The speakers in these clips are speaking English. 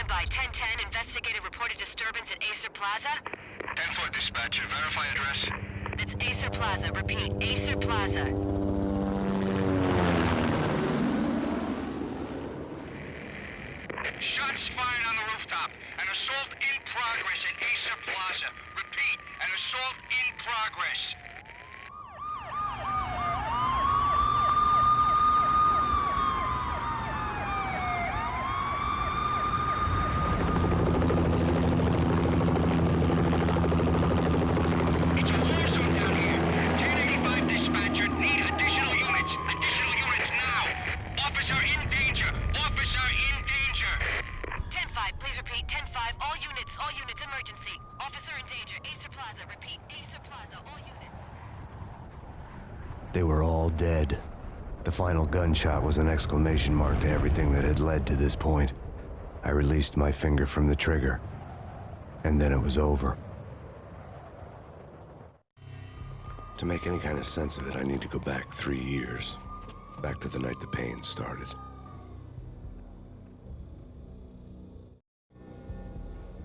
Stand by. 1010, investigated reported disturbance at Acer Plaza. 10-4 dispatcher, verify address. It's Acer Plaza. Repeat, Acer Plaza. Shots fired on the rooftop. An assault in progress at Acer Plaza. Repeat, an assault in progress. It's a war zone down here. 1085 dispatcher, need additional units. Additional units now. Officer in danger. Officer in danger. 10-5, please repeat. 10-5, all units, emergency. Officer in danger. Acer Plaza. Repeat, Acer Plaza, all units. They were all dead. The final gunshot was an exclamation mark to everything that had led to this point. I released my finger from the trigger, and then it was over. To make any kind of sense of it, I need to go back 3 years. Back to the night the pain started.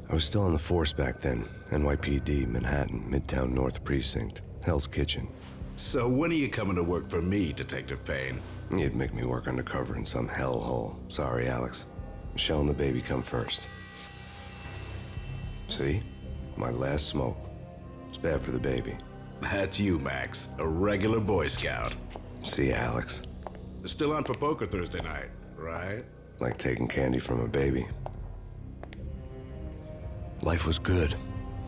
I was still on the force back then. NYPD, Manhattan, Midtown North Precinct, Hell's Kitchen. So when are you coming to work for me, Detective Payne? You'd make me work undercover in some hellhole. Sorry, Alex. Michelle and the baby come first. See? My last smoke. It's bad for the baby. That's you, Max. A regular Boy Scout. See, Alex. Still on for poker Thursday night, right? Like taking candy from a baby. Life was good.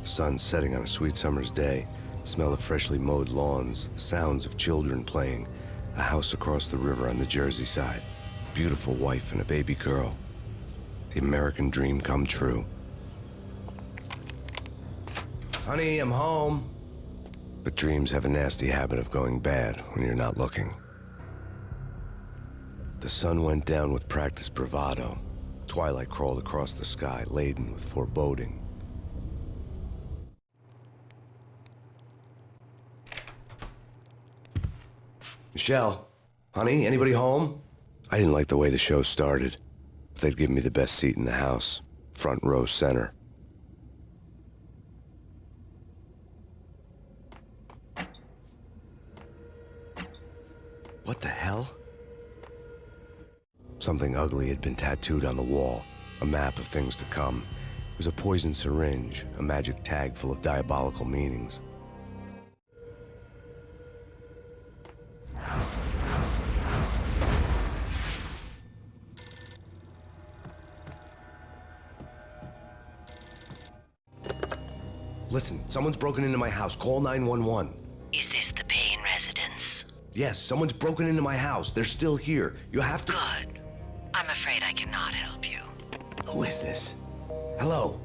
The sun setting on a sweet summer's day. The smell of freshly mowed lawns. The sounds of children playing. A house across the river on the Jersey side. Beautiful wife and a baby girl. The American dream come true. Honey, I'm home. But dreams have a nasty habit of going bad when you're not looking. The sun went down with practiced bravado. Twilight crawled across the sky, laden with foreboding. Michelle, honey, anybody home? I didn't like the way the show started. They'd give me the best seat in the house, front row center. What the hell? Something ugly had been tattooed on the wall, a map of things to come. It was a poison syringe, a magic tag full of diabolical meanings. Listen, someone's broken into my house. Call 911. Is this the Payne residence? Yes, someone's broken into my house. They're still here. You have to... Good. I'm afraid I cannot help you. Who is this? Hello?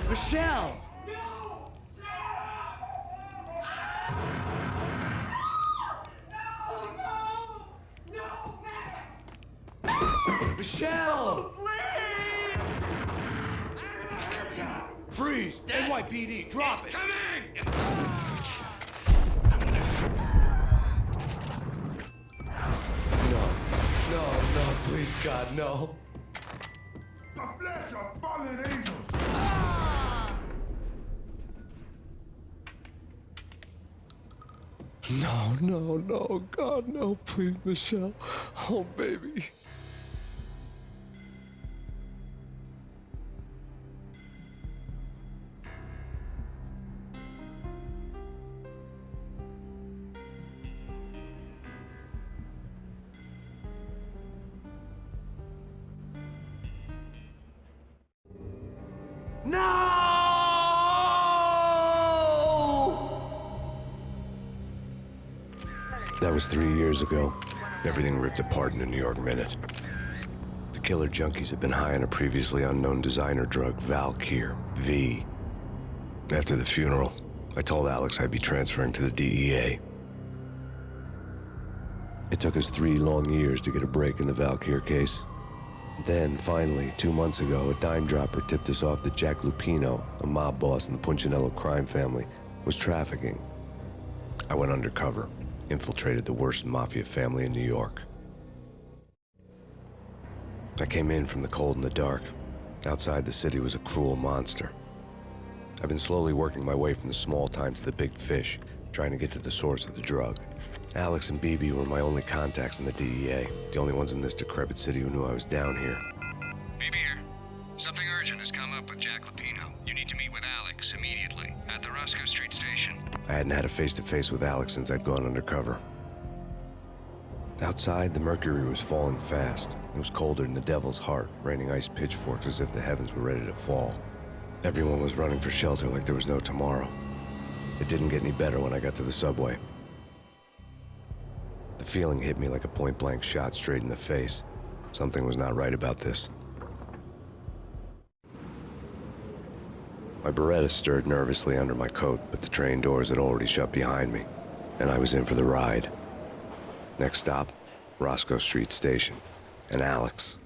Michelle! Michelle! It's coming. Freeze! NYPD, drop it! Coming! No, please, God, no. The flesh of fallen angels. No, God, no, please, Michelle. Oh, baby. That was 3 years ago. Everything ripped apart in a New York minute. The killer junkies had been high on a previously unknown designer drug, Valkyr, V. After the funeral, I told Alex I'd be transferring to the DEA. It took us 3 long years to get a break in the Valkyr case. Then, finally, 2 months ago, a dime dropper tipped us off that Jack Lupino, a mob boss in the Punchinello crime family, was trafficking. I went undercover, infiltrated the worst mafia family in New York. I came in from the cold and the dark. Outside the city was a cruel monster. I've been slowly working my way from the small time to the big fish, trying to get to the source of the drug. Alex and BB were my only contacts in the DEA, the only ones in this decrepit city who knew I was down here. BB here. Something urgent has come up with Jack Lupino. You need to meet with Alex immediately at the Roscoe Street station. I hadn't had a face-to-face with Alex since I'd gone undercover. Outside, the mercury was falling fast. It was colder than the devil's heart, raining ice pitchforks as if the heavens were ready to fall. Everyone was running for shelter like there was no tomorrow. It didn't get any better when I got to the subway. The feeling hit me like a point-blank shot straight in the face. Something was not right about this. My Beretta stirred nervously under my coat, but the train doors had already shut behind me, and I was in for the ride. Next stop, Roscoe Street Station, and Alex.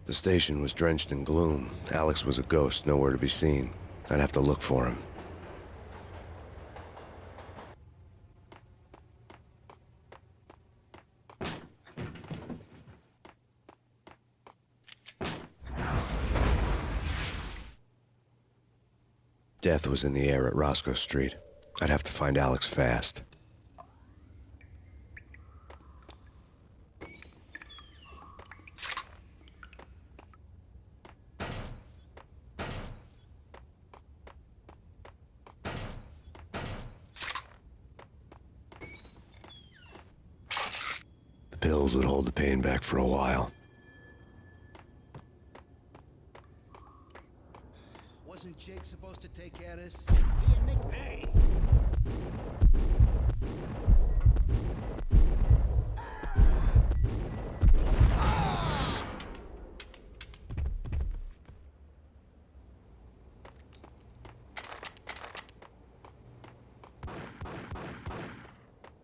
The station was drenched in gloom. Alex was a ghost, nowhere to be seen. I'd have to look for him. Death was in the air at Roscoe Street. I'd have to find Alex fast. The pills would hold the pain back for a while. Wasn't Jake supposed to take care of this? Hey!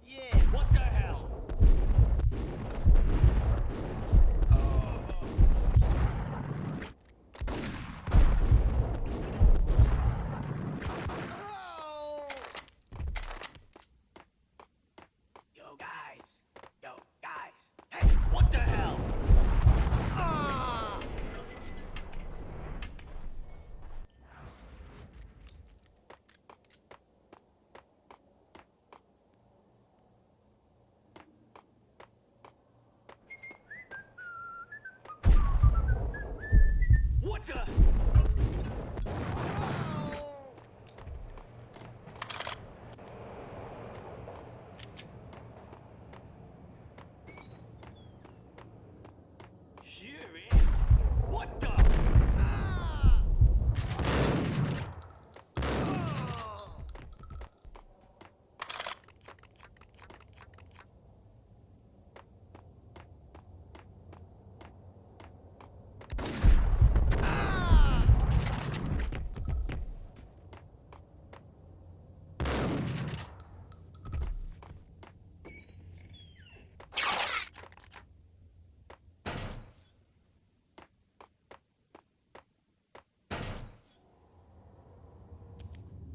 Yeah, what the hell? Yo, guys. Hey, what the hell? What the? Here is. What the?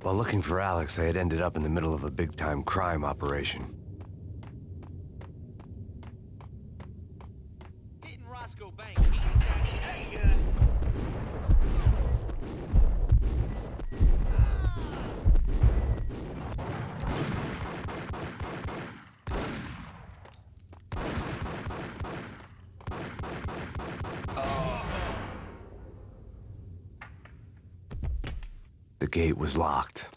While looking for Alex, I had ended up in the middle of a big-time crime operation. Hitting Roscoe Bank. Hey, The gate was locked.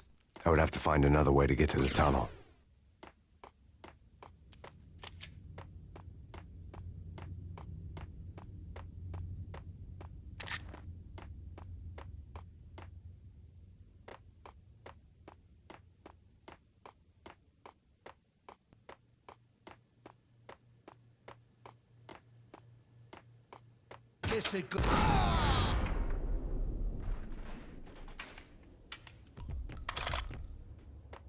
I would have to find another way to get to the tunnel. kiss it good.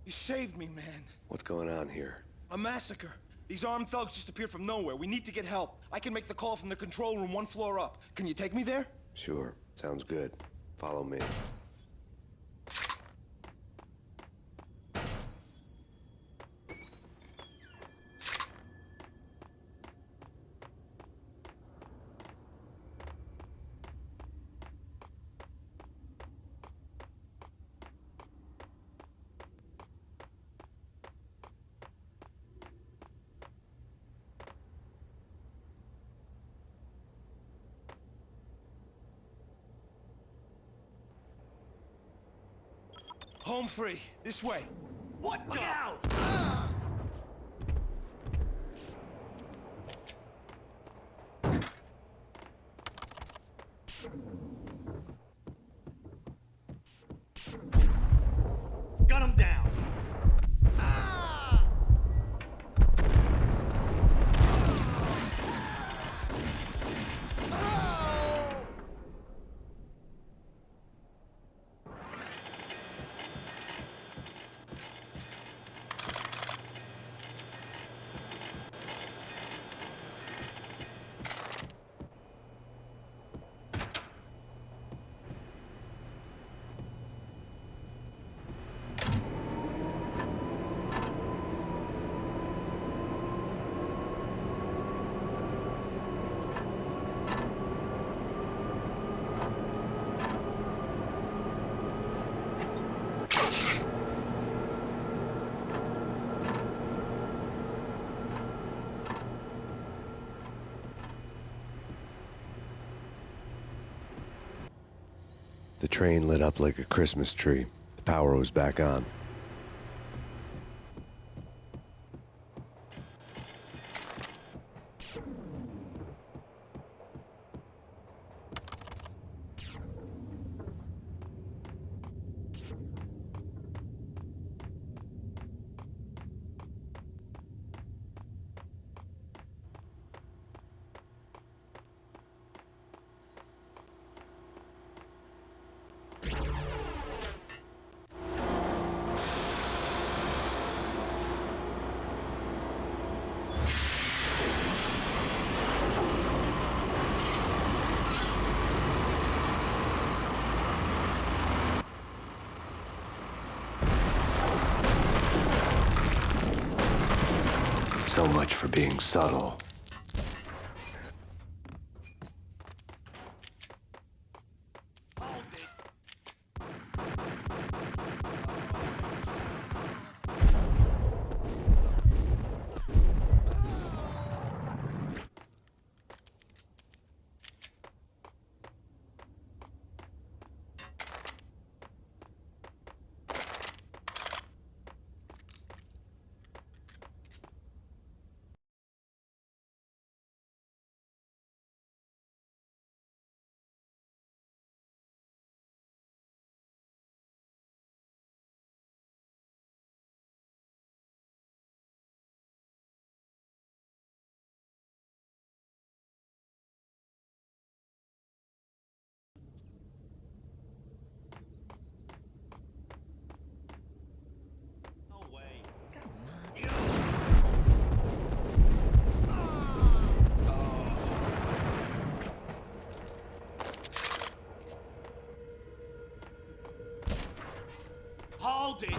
You saved me, man. What's going on here? A massacre. These armed thugs just appeared from nowhere. We need to get help. I can make the call from the control room 1 floor up. Can you take me there? Sure, sounds good. Follow me. Home free. This way. What the? Look out! Gun him down! The train lit up like a Christmas tree. The power was back on. So much for being subtle. Hold it!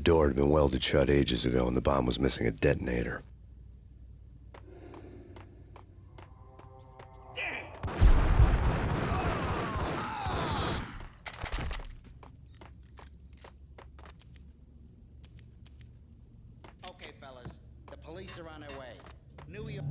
door had been welded shut ages ago and the bomb was missing a detonator. Okay, fellas. The police are on their way. New York.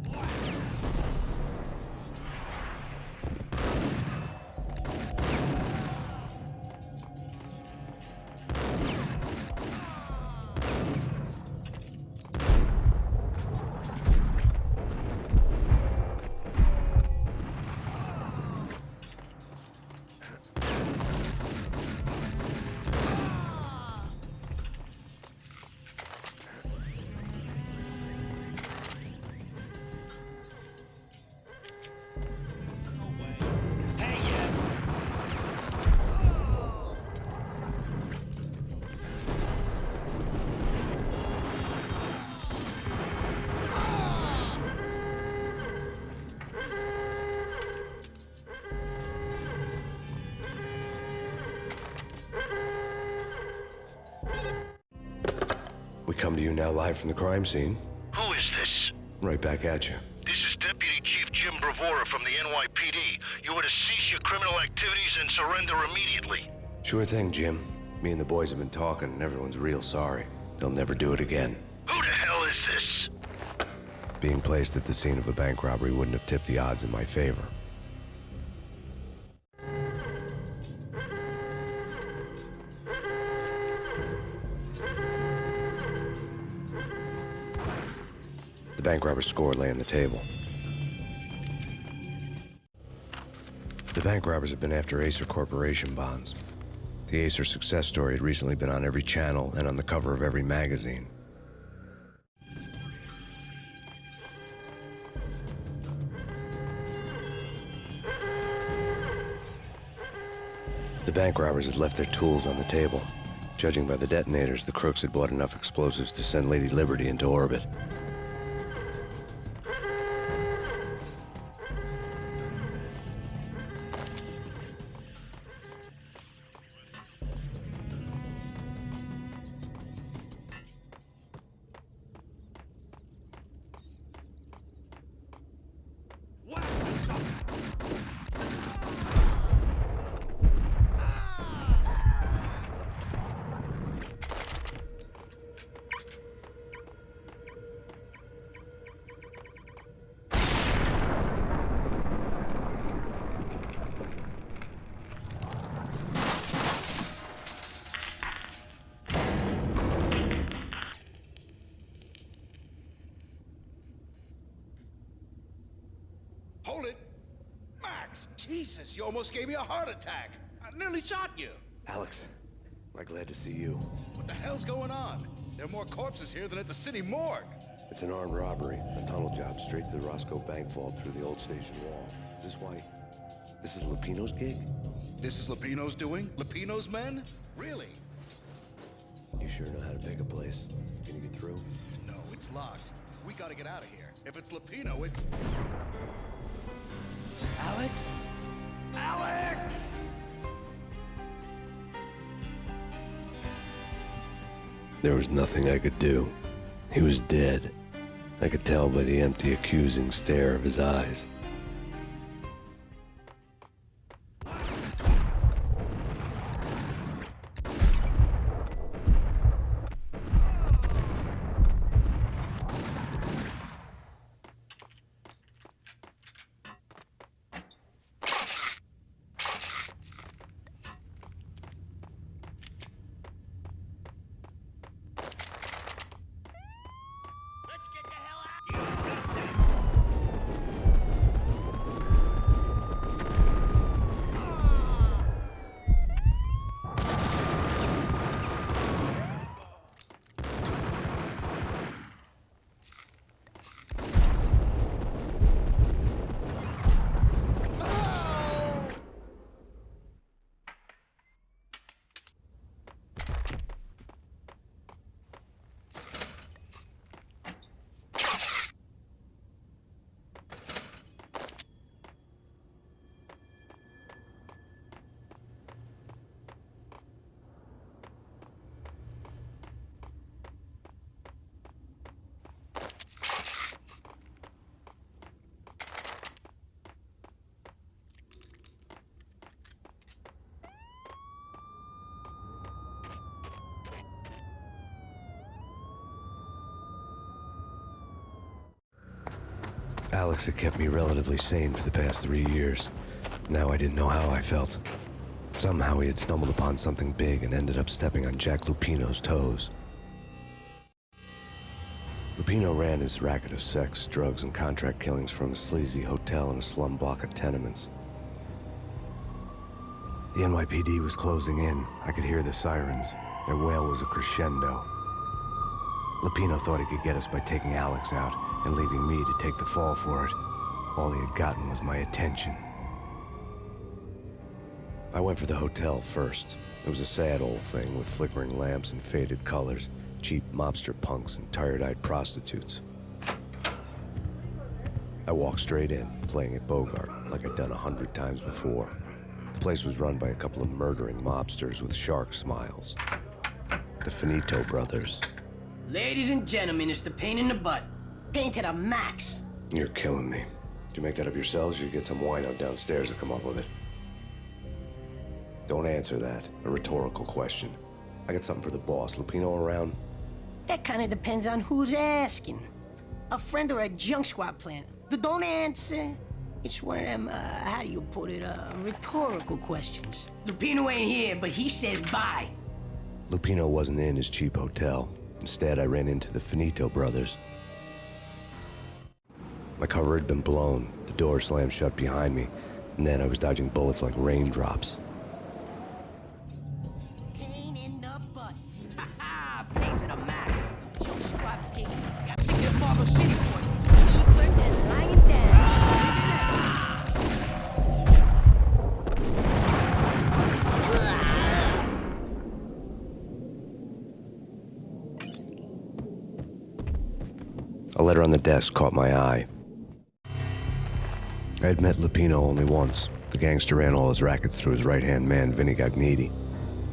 We come to you now live from the crime scene. Who is this? Right back at you. This is Deputy Chief Jim Bravura from the NYPD. You are to cease your criminal activities and surrender immediately. Sure thing, Jim. Me and the boys have been talking and everyone's real sorry. They'll never do it again. Who the hell is this? Being placed at the scene of a bank robbery wouldn't have tipped the odds in my favor. The bank robber's score lay on the table. The bank robbers have been after Acer Corporation bonds. The Acer success story had recently been on every channel and on the cover of every magazine. The bank robbers had left their tools on the table. Judging by the detonators, the crooks had bought enough explosives to send Lady Liberty into orbit. Hold it! Max! Jesus, you almost gave me a heart attack! I nearly shot you! Alex, we're glad to see you. What the hell's going on? There are more corpses here than at the city morgue! It's an armed robbery, a tunnel job straight to the Roscoe Bank vault through the old station wall. Is this why? This is Lupino's gig? This is Lupino's doing? Lupino's men? Really? You sure know how to pick a place. Can you get through? No, it's locked. We gotta get out of here. If it's Lupino, it's... Alex? Alex! There was nothing I could do. He was dead. I could tell by the empty, accusing stare of his eyes. Alex had kept me relatively sane for the past 3 years. Now I didn't know how I felt. Somehow he had stumbled upon something big and ended up stepping on Jack Lupino's toes. Lupino ran his racket of sex, drugs, and contract killings from a sleazy hotel in a slum block of tenements. The NYPD was closing in. I could hear the sirens. Their wail was a crescendo. Lupino thought he could get us by taking Alex out and leaving me to take the fall for it. All he had gotten was my attention. I went for the hotel first. It was a sad old thing with flickering lamps and faded colors, cheap mobster punks and tired-eyed prostitutes. I walked straight in, playing at Bogart, like I'd done 100 times before. The place was run by a couple of murdering mobsters with shark smiles. The Finito brothers. Ladies and gentlemen, it's the pain in the butt. Pain to the max. You're killing me. Did you make that up yourselves, or you get some wino downstairs to come up with it? Don't answer that. A rhetorical question. I got something for the boss. Lupino around? That kind of depends on who's asking. A friend or a junk squad plan. Don't answer. It's one of them, how do you put it, rhetorical questions. Lupino ain't here, but he says bye. Lupino wasn't in his cheap hotel. Instead, I ran into the Finito brothers. My cover had been blown. The door slammed shut behind me, and then I was dodging bullets like raindrops. Pain in the butt. Ha ha! Pain to the max. Junk squad pig. Got to get Marble City for you. Keep and lying down. A letter on the desk caught my eye. I had met Lupino only once. The gangster ran all his rackets through his right-hand man, Vinny Gognitti.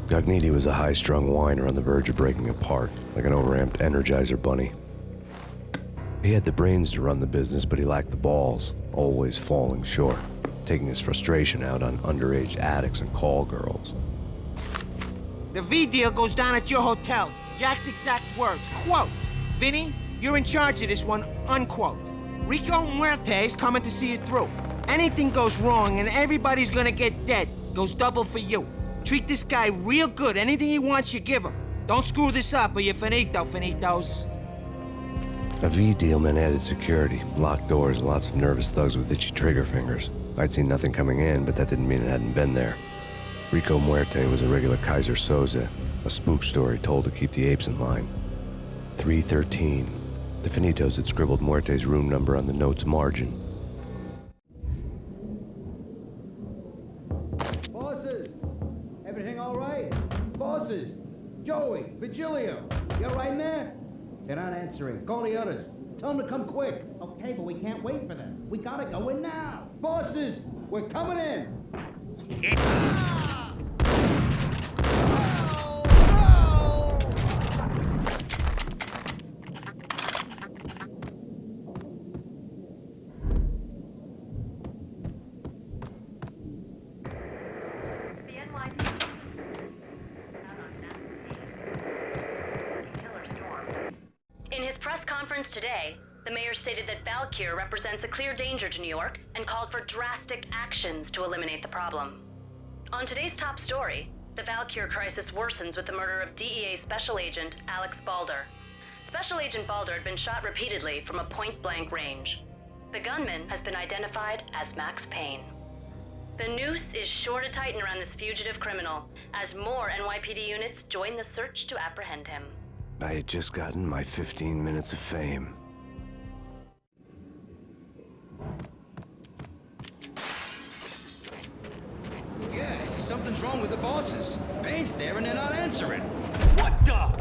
Gognitti was a high-strung whiner on the verge of breaking apart, like an overamped Energizer bunny. He had the brains to run the business, but he lacked the balls, always falling short, taking his frustration out on underage addicts and call girls. The V deal goes down at your hotel. Jack's exact words, quote, "Vinny, you're in charge of this one," unquote. Rico Muerte's coming to see it through. Anything goes wrong and everybody's gonna get dead. Goes double for you. Treat this guy real good. Anything he wants, you give him. Don't screw this up or you're finito, finitos. A V deal meant added security, locked doors, and lots of nervous thugs with itchy trigger fingers. I'd seen nothing coming in, but that didn't mean it hadn't been there. Rico Muerte was a regular Kaiser Soze, a spook story told to keep the apes in line. 313. The Finitos had scribbled Muerte's room number on the note's margin. Bosses! Everything all right? Bosses! Joey, Vigilio, you all right in there? They're not answering. Call the others. Tell them to come quick. Okay, but we can't wait for them. We gotta go in now. Bosses, we're coming in. In his press conference today, the mayor stated that Valkyr represents a clear danger to New York and called for drastic actions to eliminate the problem. On today's top story, the Valkyr crisis worsens with the murder of DEA Special Agent Alex Balder. Special Agent Balder had been shot repeatedly from a point-blank range. The gunman has been identified as Max Payne. The noose is sure to tighten around this fugitive criminal as more NYPD units join the search to apprehend him. I had just gotten my 15 minutes of fame. Yeah, something's wrong with the bosses. Payne's there and they're not answering. What the?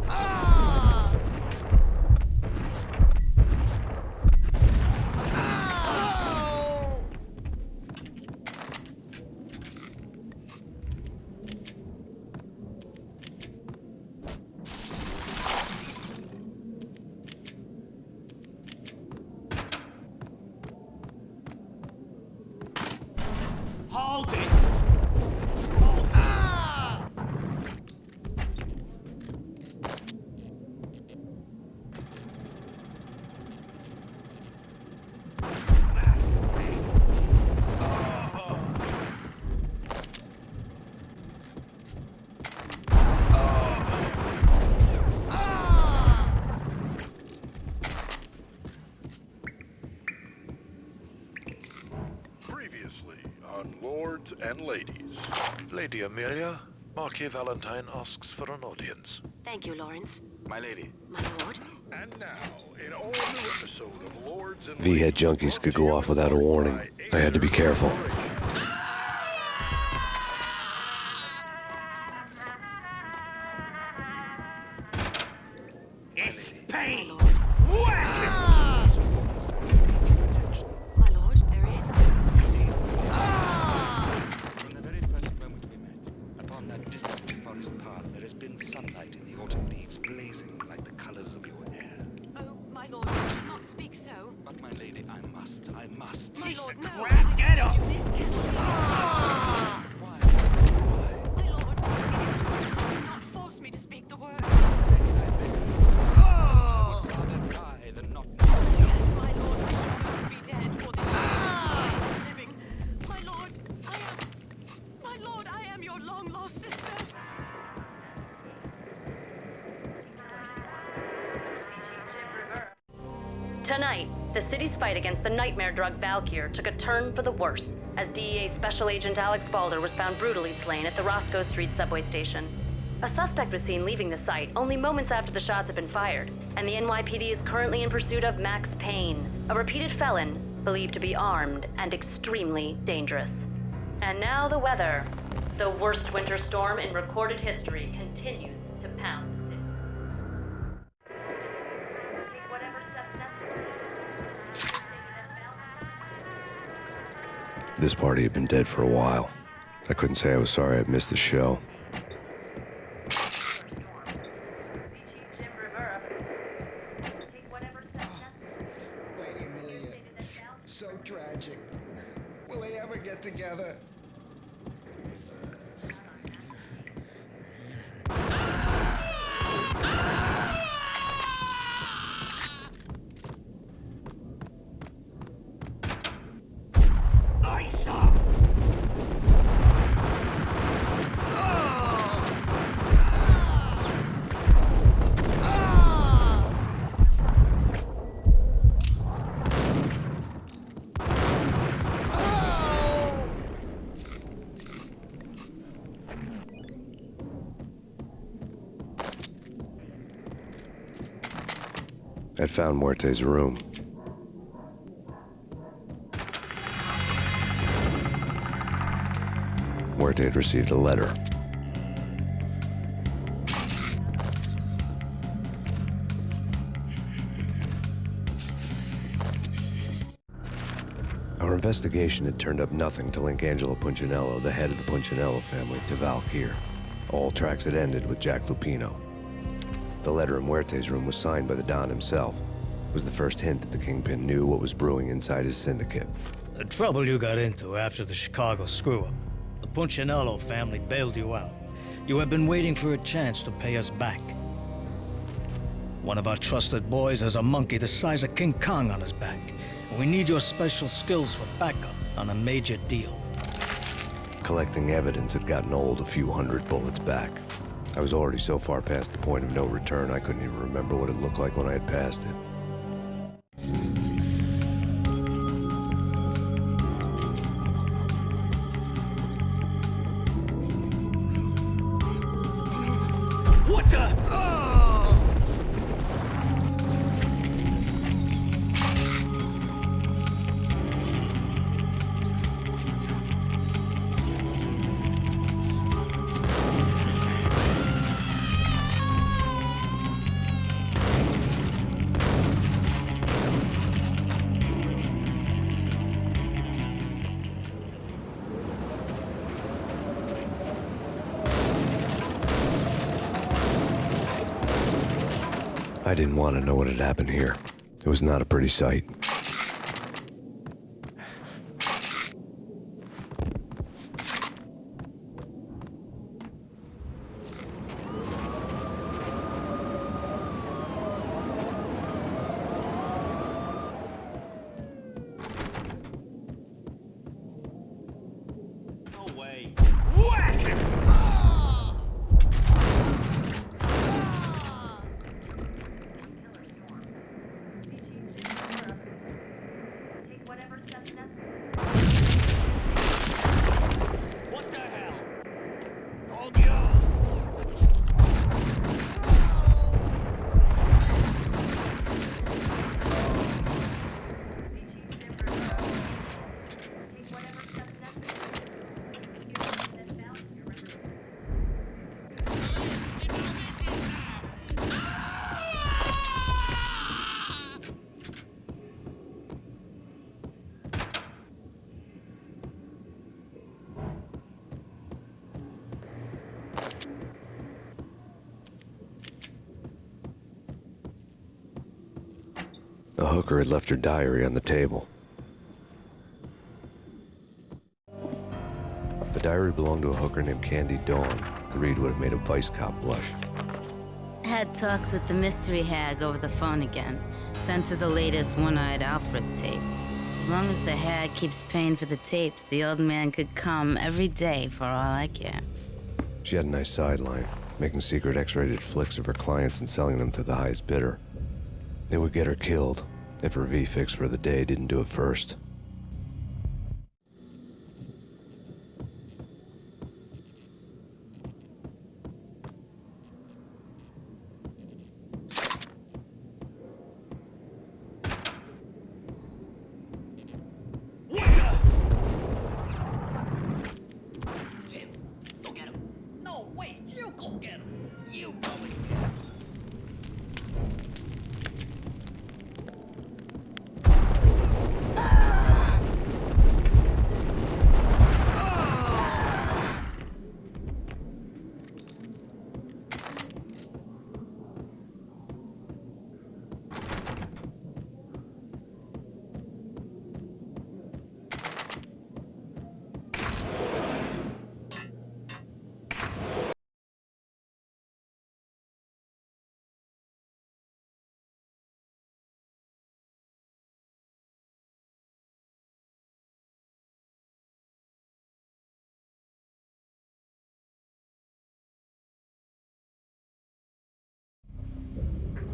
Hold it! on lords and ladies. Lady Amelia, Marquis Valentine asks for an audience. Thank you, Lawrence. My lady. My lord. And now, an all-new episode of Lords and V-head junkies could go off without a warning. I had to be careful. It's Payne! My lord, there is. From the very first moment we met, upon that distant forest path, there has been sunlight in the autumn leaves blazing like the colors of your hair. Oh, my lord, you should not speak so. But my lady, I must. My lord, no. Crap, get up! This cannot be. Why? My lord, do not force me to speak the word. Rather die than not. Yes, my lord, I should be dead for this living. My lord, I am your long-lost sister. Tonight, the city's fight against the nightmare drug Valkyr took a turn for the worse, as DEA Special Agent Alex Balder was found brutally slain at the Roscoe Street subway station. A suspect was seen leaving the site only moments after the shots had been fired, and the NYPD is currently in pursuit of Max Payne, a repeated felon believed to be armed and extremely dangerous. And now the weather. The worst winter storm in recorded history continues to pound the city. This party had been dead for a while. I couldn't say I was sorry I'd missed the show. Lady Amelia, so tragic. Will they ever get together? I saw! I'd found Muerte's room. Muerte had received a letter. Our investigation had turned up nothing to link Angelo Punchinello, the head of the Punchinello family, to Valkyr. All tracks had ended with Jack Lupino. The letter in Muerte's room was signed by the Don himself. It was the first hint that the Kingpin knew what was brewing inside his syndicate. The trouble you got into after the Chicago screw-up. The Punchinello family bailed you out. You have been waiting for a chance to pay us back. One of our trusted boys has a monkey the size of King Kong on his back. And we need your special skills for backup on a major deal. Collecting evidence had gotten old a few hundred bullets back. I was already so far past the point of no return, I couldn't even remember what it looked like when I had passed it. What the? I didn't want to know what had happened here. It was not a pretty sight. No way. Whack! hooker had left her diary on the table. The diary belonged to a hooker named Candy Dawn. The read would have made a vice cop blush. Had talks with the mystery hag over the phone again. Sent her the latest one-eyed Alfred tape. As long as the hag keeps paying for the tapes, the old man could come every day for all I care. She had a nice sideline, making secret X-rated flicks of her clients and selling them to the highest bidder. It would get her killed if her V-fix for the day didn't do it first.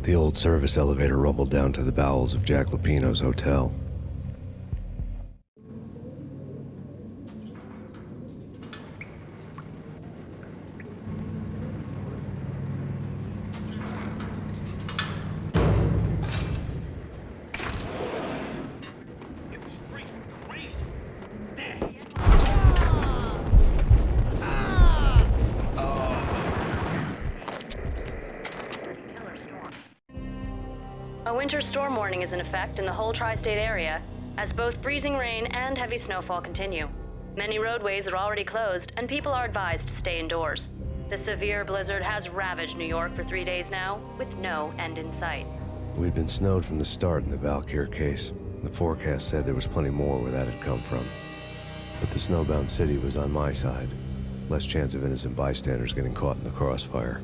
The old service elevator rumbled down to the bowels of Jack Lupino's hotel. It was freaking crazy. There. A winter storm warning is in effect in the whole tri-state area, as both freezing rain and heavy snowfall continue. Many roadways are already closed, and people are advised to stay indoors. The severe blizzard has ravaged New York for 3 days now, with no end in sight. We'd been snowed from the start in the Valkyr case. The forecast said there was plenty more where that had come from. But the snowbound city was on my side. Less chance of innocent bystanders getting caught in the crossfire.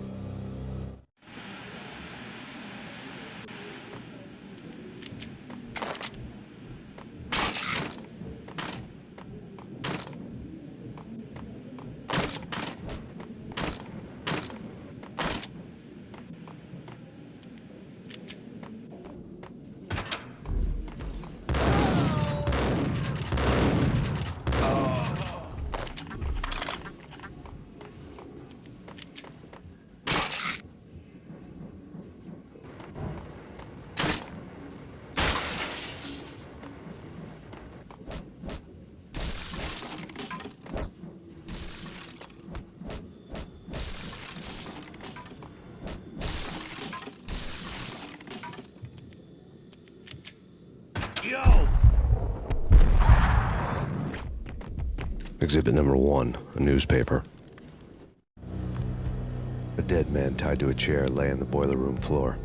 Yo! Exhibit number 1, a newspaper. A dead man tied to a chair lay on the boiler room floor.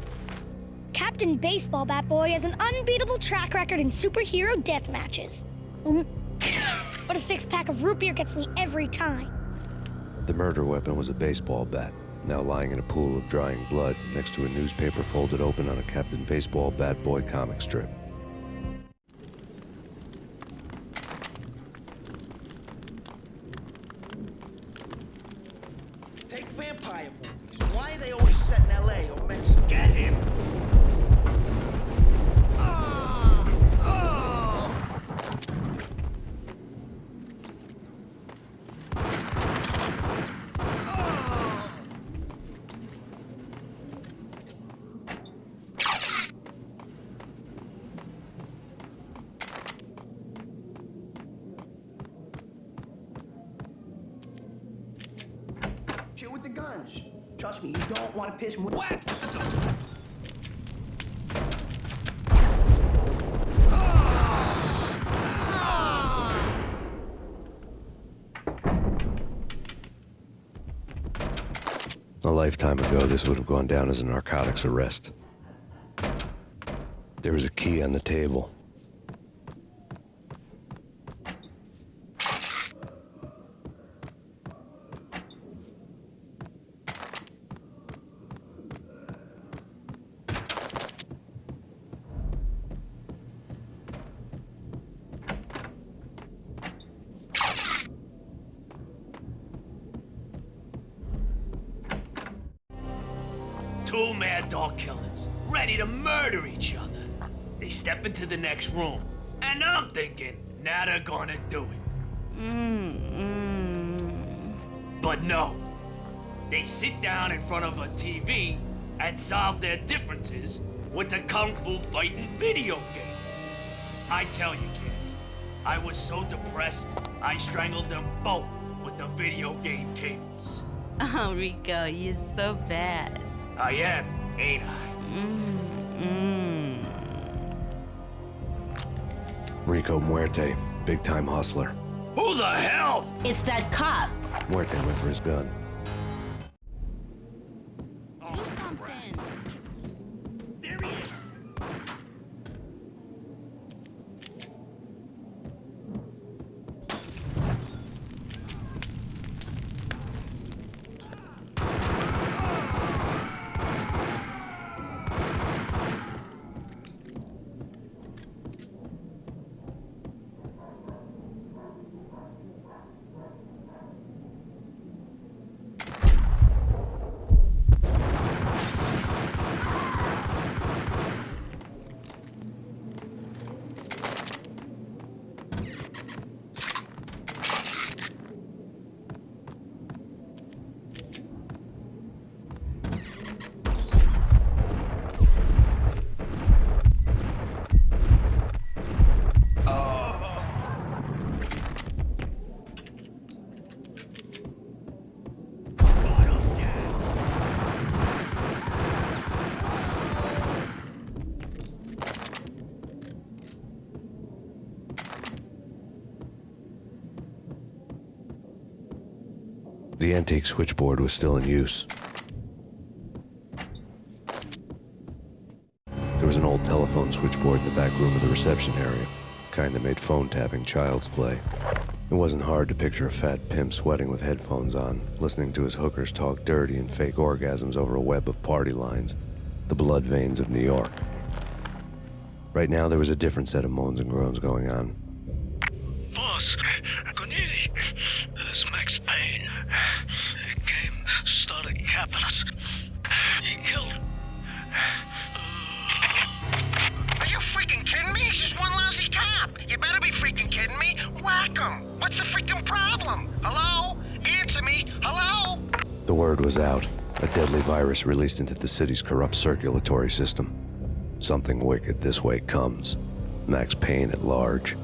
Captain Baseball Bat Boy has an unbeatable track record in superhero death matches. But a six-pack of root beer gets me every time. The murder weapon was a baseball bat, now lying in a pool of drying blood next to a newspaper folded open on a Captain Baseball Bat Boy comic strip. Take vampire movies. Why are they always set in L.A. or Mexico? Get him! Chill with the guns. Trust me, you don't want to piss me. What? A lifetime ago, this would have gone down as a narcotics arrest. There was a key on the table. Two mad dog killers, ready to murder each other. They step into the next room, and I'm thinking, now they're gonna do it. But no. They sit down in front of a TV and solve their differences with a kung fu fighting video game. I tell you, Candy, I was so depressed, I strangled them both with the video game cables. Oh, Rico, you're so bad. I am, ain't I? Rico Muerte, big-time hustler. Who the hell? It's that cop. Muerte went for his gun. Do something. There he is. The antique switchboard was still in use. There was an old telephone switchboard in the back room of the reception area, the kind that made phone tapping child's play. It wasn't hard to picture a fat pimp sweating with headphones on, listening to his hookers talk dirty and fake orgasms over a web of party lines, the blood veins of New York. Right now, there was a different set of moans and groans going on. Boss, Gonidi, this is Max Payne. He came, started capping us. He killed. Are you freaking kidding me? He's just one lousy cop. You better be freaking kidding me. Whack him. What's the freaking problem? Hello? Answer me. Hello? The word was out. A deadly virus released into the city's corrupt circulatory system. Something wicked this way comes. Max Payne at large.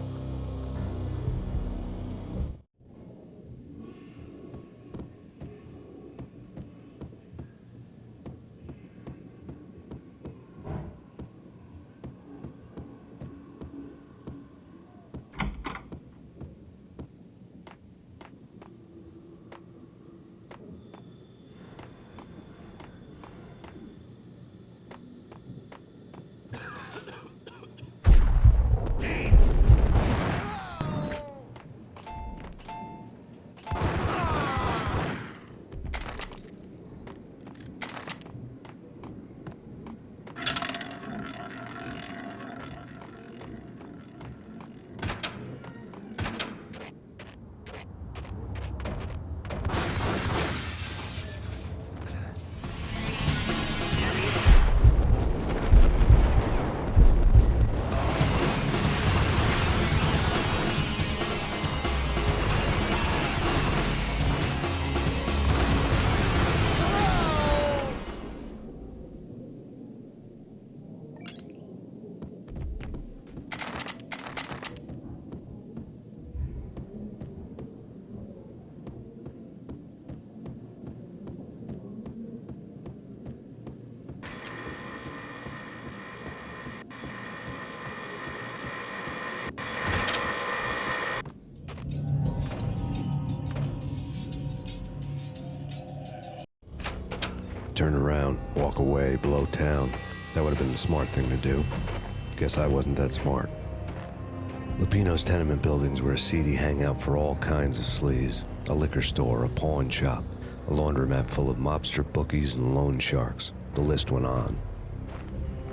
Turn around, walk away, blow town. That would have been the smart thing to do. Guess I wasn't that smart. Lupino's tenement buildings were a seedy hangout for all kinds of sleaze. A liquor store, a pawn shop, a laundromat full of mobster bookies and loan sharks. The list went on.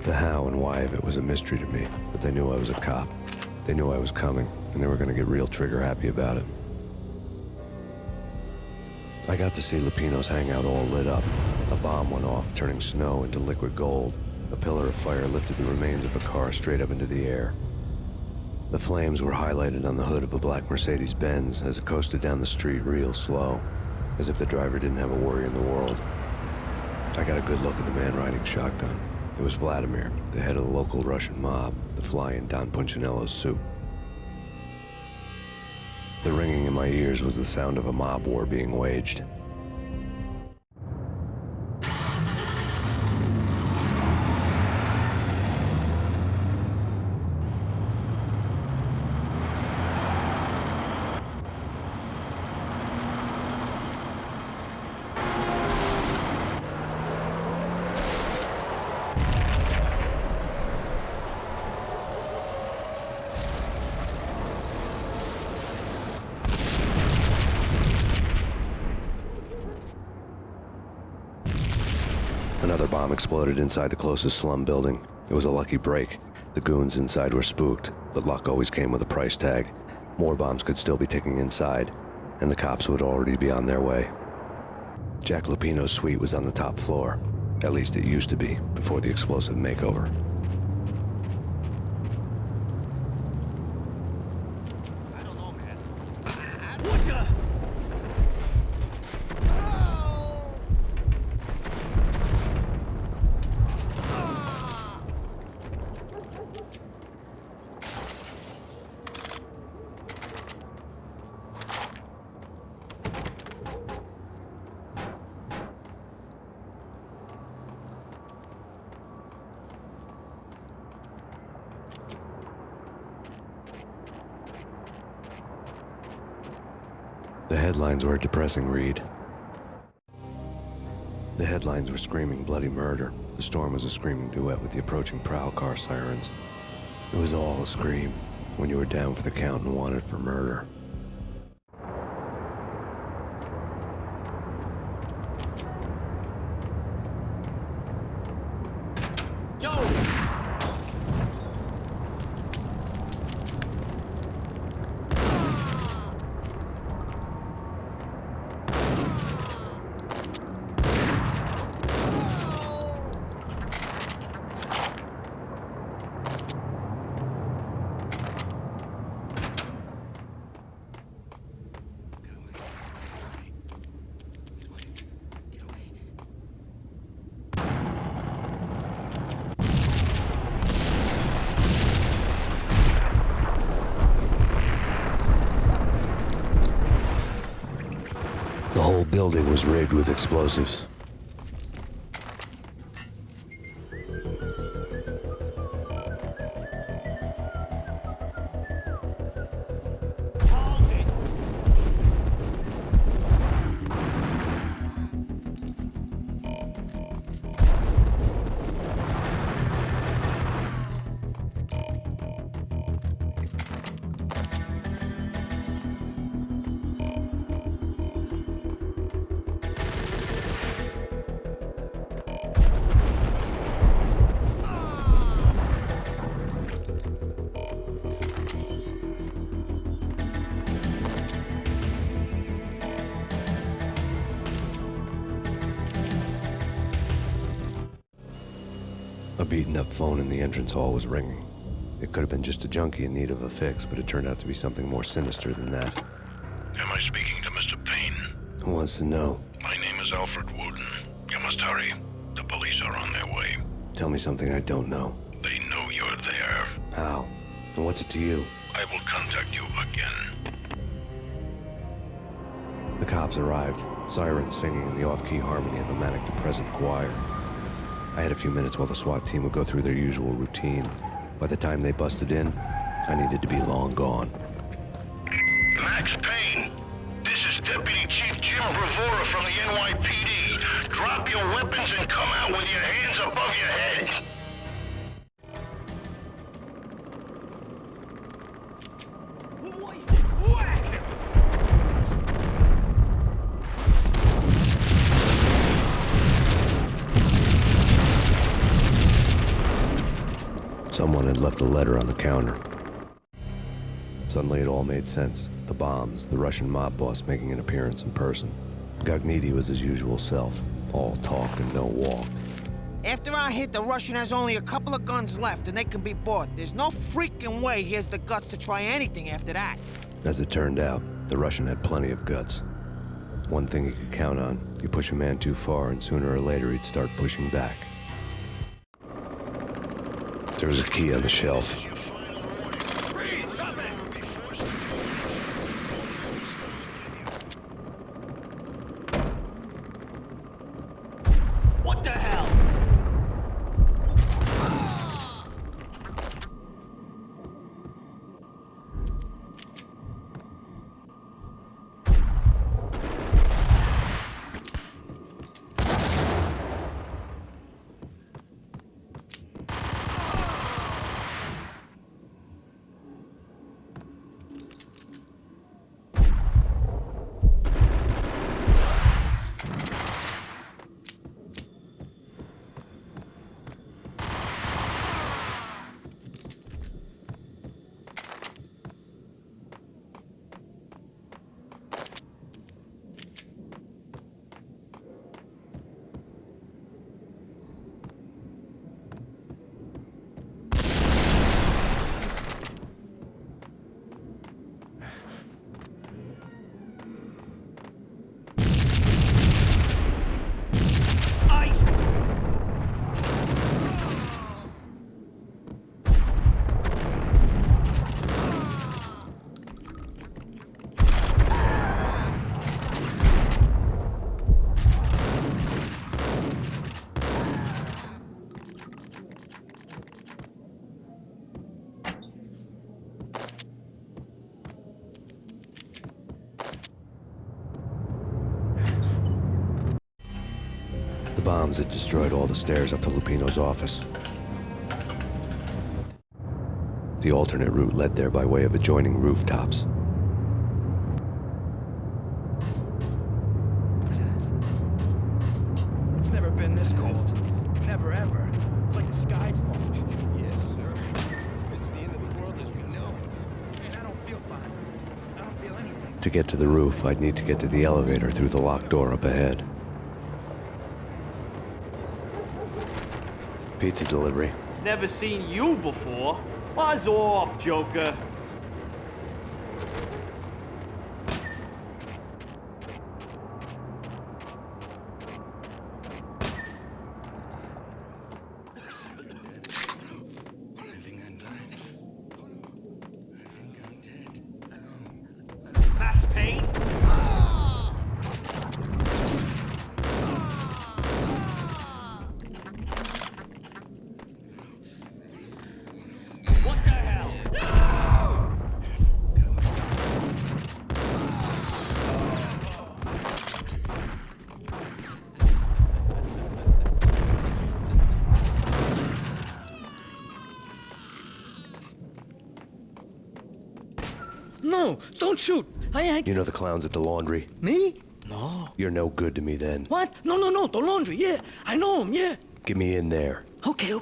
The how and why of it was a mystery to me, but they knew I was a cop. They knew I was coming, and they were gonna get real trigger-happy about it. I got to see Lupino's hangout all lit up. A bomb went off, turning snow into liquid gold. A pillar of fire lifted the remains of a car straight up into the air. The flames were highlighted on the hood of a black Mercedes-Benz as it coasted down the street real slow, as if the driver didn't have a worry in the world. I got a good look at the man riding shotgun. It was Vladimir, the head of the local Russian mob, the fly in Don Punchinello's soup. The ringing in my ears was the sound of a mob war being waged. Another bomb exploded inside the closest slum building. It was a lucky break. The goons inside were spooked, but luck always came with a price tag. More bombs could still be ticking inside, and the cops would already be on their way. Jack Lupino's suite was on the top floor. At least it used to be, before the explosive makeover. The headlines were a depressing read. The headlines were screaming bloody murder. The storm was a screaming duet with the approaching prowl car sirens. It was all a scream when you were down for the count and wanted for murder. The whole building was rigged with explosives. A beaten-up phone in the entrance hall was ringing. It could have been just a junkie in need of a fix, but it turned out to be something more sinister than that. Am I speaking to Mr. Payne? Who wants to know? My name is Alfred Wooden. You must hurry. The police are on their way. Tell me something I don't know. They know you're there. How? And what's it to you? I will contact you again. The cops arrived, sirens singing in the off-key harmony of a manic-depressive choir. I had a few minutes while the SWAT team would go through their usual routine. By the time they busted in, I needed to be long gone. Max Payne, this is Deputy Chief Jim Bravura from the NYPD. Drop your weapons and come out with your hands above your head. Someone had left a letter on the counter. Suddenly it all made sense. The bombs, the Russian mob boss making an appearance in person. Gagniti was his usual self, all talk and no walk. After our hit, the Russian has only a couple of guns left, and they can be bought. There's no freaking way he has the guts to try anything after that. As it turned out, the Russian had plenty of guts. One thing you could count on, you push a man too far and sooner or later he'd start pushing back. There was a key on the shelf. What the hell? The bombs had destroyed all the stairs up to Lupino's office. The alternate route led there by way of adjoining rooftops. It's never been this cold. Never ever. It's like the sky's falling. Yes, sir. It's the end of the world as we know it. Man, I don't feel fine. I don't feel anything. To get to the roof, I'd need to get to the elevator through the locked door up ahead. Pizza delivery. Never seen you before. Buzz off, Joker. Max Payne? What the hell? No, don't shoot. I... You know the clowns at the laundry? Me? No. You're no good to me then. What? No, the laundry, yeah. I know him, yeah. Get me in there. Okay.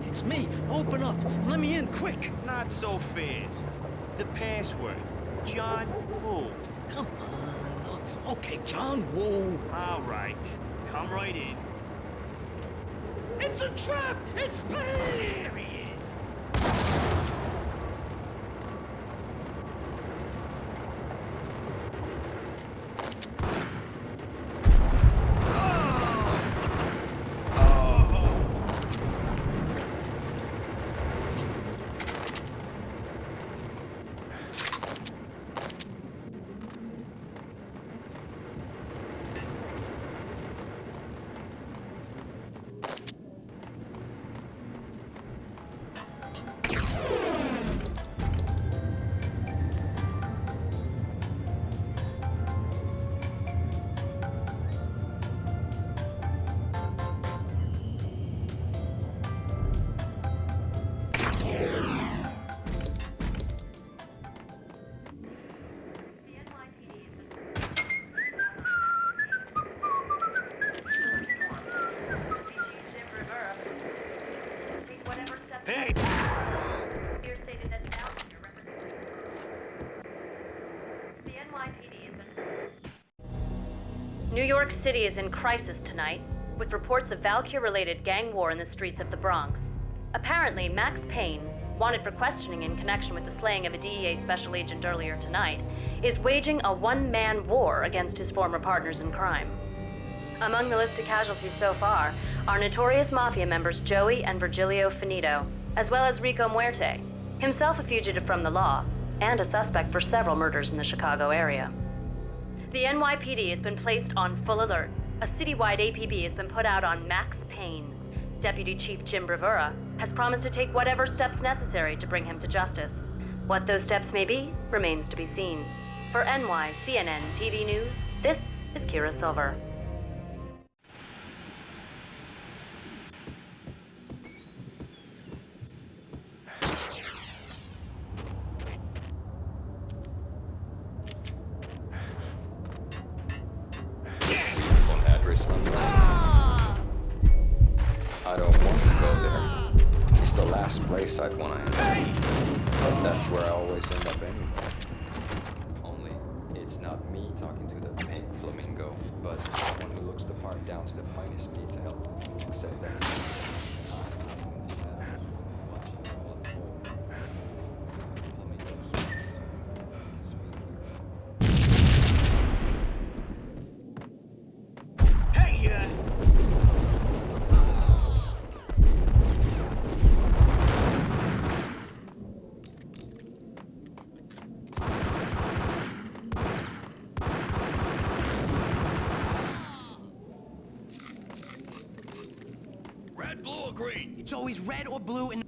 It's me. Open up. Let me in, quick. Not so fast. The password. John Woo. Come on. Okay, John Woo. All right. Come right in. It's a trap! It's Payne! There he is. York City is in crisis tonight, with reports of Valkyr-related gang war in the streets of the Bronx. Apparently, Max Payne, wanted for questioning in connection with the slaying of a DEA special agent earlier tonight, is waging a one-man war against his former partners in crime. Among the list of casualties so far are notorious mafia members Joey and Virgilio Finito, as well as Rico Muerte, himself a fugitive from the law, and a suspect for several murders in the Chicago area. The NYPD has been placed on full alert. A citywide APB has been put out on Max Payne. Deputy Chief Jim Bravura has promised to take whatever steps necessary to bring him to justice. What those steps may be remains to be seen. For NYCNN TV News, this is Kira Silver. I don't want to go there. It's the last place I'd want to end up. But that's where I always end up anyway. Only, it's not me talking to the pink flamingo, but someone who looks the part down to the finest detail. Except that It's always red or blue and...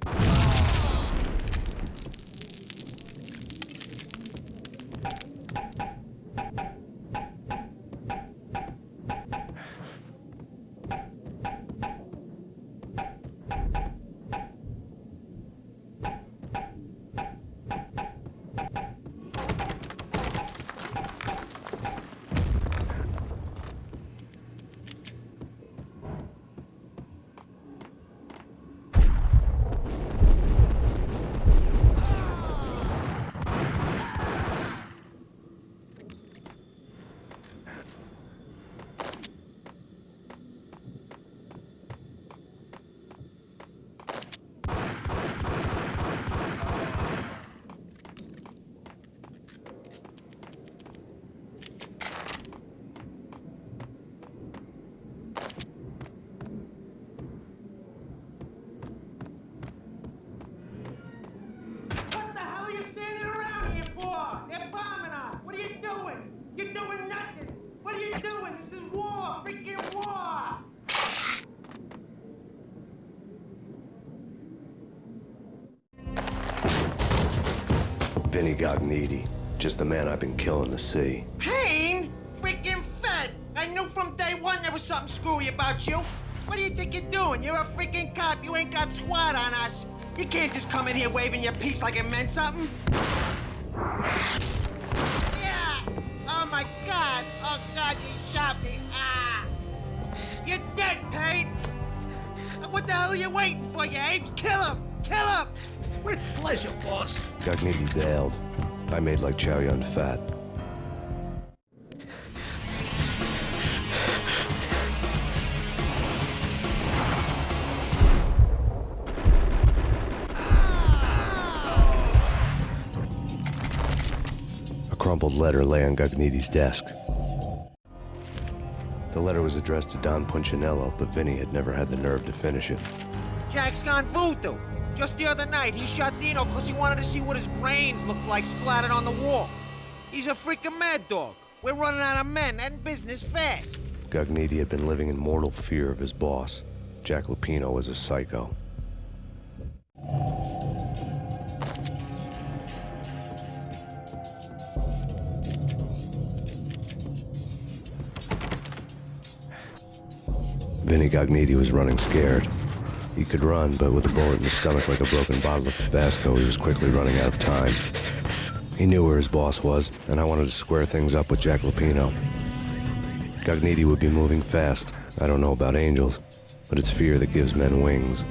Vinny Gognitti, just the man I've been killing to see. Payne? Freaking fed! I knew from day one there was something screwy about you. What do you think you're doing? You're a freaking cop. You ain't got squad on us. You can't just come in here waving your piece like it meant something. Yeah! Oh my God! Oh God, you shot me! Ah! You're dead, Payne! What the hell are you waiting for, you apes? Kill him! Kill him! With pleasure, boss. Gognitti bailed. I made like Chow Yun Fat. A crumpled letter lay on Gognitti's desk. The letter was addressed to Don Punchinello, but Vinny had never had the nerve to finish it. Jack's gone voodoo. Just the other night, he shot Dino because he wanted to see what his brains looked like splattered on the wall. He's a freaking mad dog. We're running out of men and business fast. Gognitti had been living in mortal fear of his boss. Jack Lupino was a psycho. Vinny Gognitti was running scared. He could run, but with a bullet in his stomach like a broken bottle of Tabasco, he was quickly running out of time. He knew where his boss was, and I wanted to square things up with Jack Lupino. Gognitti would be moving fast. I don't know about angels, but it's fear that gives men wings.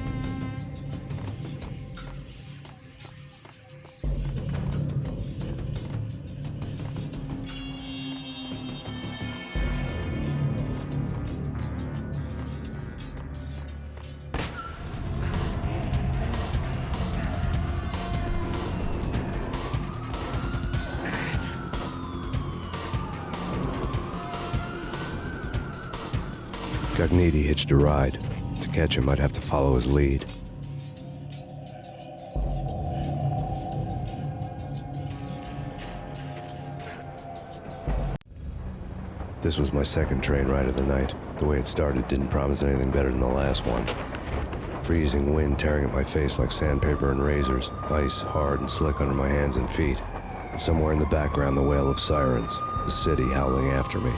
Gognitti hitched a ride. To catch him, I'd have to follow his lead. This was my second train ride of the night. The way it started didn't promise anything better than the last one. Freezing wind tearing at my face like sandpaper and razors, ice hard and slick under my hands and feet. And somewhere in the background, the wail of sirens, the city howling after me.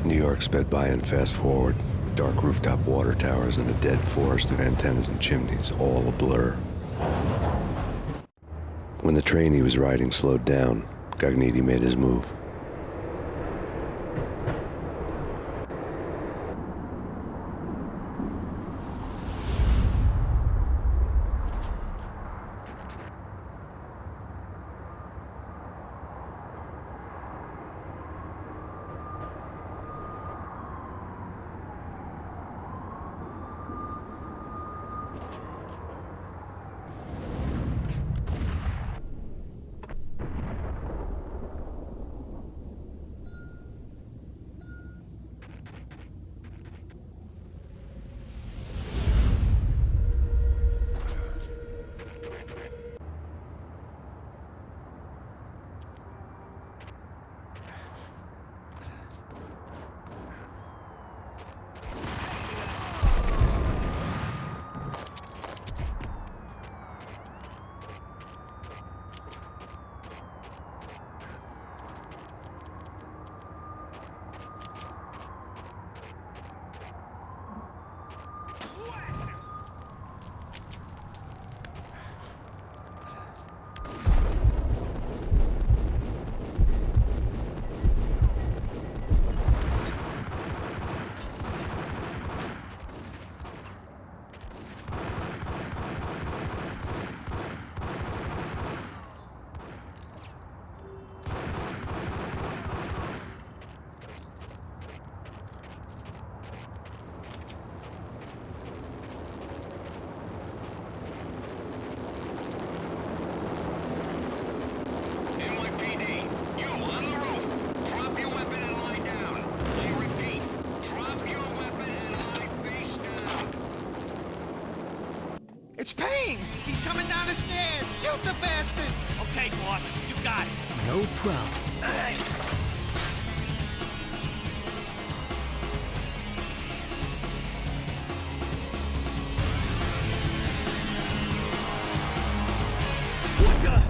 New York sped by and fast forward. Dark rooftop water towers and a dead forest of antennas and chimneys, all a blur. When the train he was riding slowed down, Gognitti made his move. It's Payne! He's coming down the stairs! Shoot the bastard! Okay, boss, you got it. No problem. What the?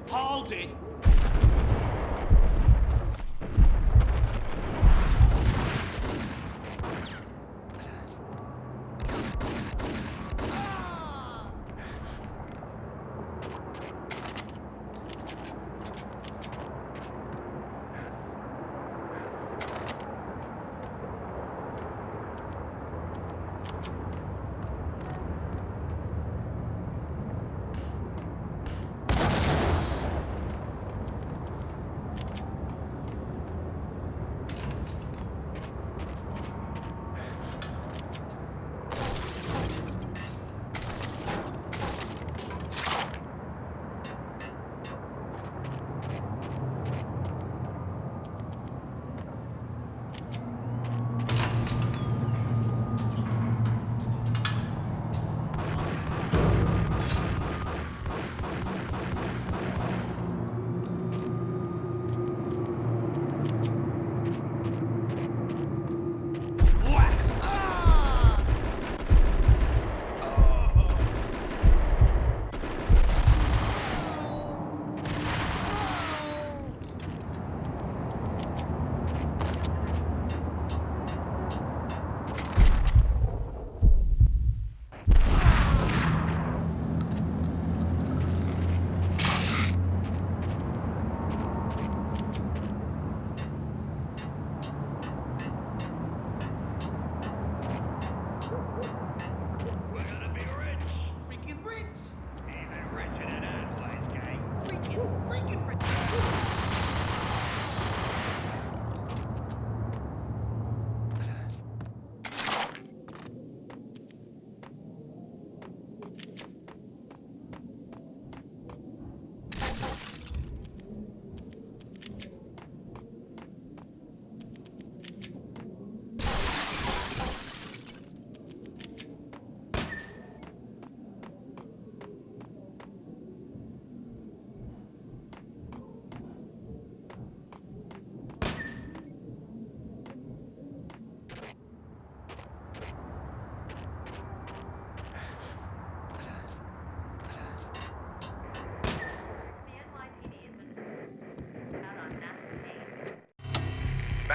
Hold it!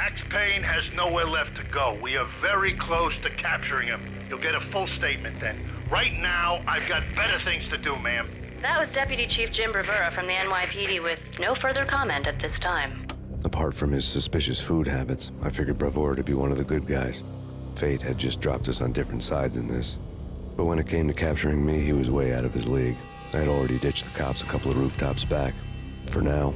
Max Payne has nowhere left to go. We are very close to capturing him. You'll get a full statement then. Right now, I've got better things to do, ma'am. That was Deputy Chief Jim Bravura from the NYPD with no further comment at this time. Apart from his suspicious food habits, I figured Bravura to be one of the good guys. Fate had just dropped us on different sides in this. But when it came to capturing me, he was way out of his league. I had already ditched the cops a couple of rooftops back. For now.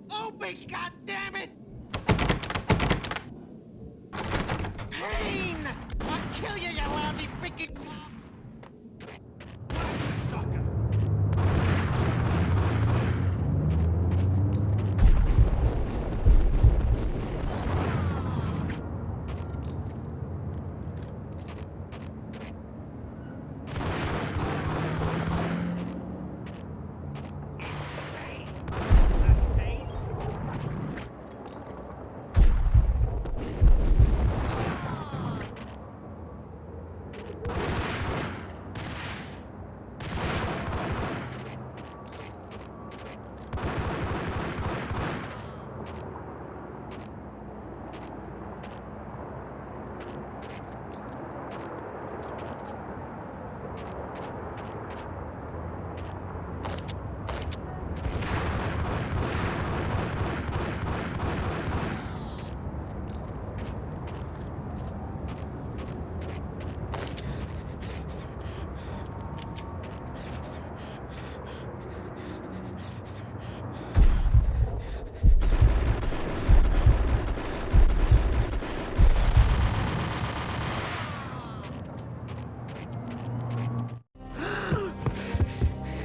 Open, goddammit! Payne! I'll kill you, you lousy freaking sucker!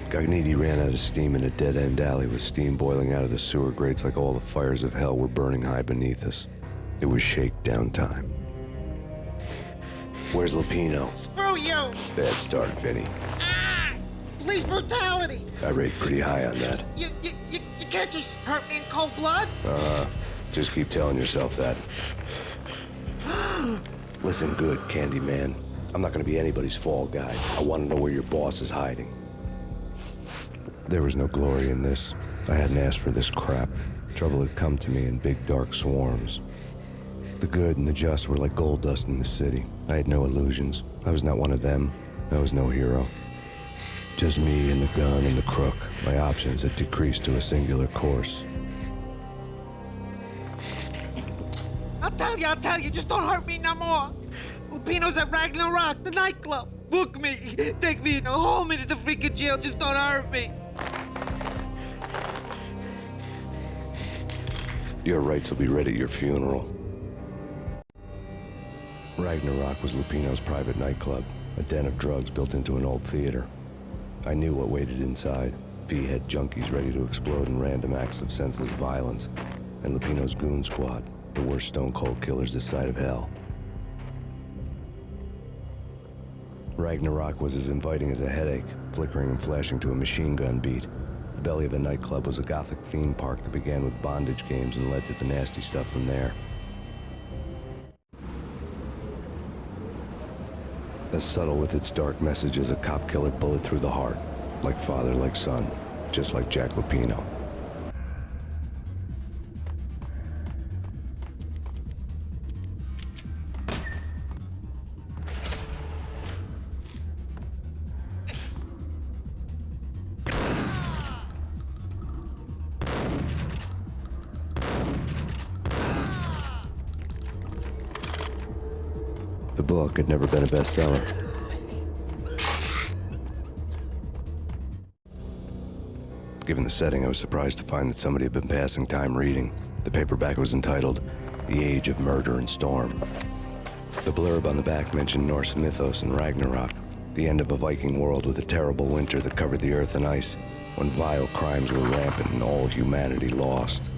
Gagniti ran out of steam in a dead-end alley with steam boiling out of the sewer grates like all the fires of hell were burning high beneath us. It was shakedown time. Where's Lupino? Screw you! Bad start, Vinny. Ah! Police brutality! I rate pretty high on that. You can't just hurt me in cold blood? Just keep telling yourself that. Listen good, Candyman. I'm not gonna be anybody's fall guy. I want to know where your boss is hiding. There was no glory in this. I hadn't asked for this crap. Trouble had come to me in big dark swarms. The good and the just were like gold dust in the city. I had no illusions. I was not one of them. I was no hero. Just me and the gun and the crook. My options had decreased to a singular course. I'll tell you, just don't hurt me no more. Lupino's at Ragnarok, the nightclub. Book me, take me, haul me to the freaking jail, just don't hurt me. Your rights will be read at your funeral. Ragnarok was Lupino's private nightclub, a den of drugs built into an old theater. I knew what waited inside. V-head junkies ready to explode in random acts of senseless violence. And Lupino's goon squad, the worst stone-cold killers this side of hell. Ragnarok was as inviting as a headache, flickering and flashing to a machine gun beat. The belly of the nightclub was a gothic theme park that began with bondage games and led to the nasty stuff from there. As subtle with its dark message as a cop-killer bullet through the heart. Like father, like son. Just like Jack Lupino. The book had never been a bestseller. Given the setting, I was surprised to find that somebody had been passing time reading. The paperback was entitled, The Age of Murder and Storm. The blurb on the back mentioned Norse mythos and Ragnarok, the end of a Viking world with a terrible winter that covered the earth in ice, when vile crimes were rampant and all humanity lost.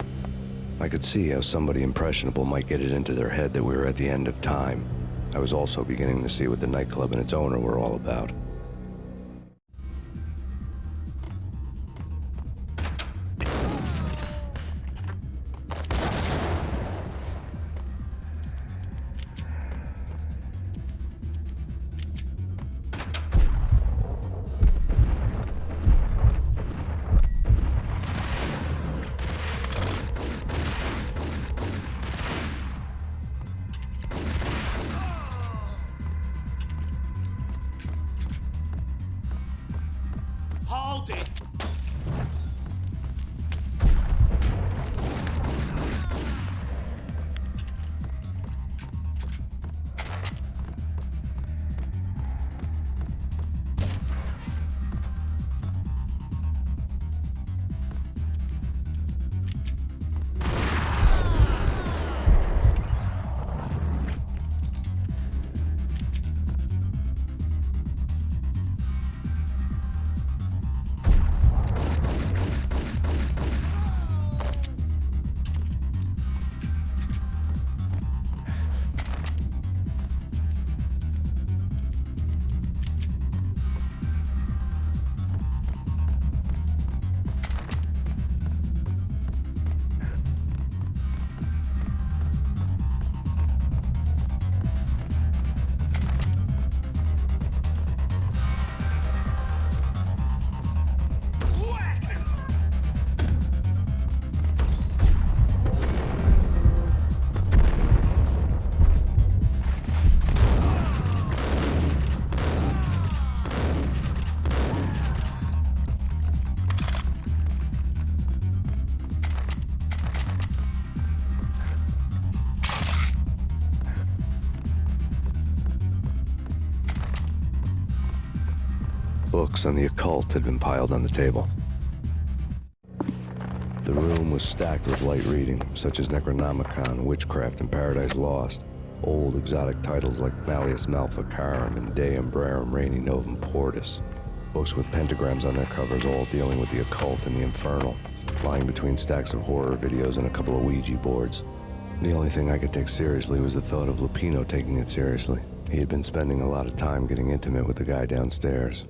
I could see how somebody impressionable might get it into their head that we were at the end of time. I was also beginning to see what the nightclub and its owner were all about. Hold it! Books on the occult had been piled on the table. The room was stacked with light reading, such as Necronomicon, Witchcraft, and Paradise Lost. Old exotic titles like Malleus Maleficarum and De Umbrarum Reini Novum Portis. Books with pentagrams on their covers, all dealing with the occult and the infernal, lying between stacks of horror videos and a couple of Ouija boards. The only thing I could take seriously was the thought of Lupino taking it seriously. He had been spending a lot of time getting intimate with the guy downstairs.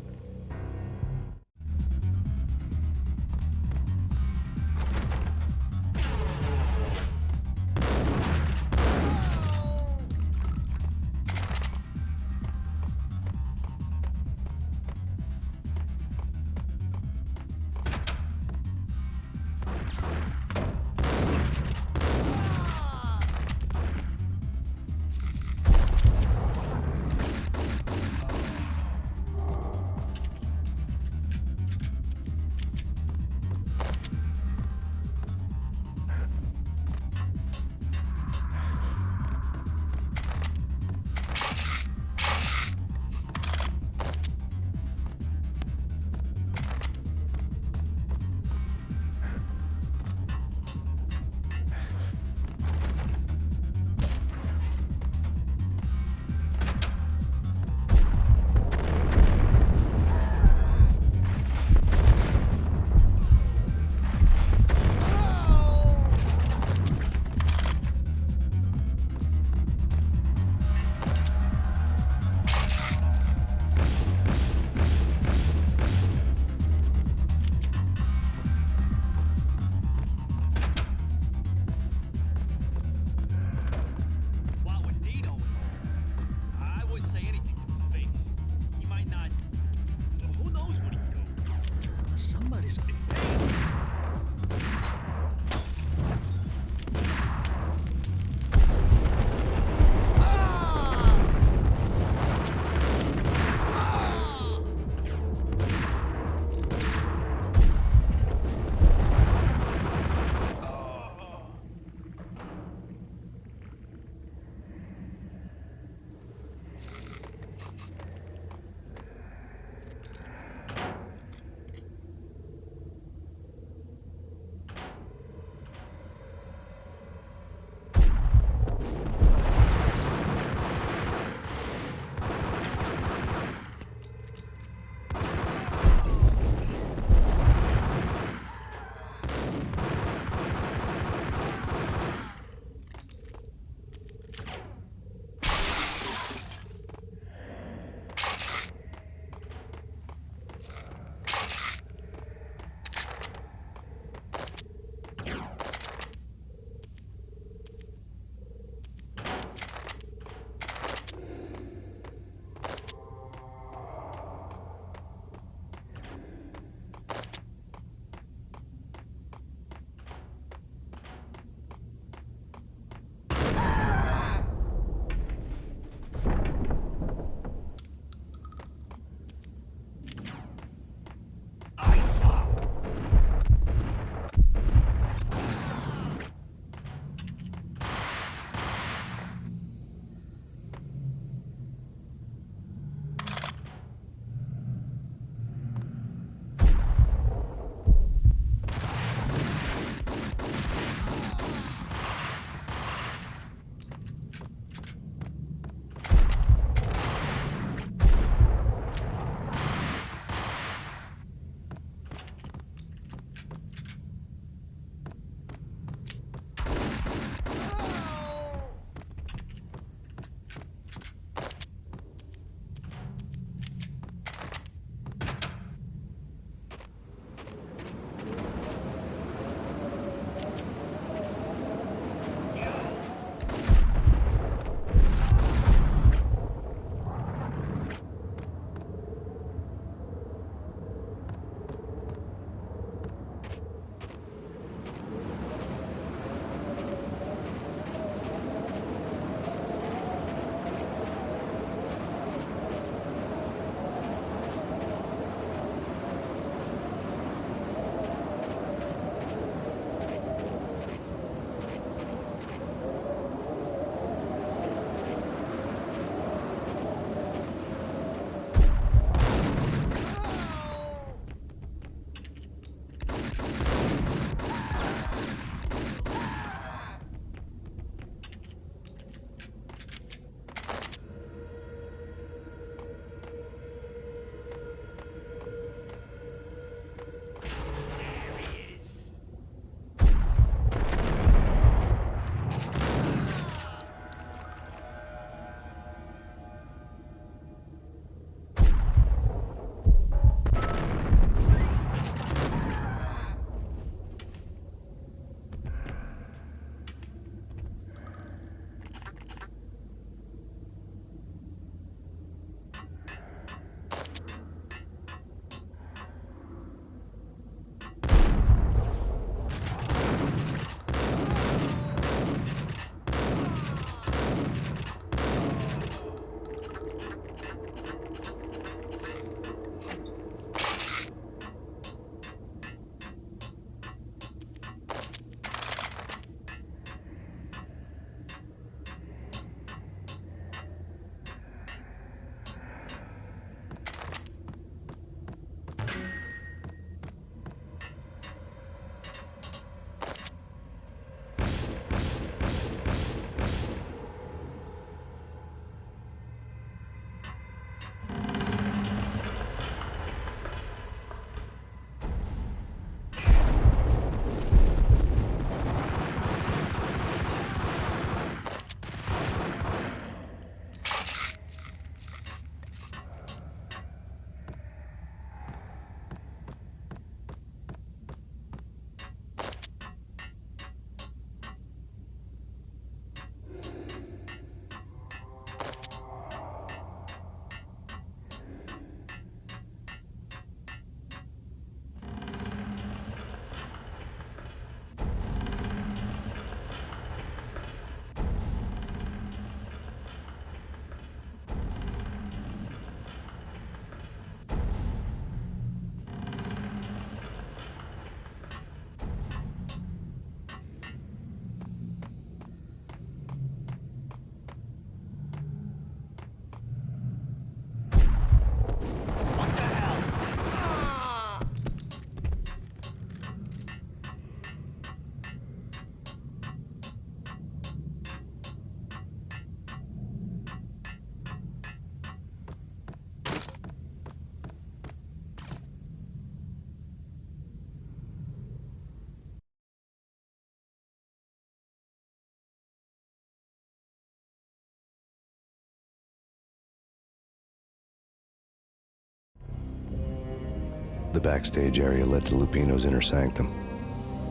The backstage area led to Lupino's inner sanctum.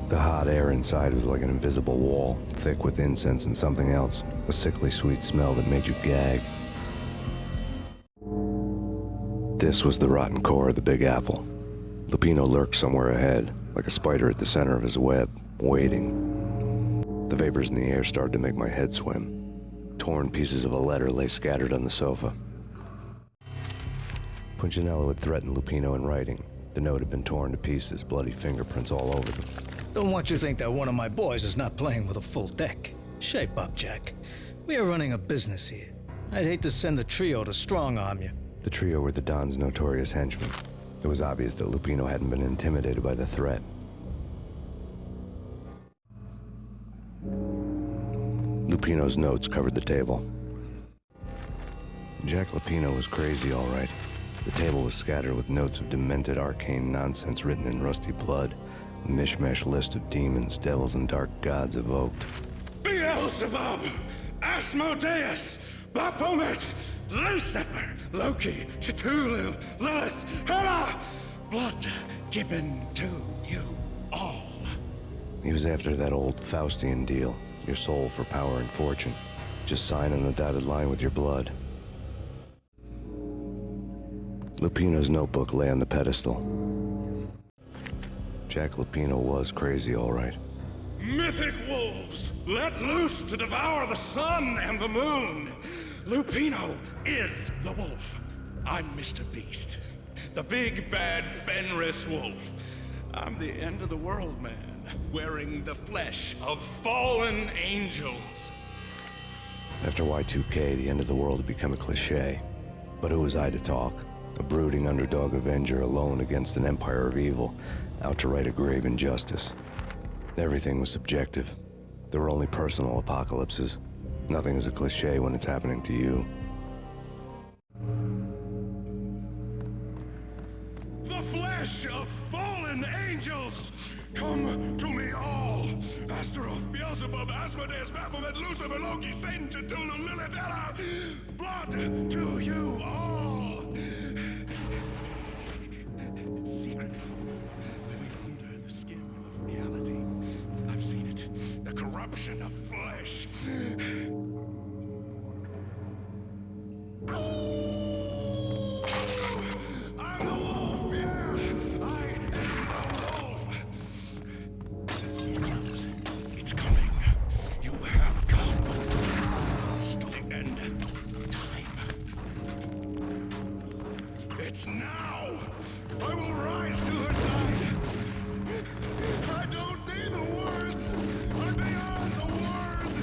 The hot air inside was like an invisible wall, thick with incense and something else, a sickly sweet smell that made you gag. This was the rotten core of the Big Apple. Lupino lurked somewhere ahead, like a spider at the center of his web, waiting. The vapors in the air started to make my head swim. Torn pieces of a letter lay scattered on the sofa. Punchinello had threatened Lupino in writing. The note had been torn to pieces, bloody fingerprints all over them. Don't want you to think that one of my boys is not playing with a full deck. Shape up, Jack. We are running a business here. I'd hate to send the trio to strong-arm you. The trio were the Don's notorious henchmen. It was obvious that Lupino hadn't been intimidated by the threat. Lupino's notes covered the table. Jack Lupino was crazy, all right. The table was scattered with notes of demented arcane nonsense written in rusty blood. A mishmash list of demons, devils, and dark gods evoked. Beelzebub, Asmodeus, Baphomet, Lucifer, Loki, Cthulhu, Lilith, Hela, blood given to you all. He was after that old Faustian deal, your soul for power and fortune. Just sign on the dotted line with your blood. Lupino's notebook lay on the pedestal. Jack Lupino was crazy, all right. Mythic wolves, let loose to devour the sun and the moon. Lupino is the wolf. I'm Mr. Beast, the big bad Fenris wolf. I'm the end of the world man, wearing the flesh of fallen angels. After Y2K, the end of the world had become a cliche. But who was I to talk? A brooding underdog avenger alone against an empire of evil, out to right a grave injustice. Everything was subjective. There were only personal apocalypses. Nothing is a cliche when it's happening to you. The flesh of fallen angels, come to me all. Astaroth, Beelzebub, Asmodeus, Baphomet, Lucifer, Loki, Satan, Cthulhu, Lilith, Hela, blood to you all. Secrets living under the skin of reality. I've seen it. The corruption of flesh. I'm the wolf, yeah! I am the wolf! It's close. It's coming. You have come to the end of time. It's now! I will rise to her side! I don't need the words! I'm beyond the words!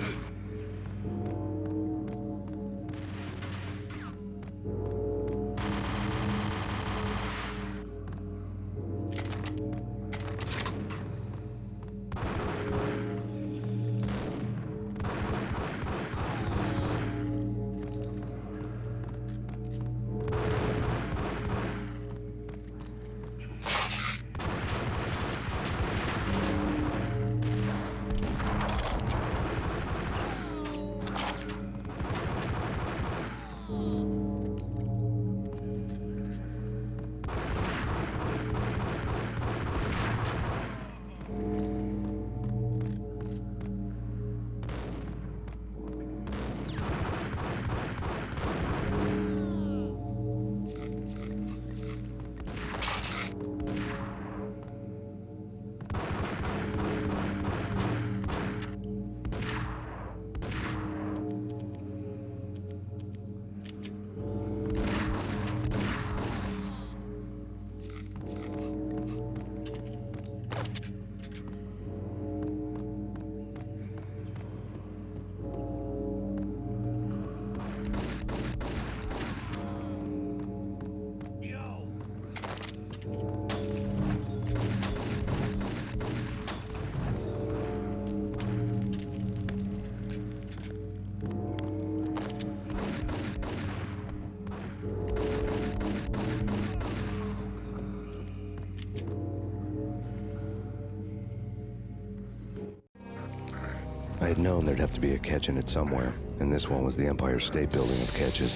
I had known there'd have to be a catch in it somewhere, and this one was the Empire State Building of catches.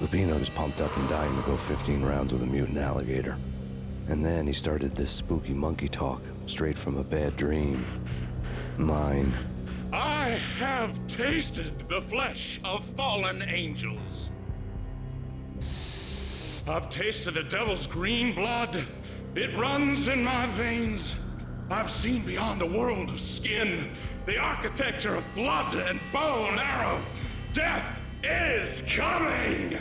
Lupino was pumped up and dying to go 15 rounds with a mutant alligator. And then he started this spooky monkey talk, straight from a bad dream. Mine. I have tasted the flesh of fallen angels. I've tasted the devil's green blood. It runs in my veins. I've seen beyond a world of skin, the architecture of blood and bow and arrow. Death is coming!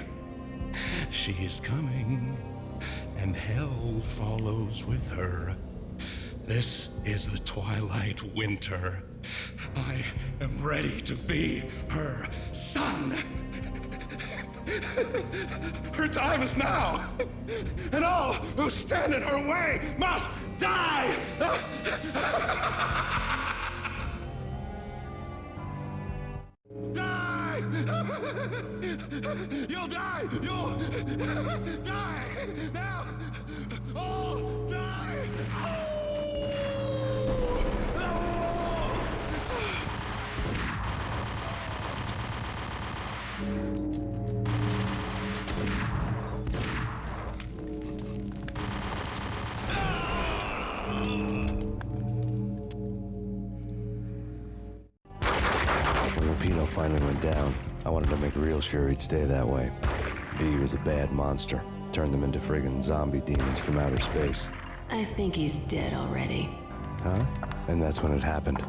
She is coming, and hell follows with her. This is the twilight winter. I am ready to be her son. Her time is now, and all who stand in her way must die! Die! You'll die! You'll die! Now! All die! When Lupino finally went down, I wanted to make real sure he'd stay that way. V was a bad monster. Turned them into friggin' zombie demons from outer space. I think he's dead already. Huh? And that's when it happened.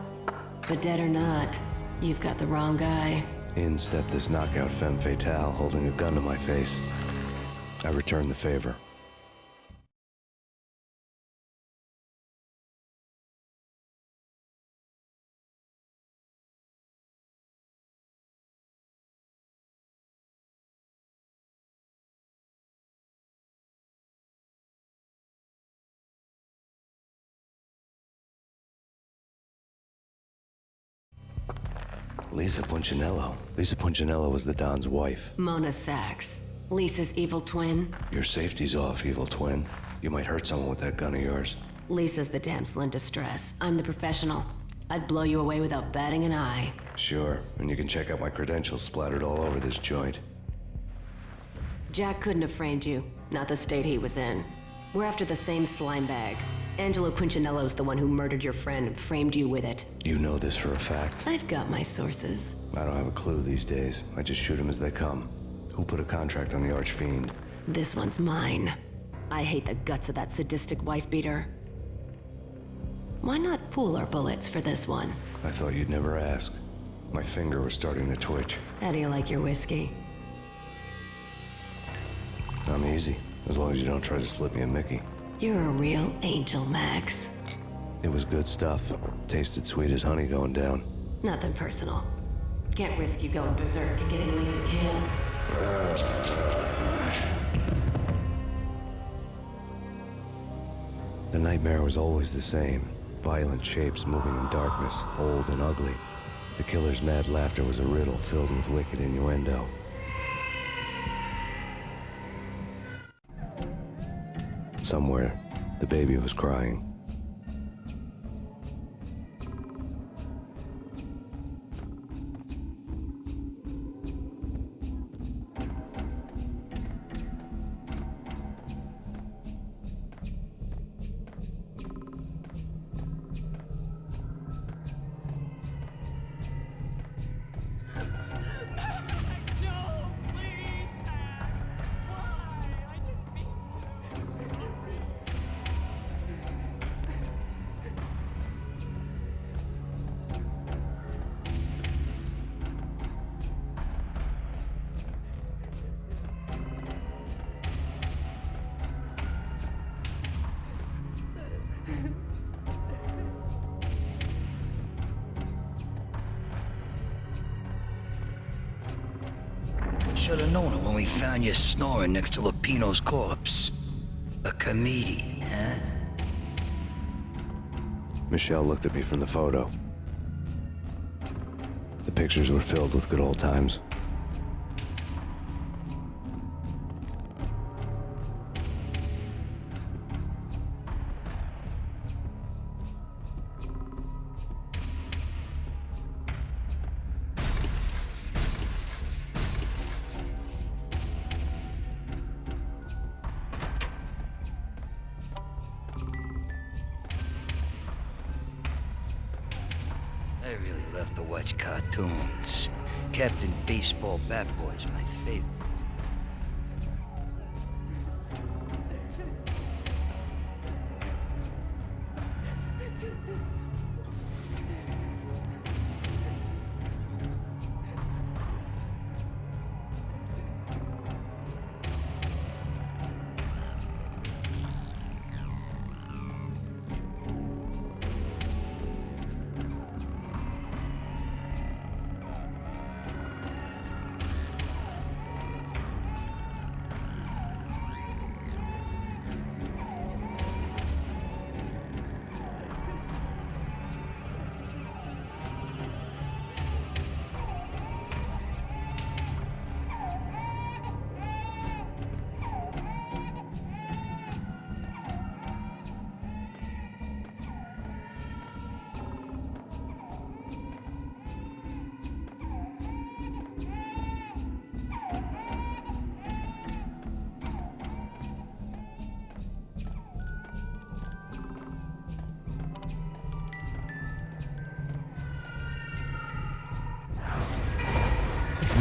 But dead or not, you've got the wrong guy. In stepped this knockout femme fatale, holding a gun to my face. I returned the favor. Lisa Punchinello. Lisa Punchinello was the Don's wife. Mona Sachs. Lisa's evil twin. Your safety's off, evil twin. You might hurt someone with that gun of yours. Lisa's the damsel in distress. I'm the professional. I'd blow you away without batting an eye. Sure, and you can check out my credentials splattered all over this joint. Jack couldn't have framed you. Not the state he was in. We're after the same slime bag. Angelo Punchinello's the one who murdered your friend and framed you with it. You know this for a fact? I've got my sources. I don't have a clue these days. I just shoot them as they come. Who put a contract on the Archfiend? This one's mine. I hate the guts of that sadistic wife-beater. Why not pool our bullets for this one? I thought you'd never ask. My finger was starting to twitch. How do you like your whiskey? I'm easy, as long as you don't try to slip me a Mickey. You're a real angel, Max. It was good stuff. Tasted sweet as honey going down. Nothing personal. Can't risk you going berserk and getting Lisa killed. The nightmare was always the same. Violent shapes moving in darkness, old and ugly. The killer's mad laughter was a riddle filled with wicked innuendo. Somewhere, the baby was crying. Should have known it when we found you snoring next to Lupino's corpse. A comedian, huh? Michelle looked at me from the photo. The pictures were filled with good old times. I really love to watch cartoons. Captain Baseball Bat Boy's my favorite.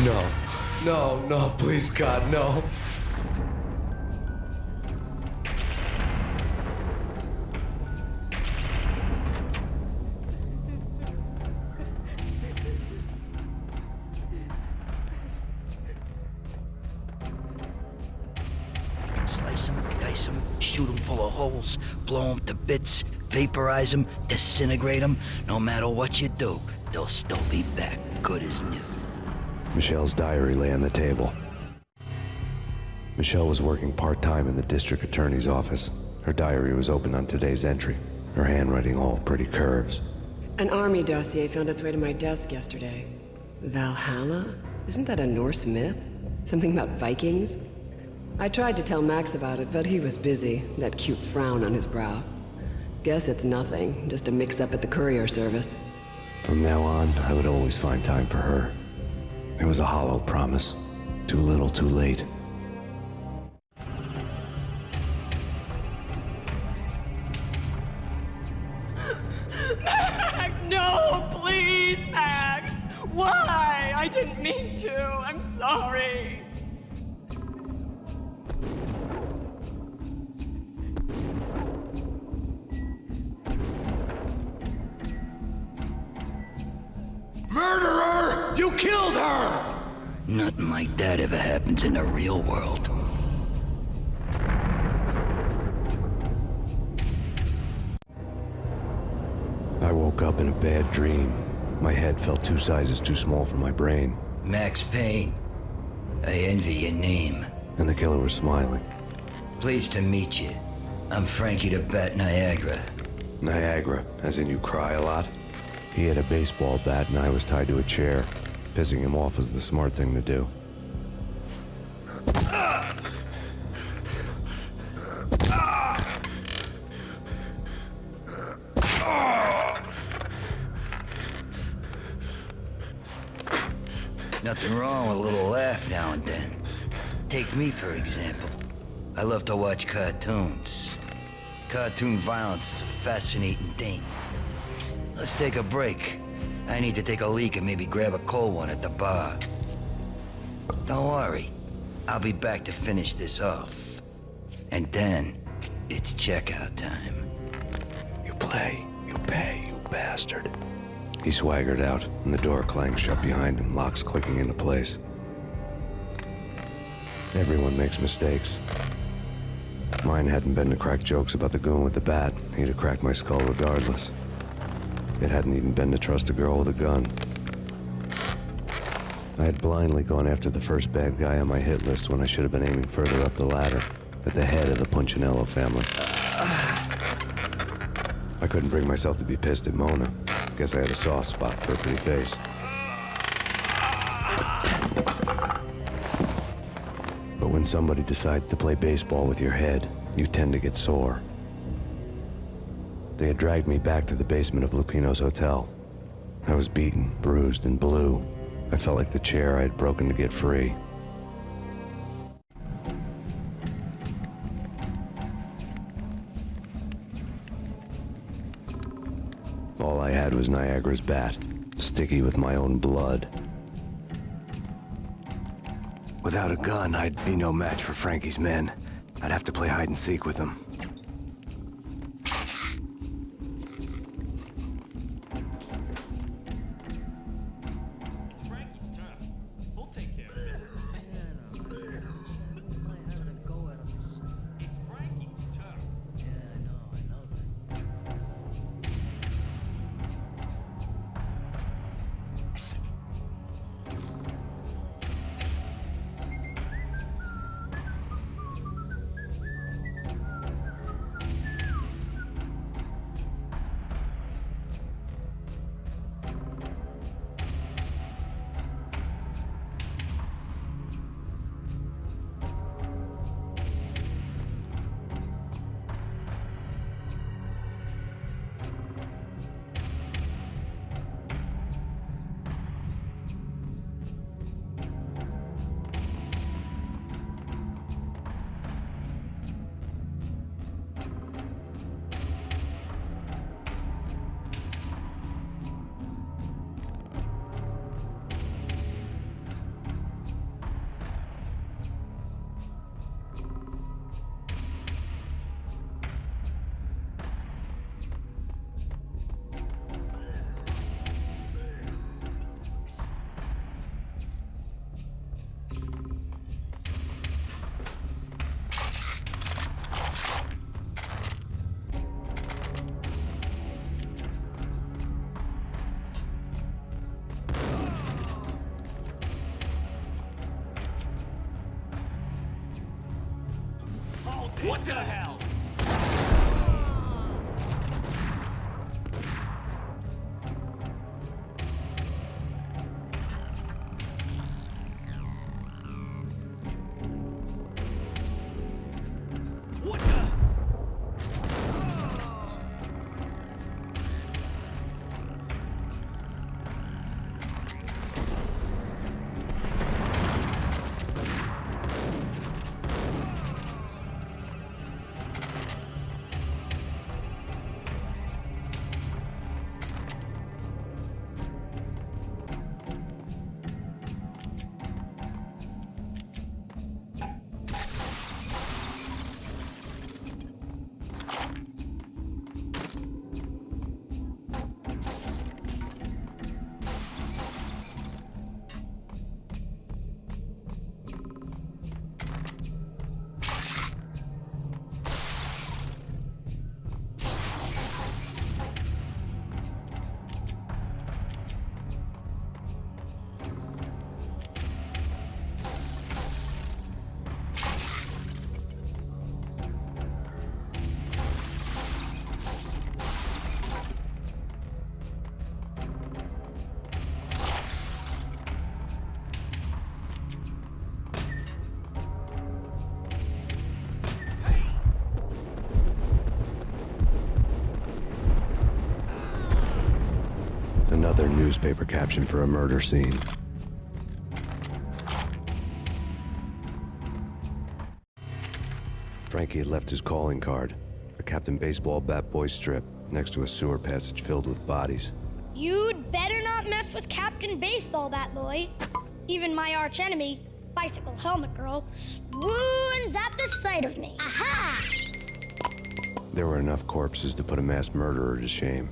No. No, no, please, God, no. Slice them, dice them, shoot them full of holes, blow them to bits, vaporize them, disintegrate them. No matter what you do, they'll still be back, good as new. Michelle's diary lay on the table. Michelle was working part-time in the district attorney's office. Her diary was open on today's entry, her handwriting all pretty curves. An army dossier found its way to my desk yesterday. Valhalla? Isn't that a Norse myth? Something about Vikings? I tried to tell Max about it, but he was busy, that cute frown on his brow. Guess it's nothing, just a mix-up at the courier service. From now on, I would always find time for her. It was a hollow promise. Too little, too late. Max, no, please, Max! Why? I didn't mean to. I'm sorry. Murderer! You killed her! Nothing like that ever happens in the real world. I woke up in a bad dream. My head felt 2 sizes too small for my brain. Max Payne. I envy your name. And the killer was smiling. Pleased to meet you. I'm Frankie the Bat Niagara. Niagara, as in you cry a lot? He had a baseball bat and I was tied to a chair. Pissing him off was the smart thing to do. Nothing wrong with a little laugh now and then. Take me, for example. I love to watch cartoons. Cartoon violence is a fascinating thing. Let's take a break. I need to take a leak and maybe grab a cold one at the bar. Don't worry. I'll be back to finish this off. And then, it's checkout time. You play, you pay, you bastard. He swaggered out, and the door clanged shut behind him, locks clicking into place. Everyone makes mistakes. Mine hadn't been to crack jokes about the goon with the bat. He'd have cracked my skull regardless. It hadn't even been to trust a girl with a gun. I had blindly gone after the first bad guy on my hit list when I should have been aiming further up the ladder, at the head of the Punchinello family. I couldn't bring myself to be pissed at Mona. Guess I had a soft spot for her pretty face. But when somebody decides to play baseball with your head, you tend to get sore. They had dragged me back to the basement of Lupino's hotel. I was beaten, bruised, and blue. I felt like the chair I had broken to get free. All I had was Niagara's bat. Sticky with my own blood. Without a gun, I'd be no match for Frankie's men. I'd have to play hide and seek with them. It's Frankie's turn. We'll take care of it. It's Frankie's turn. I know that. What the hell? What the? Another newspaper caption for a murder scene. Frankie had left his calling card, a Captain Baseball bat boy strip, next to a sewer passage filled with bodies. You'd better not mess with Captain Baseball Bat Boy. Even my archenemy, Bicycle Helmet Girl, swoons at the sight of me. Aha! There were enough corpses to put a mass murderer to shame.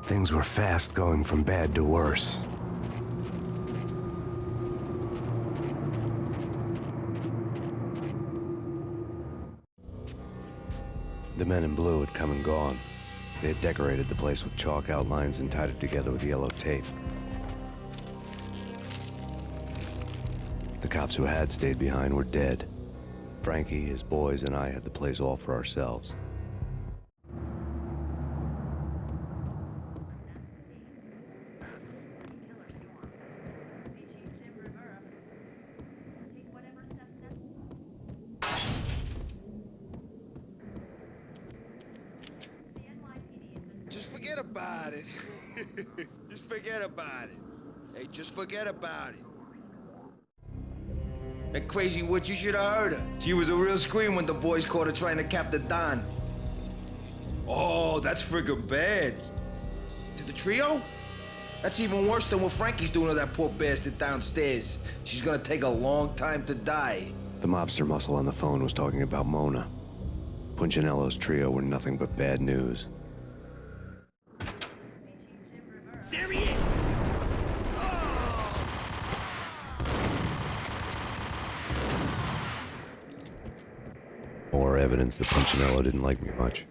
Things were fast going from bad to worse. The men in blue had come and gone. They had decorated the place with chalk outlines and tied it together with yellow tape. The cops who had stayed behind were dead. Frankie, his boys, and I had the place all for ourselves. Just forget about it. Just forget about it. Hey, just forget about it. That crazy witch, you should have heard her. She was a real scream when the boys caught her trying to cap the Don. Oh, that's friggin' bad. To the trio? That's even worse than what Frankie's doing to that poor bastard downstairs. She's gonna take a long time to die. The mobster muscle on the phone was talking about Mona. Punchinello's trio were nothing but bad news. There he is! More evidence that Punchinello didn't like me much.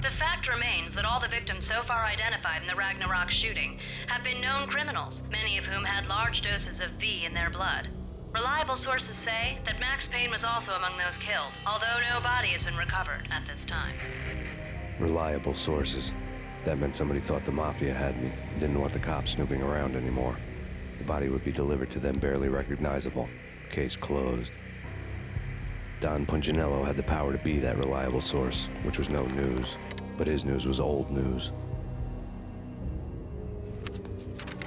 The fact remains that all the victims so far identified in the Ragnarok shooting have been known criminals, many of whom had large doses of V in their blood. Reliable sources say that Max Payne was also among those killed, although no body has been recovered at this time. Reliable sources. That meant somebody thought the Mafia had me, didn't want the cops snooping around anymore. The body would be delivered to them barely recognizable. Case closed. Don Punchinello had the power to be that reliable source, which was no news. But his news was old news.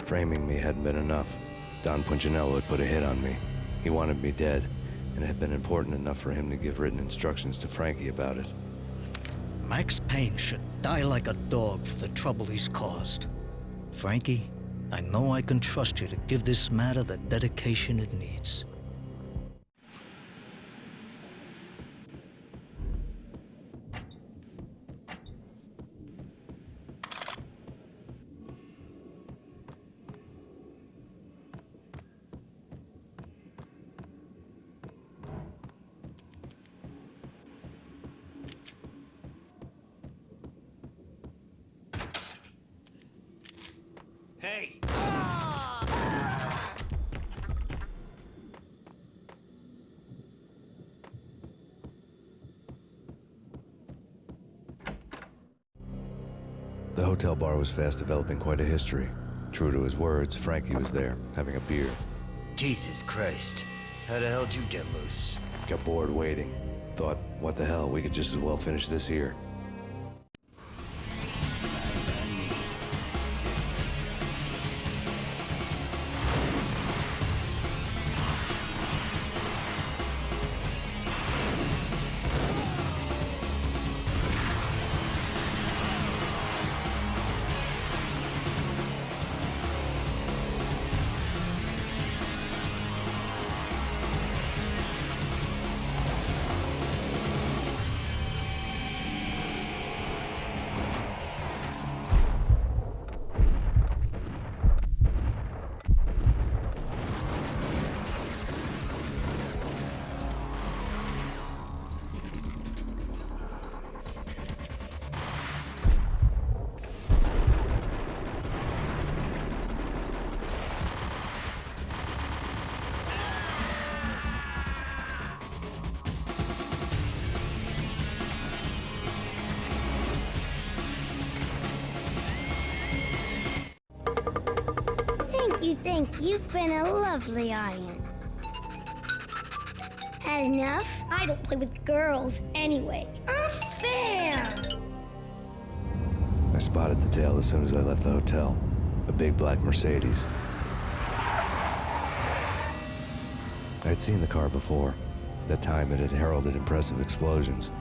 Framing me hadn't been enough. Don Punchinello had put a hit on me. He wanted me dead, and it had been important enough for him to give written instructions to Frankie about it. Max Payne should die like a dog for the trouble he's caused. Frankie, I know I can trust you to give this matter the dedication it needs. Hey! The hotel bar was fast developing quite a history. True to his words, Frankie was there, having a beer. Jesus Christ. How the hell did you get loose? Got bored waiting. Thought, what the hell, we could just as well finish this here. Thank you. You've been a lovely audience. Had enough? I don't play with girls anyway. Unfair! I spotted the tail as soon as I left the hotel. A big black Mercedes. I had seen the car before. That time it had heralded impressive explosions.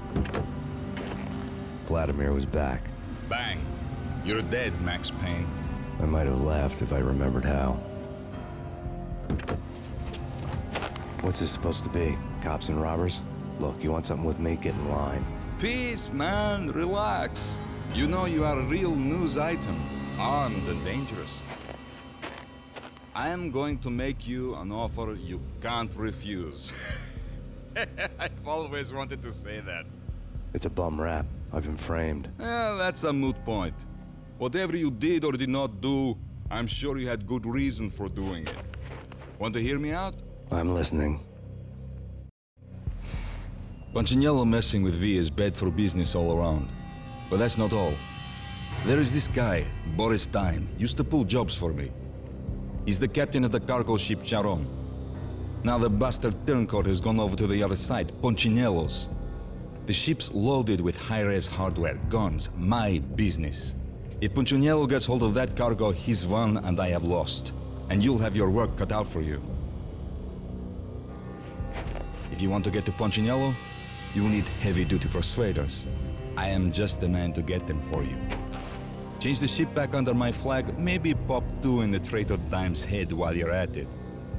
Vladimir was back. Bang. You're dead, Max Payne. I might have laughed if I remembered how. What's this supposed to be? Cops and robbers? Look, you want something with me? Get in line. Peace, man. Relax. You know you are a real news item, armed and dangerous. I am going to make you an offer you can't refuse. I've always wanted to say that. It's a bum rap. I've been framed. That's a moot point. Whatever you did or did not do, I'm sure you had good reason for doing it. Want to hear me out? I'm listening. Punchinello messing with V is bad for business all around. But that's not all. There is this guy, Boris Time, used to pull jobs for me. He's the captain of the cargo ship Charon. Now the bastard turncoat has gone over to the other side, Punchinello's. The ship's loaded with high-res hardware, guns, my business. If Punchinello gets hold of that cargo, he's won and I have lost. And you'll have your work cut out for you. If you want to get to Punchinello, you'll need heavy-duty persuaders. I am just the man to get them for you. Change the ship back under my flag, maybe pop 2 in the traitor Dime's head while you're at it.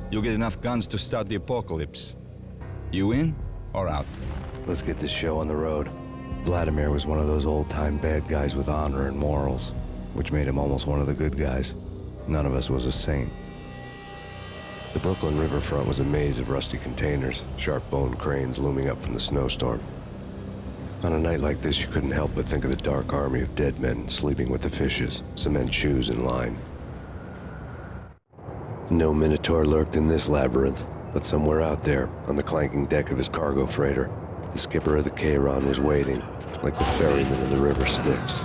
You'll get enough guns to start the apocalypse. You in or out? Let's get this show on the road. Vladimir was one of those old-time bad guys with honor and morals, which made him almost one of the good guys. None of us was a saint. The Brooklyn riverfront was a maze of rusty containers, sharp-boned cranes looming up from the snowstorm. On a night like this, you couldn't help but think of the dark army of dead men sleeping with the fishes, cement shoes in line. No Minotaur lurked in this labyrinth, but somewhere out there, on the clanking deck of his cargo freighter, the skipper of the Chiron was waiting, like the ferryman of the river Styx.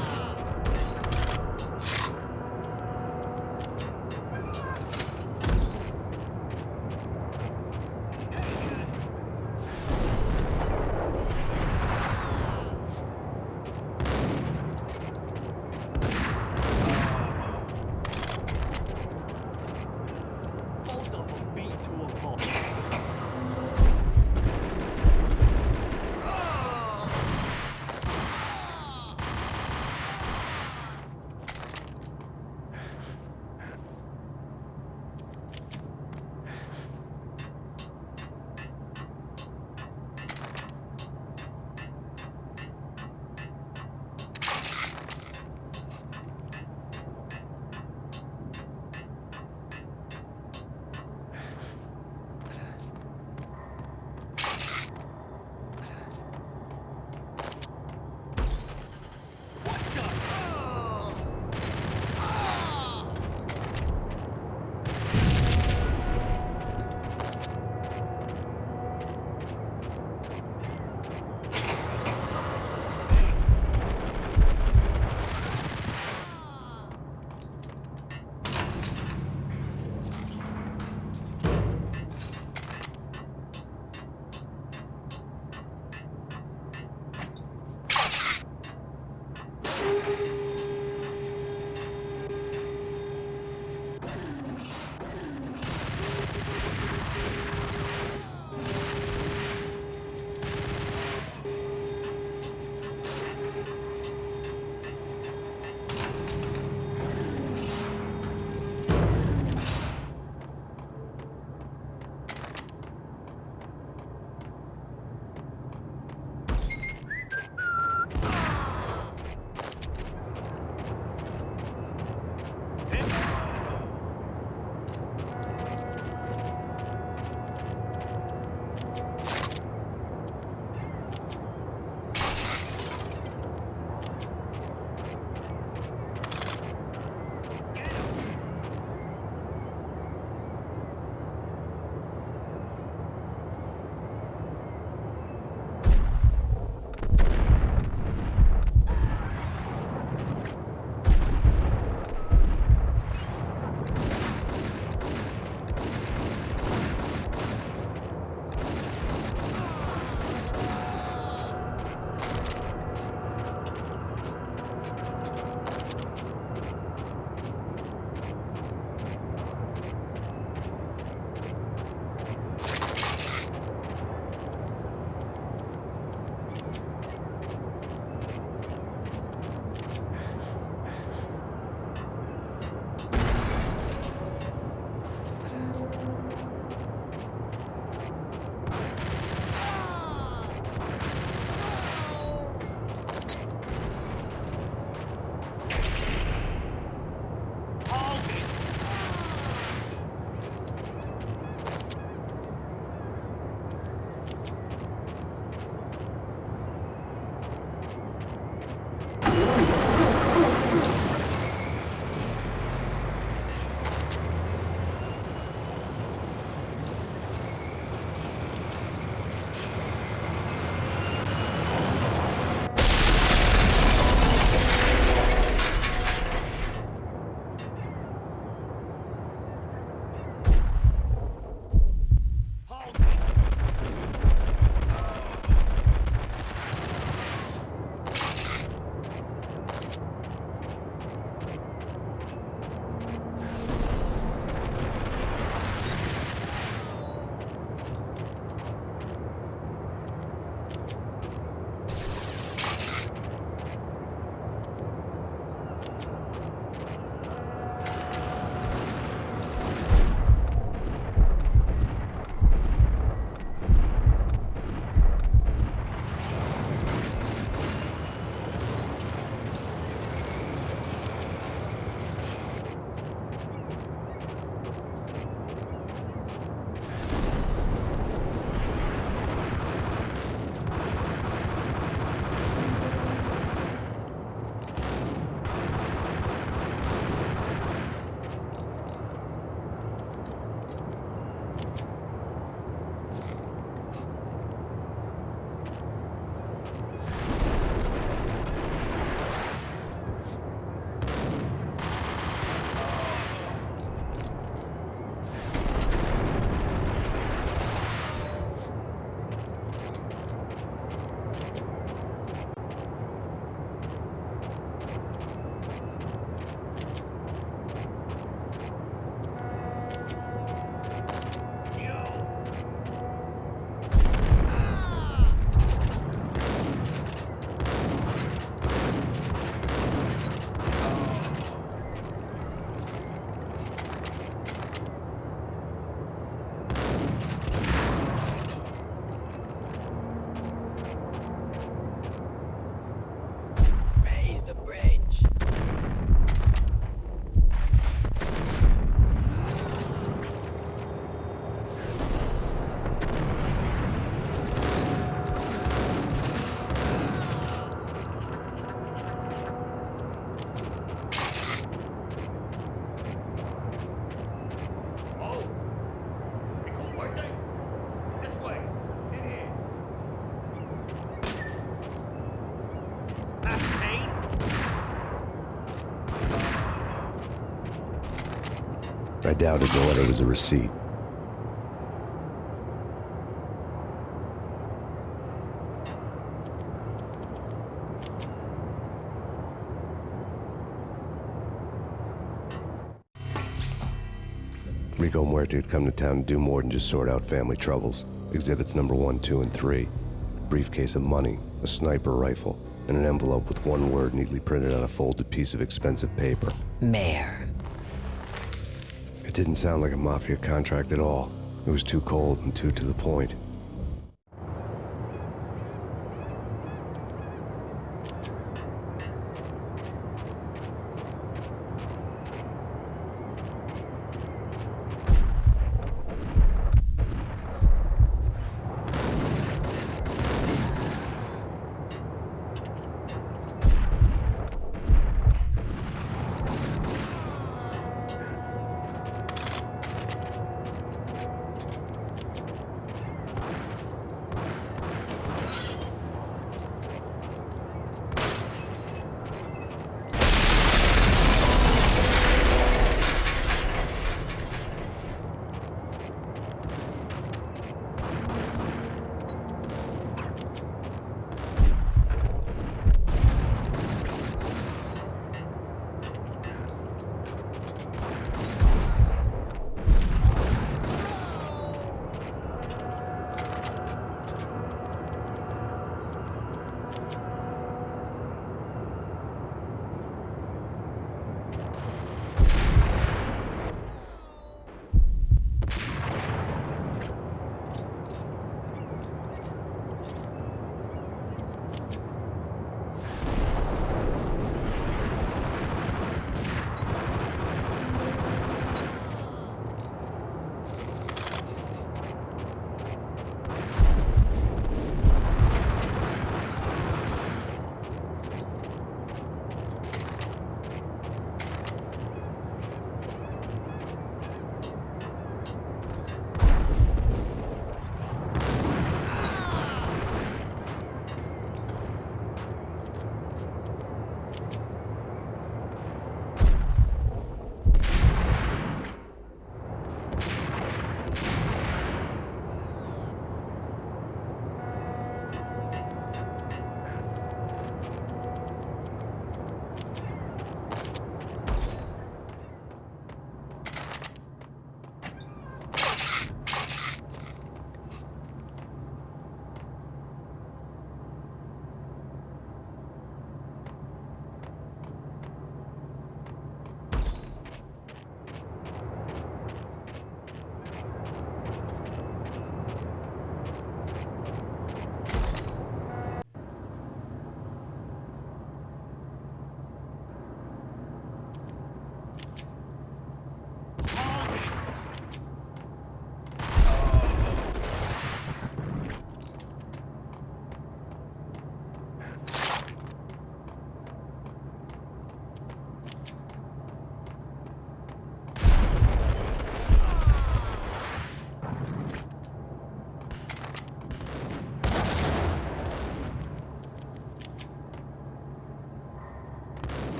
I doubted the letter was a receipt. Rico Muerte had come to town to do more than just sort out family troubles. Exhibits number 1, 2, and 3. A briefcase of money, a sniper rifle, and an envelope with one word neatly printed on a folded piece of expensive paper. Mayor. It didn't sound like a mafia contract at all. It was too cold and too to the point.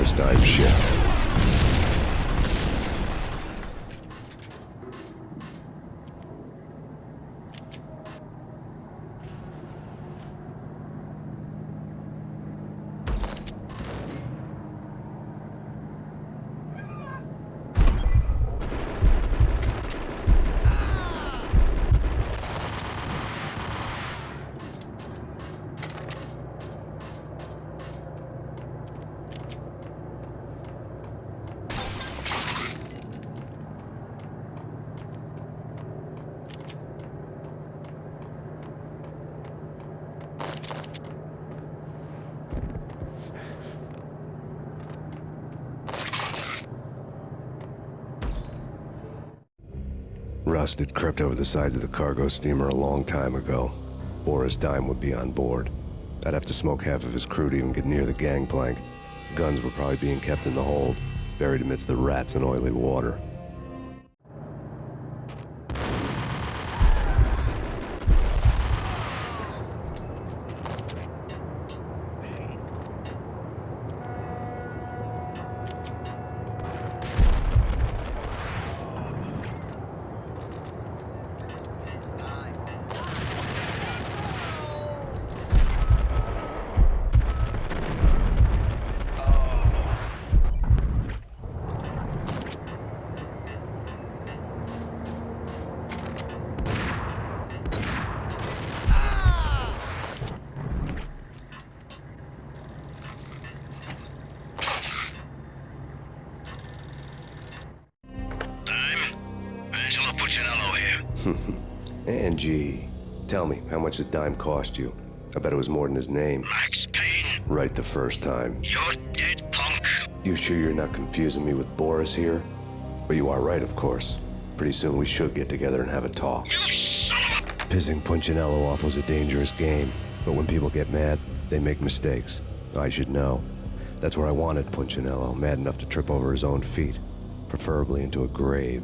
Boris Dime's ship. Rust had crept over the sides of the cargo steamer a long time ago. Boris Dime would be on board. I'd have to smoke half of his crew to even get near the gangplank. Guns were probably being kept in the hold, buried amidst the rats and oily water. Angie, tell me, how much did Dime cost you? I bet it was more than his name. Max Payne. Right the first time. You're dead, punk. You sure you're not confusing me with Boris here? But you are right, of course. Pretty soon we should get together and have a talk. You son of a... Pissing Punchinello off was a dangerous game, but when people get mad, they make mistakes. I should know. That's where I wanted Punchinello, mad enough to trip over his own feet, preferably into a grave.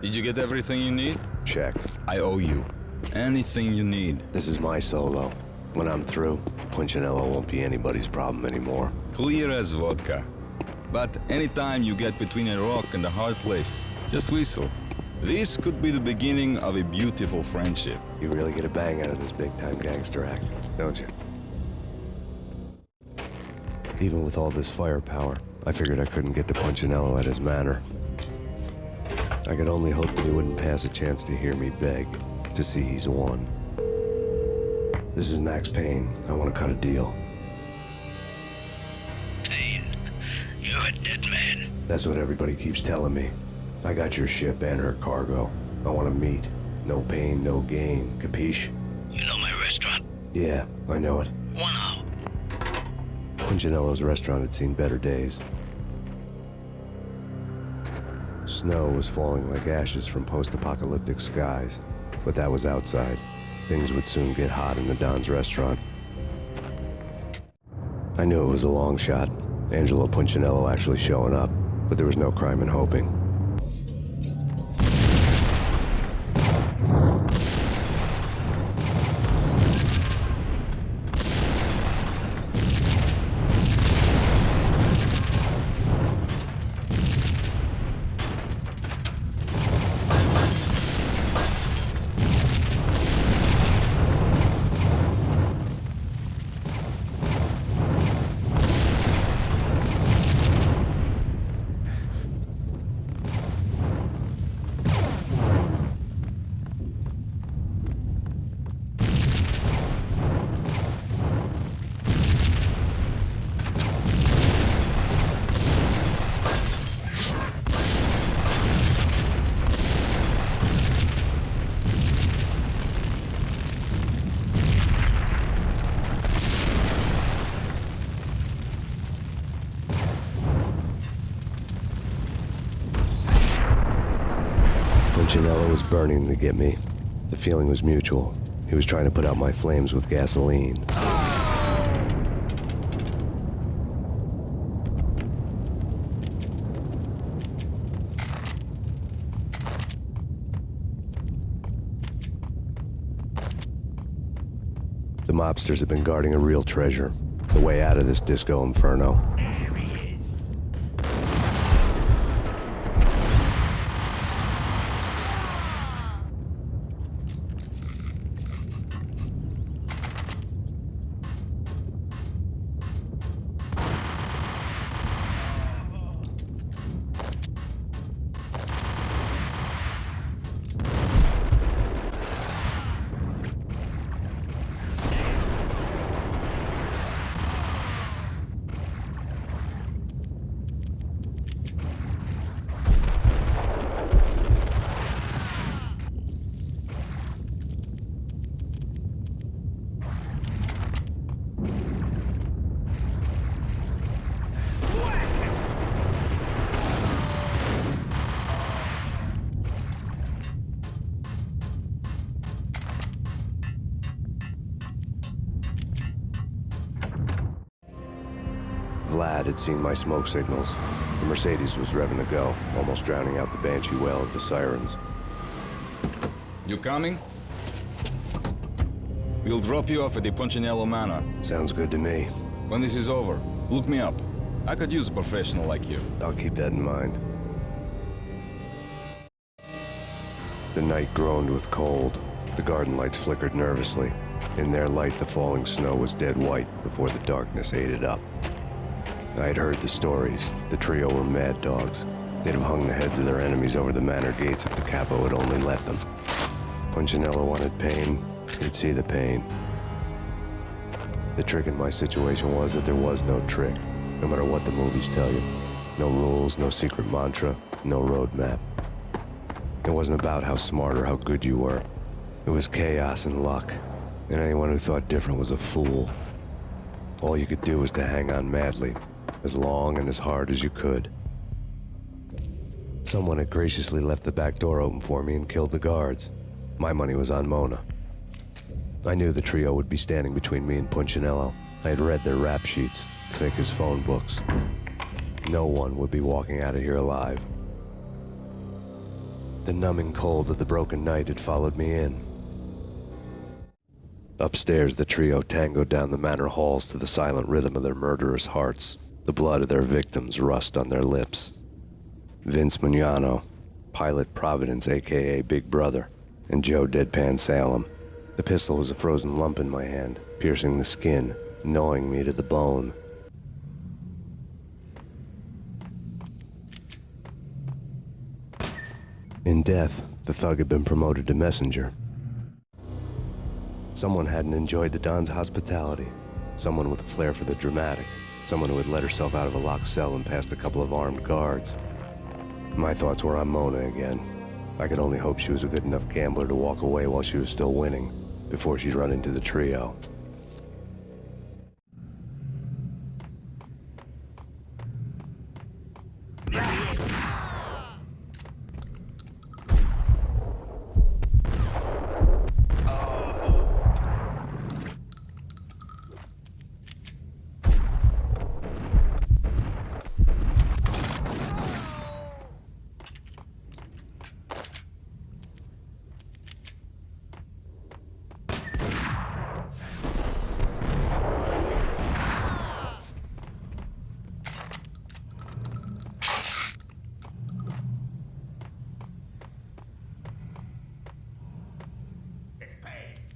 Did you get everything you need? Check. I owe you. Anything you need. This is my solo. When I'm through, Punchinello won't be anybody's problem anymore. Clear as vodka. But anytime you get between a rock and a hard place, just whistle. This could be the beginning of a beautiful friendship. You really get a bang out of this big-time gangster act, don't you? Even with all this firepower, I figured I couldn't get to Punchinello at his manor. I could only hope that he wouldn't pass a chance to hear me beg, to see he's won. This is Max Payne. I want to cut a deal. Payne, you're a dead man. That's what everybody keeps telling me. I got your ship and her cargo. I want to meet. No pain, no gain. Capiche? You know my restaurant? Yeah, I know it. 1 hour. Punchinello's restaurant had seen better days. Snow was falling like ashes from post-apocalyptic skies, but that was outside. Things would soon get hot in the Don's restaurant. I knew it was a long shot, Angelo Punchinello actually showing up, but there was no crime in hoping. Punchinello was burning to get me. The feeling was mutual. He was trying to put out my flames with gasoline. The mobsters have been guarding a real treasure. The way out of this disco inferno. Vlad had seen my smoke signals. The Mercedes was revving to go, almost drowning out the banshee wail of the sirens. You coming? We'll drop you off at the Punchinello Manor. Sounds good to me. When this is over, look me up. I could use a professional like you. I'll keep that in mind. The night groaned with cold. The garden lights flickered nervously. In their light, the falling snow was dead white before the darkness ate it up. I had heard the stories. The trio were mad dogs. They'd have hung the heads of their enemies over the manor gates if the capo had only let them. Punchinello wanted pain. He'd see the pain. The trick in my situation was that there was no trick, no matter what the movies tell you. No rules, no secret mantra, no roadmap. It wasn't about how smart or how good you were. It was chaos and luck, and anyone who thought different was a fool. All you could do was to hang on madly, as long and as hard as you could. Someone had graciously left the back door open for me and killed the guards. My money was on Mona. I knew the trio would be standing between me and Punchinello. I had read their rap sheets, thick as phone books. No one would be walking out of here alive. The numbing cold of the broken night had followed me in. Upstairs, the trio tangoed down the manor halls to the silent rhythm of their murderous hearts, the blood of their victims rust on their lips. Vince Mugnano, Pilot Providence, a.k.a. Big Brother, and Joe Deadpan Salem. The pistol was a frozen lump in my hand, piercing the skin, gnawing me to the bone. In death, the thug had been promoted to messenger. Someone hadn't enjoyed the Don's hospitality. Someone with a flair for the dramatic. Someone who had let herself out of a locked cell and past a couple of armed guards. My thoughts were on Mona again. I could only hope she was a good enough gambler to walk away while she was still winning, before she'd run into the trio.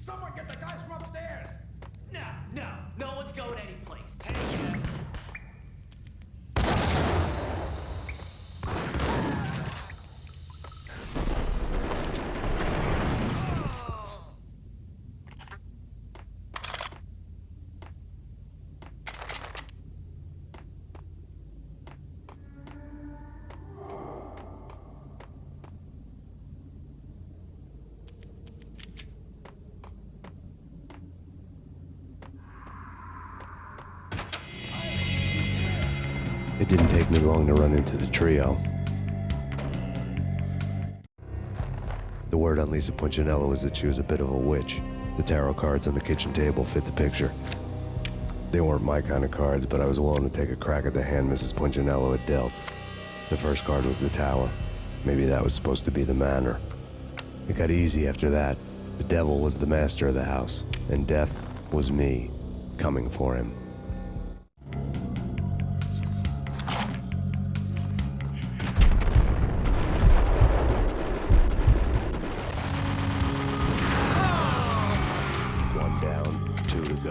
Someone get the guys from upstairs! No one's going anyplace. Hey, It didn't take me long to run into the trio. The word on Lisa Punchinello was that she was a bit of a witch. The tarot cards on the kitchen table fit the picture. They weren't my kind of cards, but I was willing to take a crack at the hand Mrs. Punchinello had dealt. The first card was the Tower. Maybe that was supposed to be the Manor. It got easy after that. The devil was the master of the house, and death was me, coming for him. One down, two to go.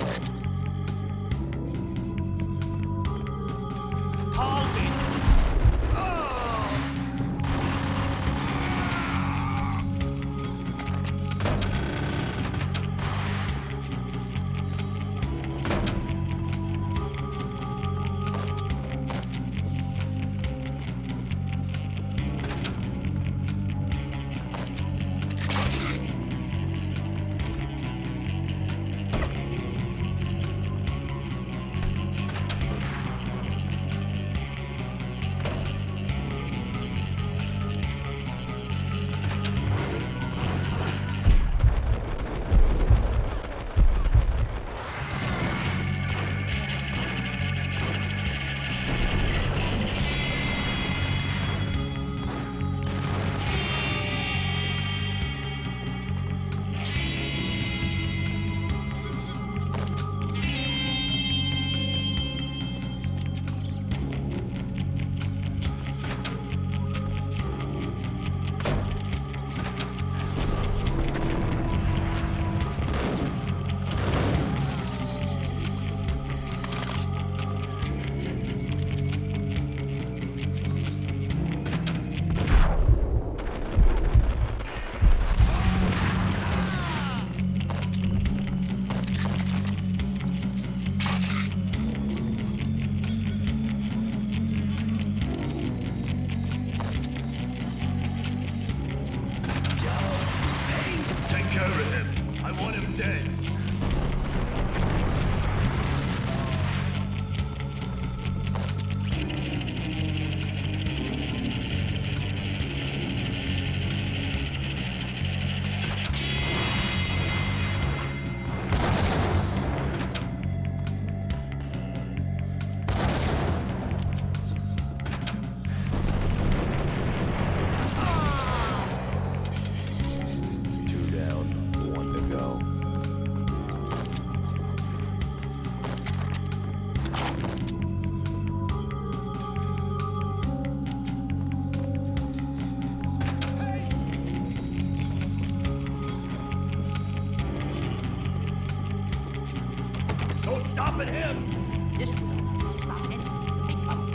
stopping him. This will stop anything in trouble.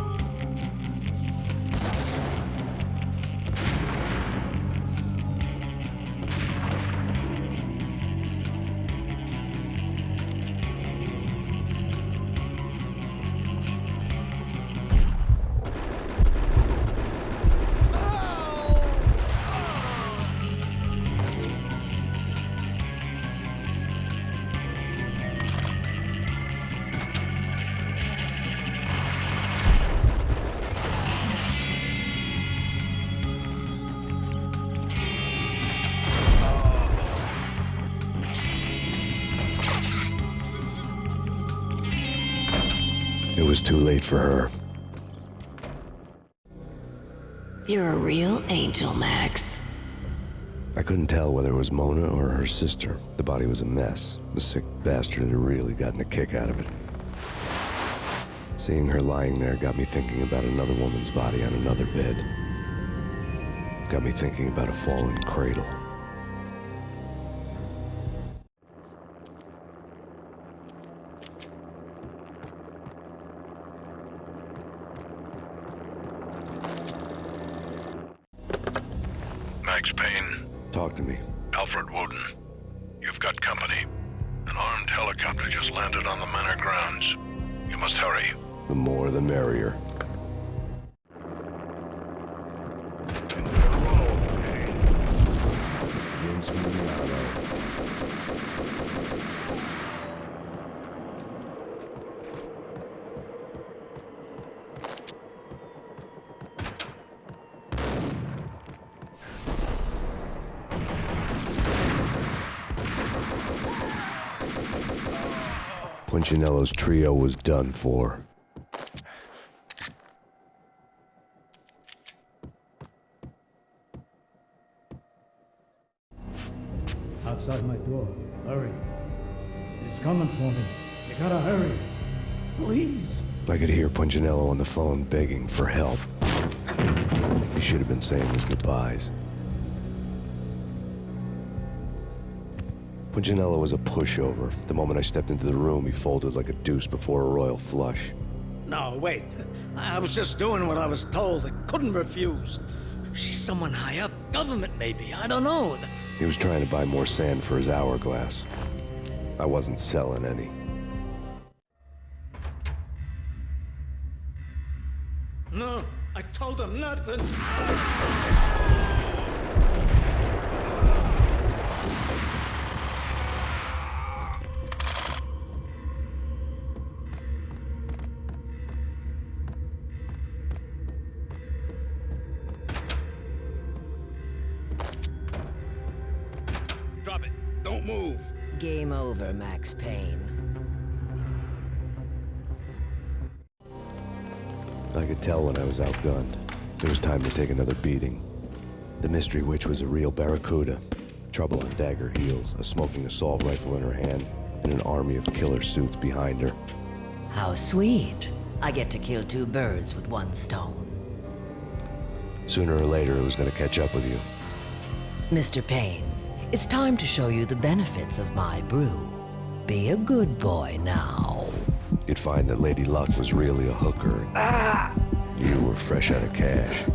It was too late for her. You're a real angel, Max. I couldn't tell whether it was Mona or her sister. The body was a mess. The sick bastard had really gotten a kick out of it. Seeing her lying there got me thinking about another woman's body on another bed. Got me thinking about a fallen cradle. Max Payne. Talk to me. Alfred Woden. You've got company. An armed helicopter just landed on the manor grounds. You must hurry. The more the merrier. Punchinello's trio was done for. Outside my door. Hurry. He's coming for me. You gotta hurry. Please. I could hear Punchinello on the phone begging for help. He should have been saying his goodbyes. Punchinello was a pushover. The moment I stepped into the room, he folded like a deuce before a royal flush. No, wait. I was just doing what I was told. I couldn't refuse. She's someone high up. Government, maybe. I don't know. He was trying to buy more sand for his hourglass. I wasn't selling any. No, I told him nothing. Drop it. Don't move. Game over, Max Payne. I could tell when I was outgunned. It was time to take another beating. The mystery witch was a real barracuda. Trouble on dagger heels, a smoking assault rifle in her hand, and an army of killer suits behind her. How sweet. I get to kill two birds with one stone. Sooner or later, it was going to catch up with you. Mr. Payne, it's time to show you the benefits of my brew. Be a good boy now. You'd find that Lady Luck was really a hooker. You were fresh out of cash.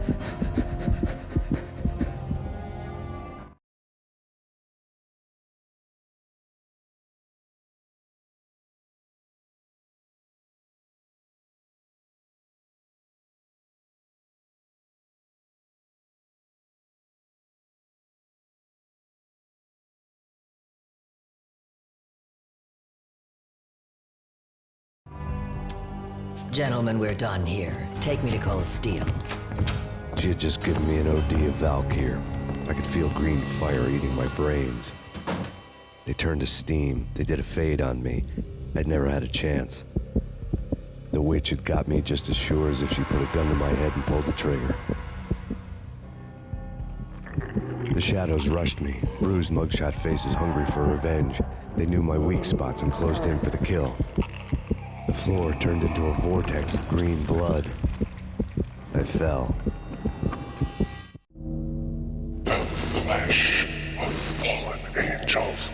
Gentlemen, we're done here. Take me to Cold Steel. She had just given me an OD of Valkyr. I could feel green fire eating my brains. They turned to steam. They did a fade on me. I'd never had a chance. The witch had got me just as sure as if she put a gun to my head and pulled the trigger. The shadows rushed me. Bruised mugshot faces hungry for revenge. They knew my weak spots and closed in for the kill. The floor turned into a vortex of green blood. I fell. The flesh of fallen angels.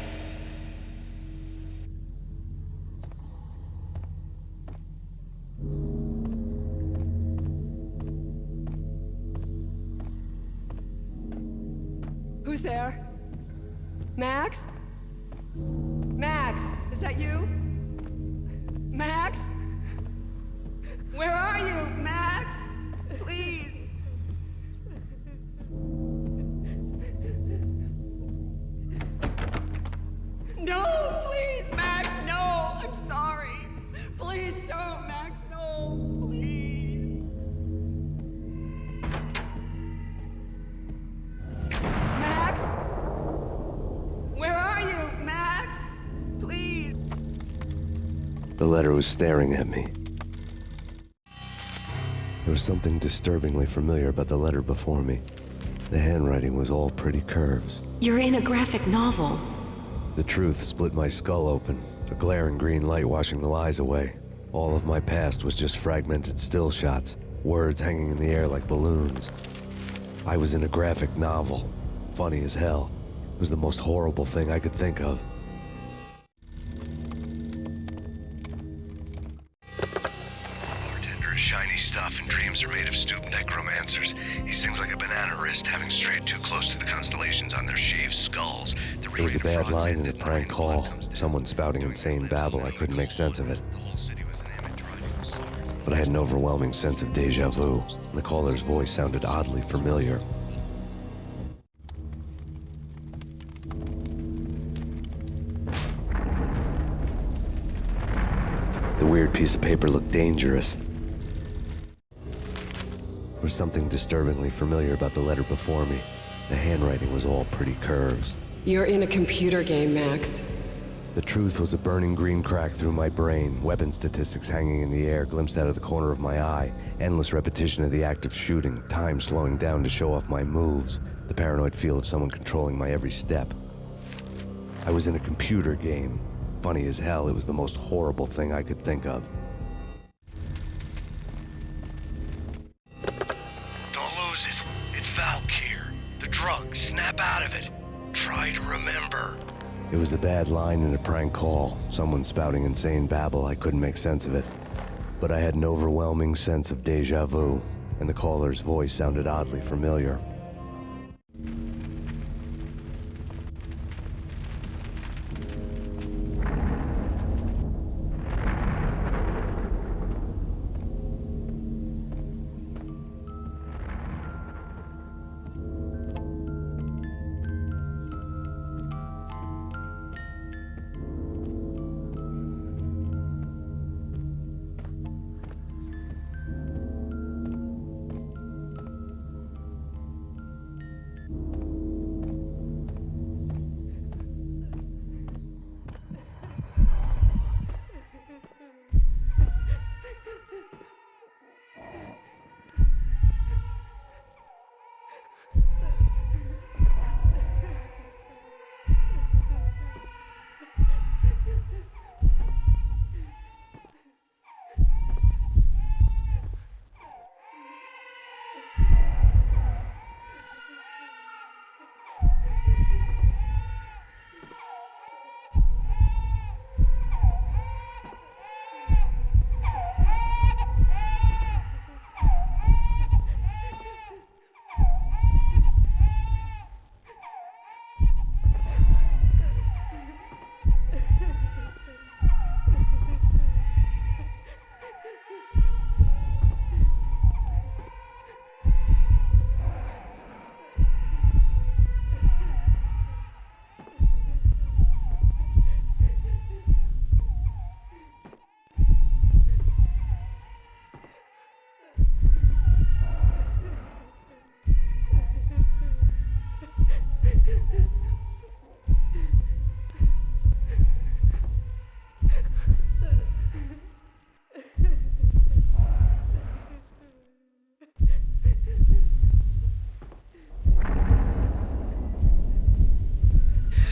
Who's there? Max? Max, is that you? Max? Where are you, Max? Please. No, please, Max, no. I'm sorry. Please don't, Max, no, please. Max? Where are you, Max? Please. The letter was staring at me. There was something disturbingly familiar about the letter before me. The handwriting was all pretty curves. You're in a graphic novel. The truth split my skull open, a glaring green light washing the lies away. All of my past was just fragmented still shots, words hanging in the air like balloons. I was in a graphic novel. Funny as hell. It was the most horrible thing I could think of. Bartender is shiny stuff, and dreams are made of stooped necromancers. He sings like a banana wrist, having strayed too close to the constellations on their shaved skulls. There was a bad line in a prank call. Someone spouting insane babble. I couldn't make sense of it. But I had an overwhelming sense of deja vu, and the caller's voice sounded oddly familiar. The weird piece of paper looked dangerous. There was something disturbingly familiar about the letter before me. The handwriting was all pretty curves. You're in a computer game, Max. The truth was a burning green crack through my brain, weapon statistics hanging in the air, glimpsed out of the corner of my eye, endless repetition of the act of shooting, time slowing down to show off my moves, the paranoid feel of someone controlling my every step. I was in a computer game. Funny as hell, it was the most horrible thing I could think of. Don't lose it. It's Valk here. The drug. Snap out of it. Try to remember. It was a bad line in a prank call, someone spouting insane babble. I couldn't make sense of it. But I had an overwhelming sense of deja vu, and the caller's voice sounded oddly familiar.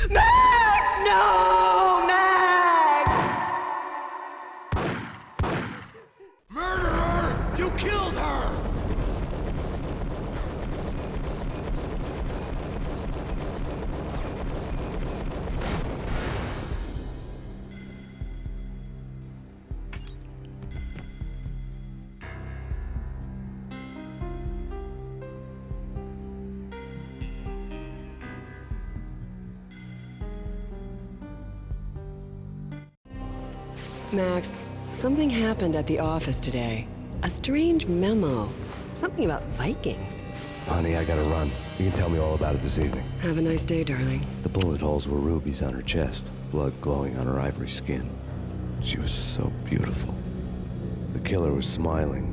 Max! No! Max! Murderer! You killed her! Max, something happened at the office today. A strange memo. Something about Vikings. Honey, I gotta run. You can tell me all about it this evening. Have a nice day, darling. The bullet holes were rubies on her chest, blood glowing on her ivory skin. She was so beautiful. The killer was smiling.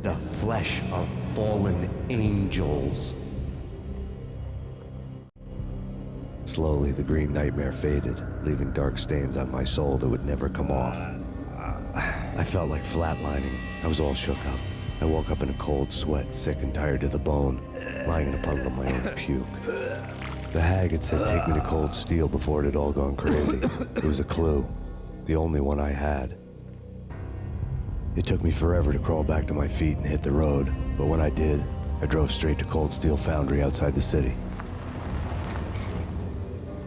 The flesh of fallen angels. Slowly, the green nightmare faded, leaving dark stains on my soul that would never come off. I felt like flatlining. I was all shook up. I woke up in a cold sweat, sick and tired to the bone, lying in a puddle of my own puke. The hag had said take me to Cold Steel before it had all gone crazy. It was a clue, the only one I had. It took me forever to crawl back to my feet and hit the road, but when I did, I drove straight to Cold Steel Foundry outside the city.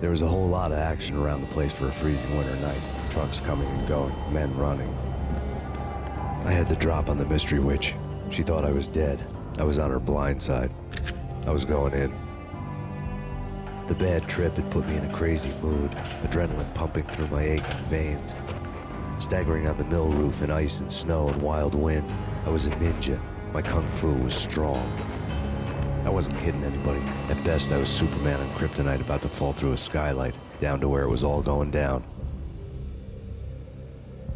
There was a whole lot of action around the place for a freezing winter night. Trucks coming and going, men running. I had the drop on the mystery witch. She thought I was dead. I was on her blind side. I was going in. The bad trip had put me in a crazy mood, adrenaline pumping through my aching veins. Staggering on the mill roof in ice and snow and wild wind, I was a ninja. My kung fu was strong. I wasn't kidding anybody. At best, I was Superman on Kryptonite about to fall through a skylight, down to where it was all going down.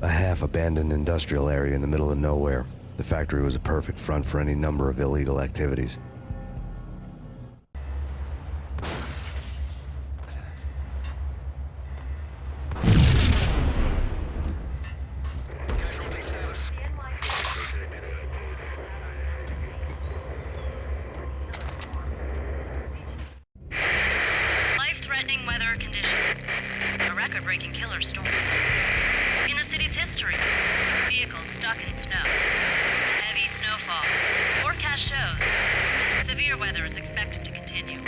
A half-abandoned industrial area in the middle of nowhere. The factory was a perfect front for any number of illegal activities. Life-threatening weather conditions. A record-breaking killer storm. In the city's history, vehicles stuck in snow. Heavy snowfall. Forecast shows severe weather is expected to continue.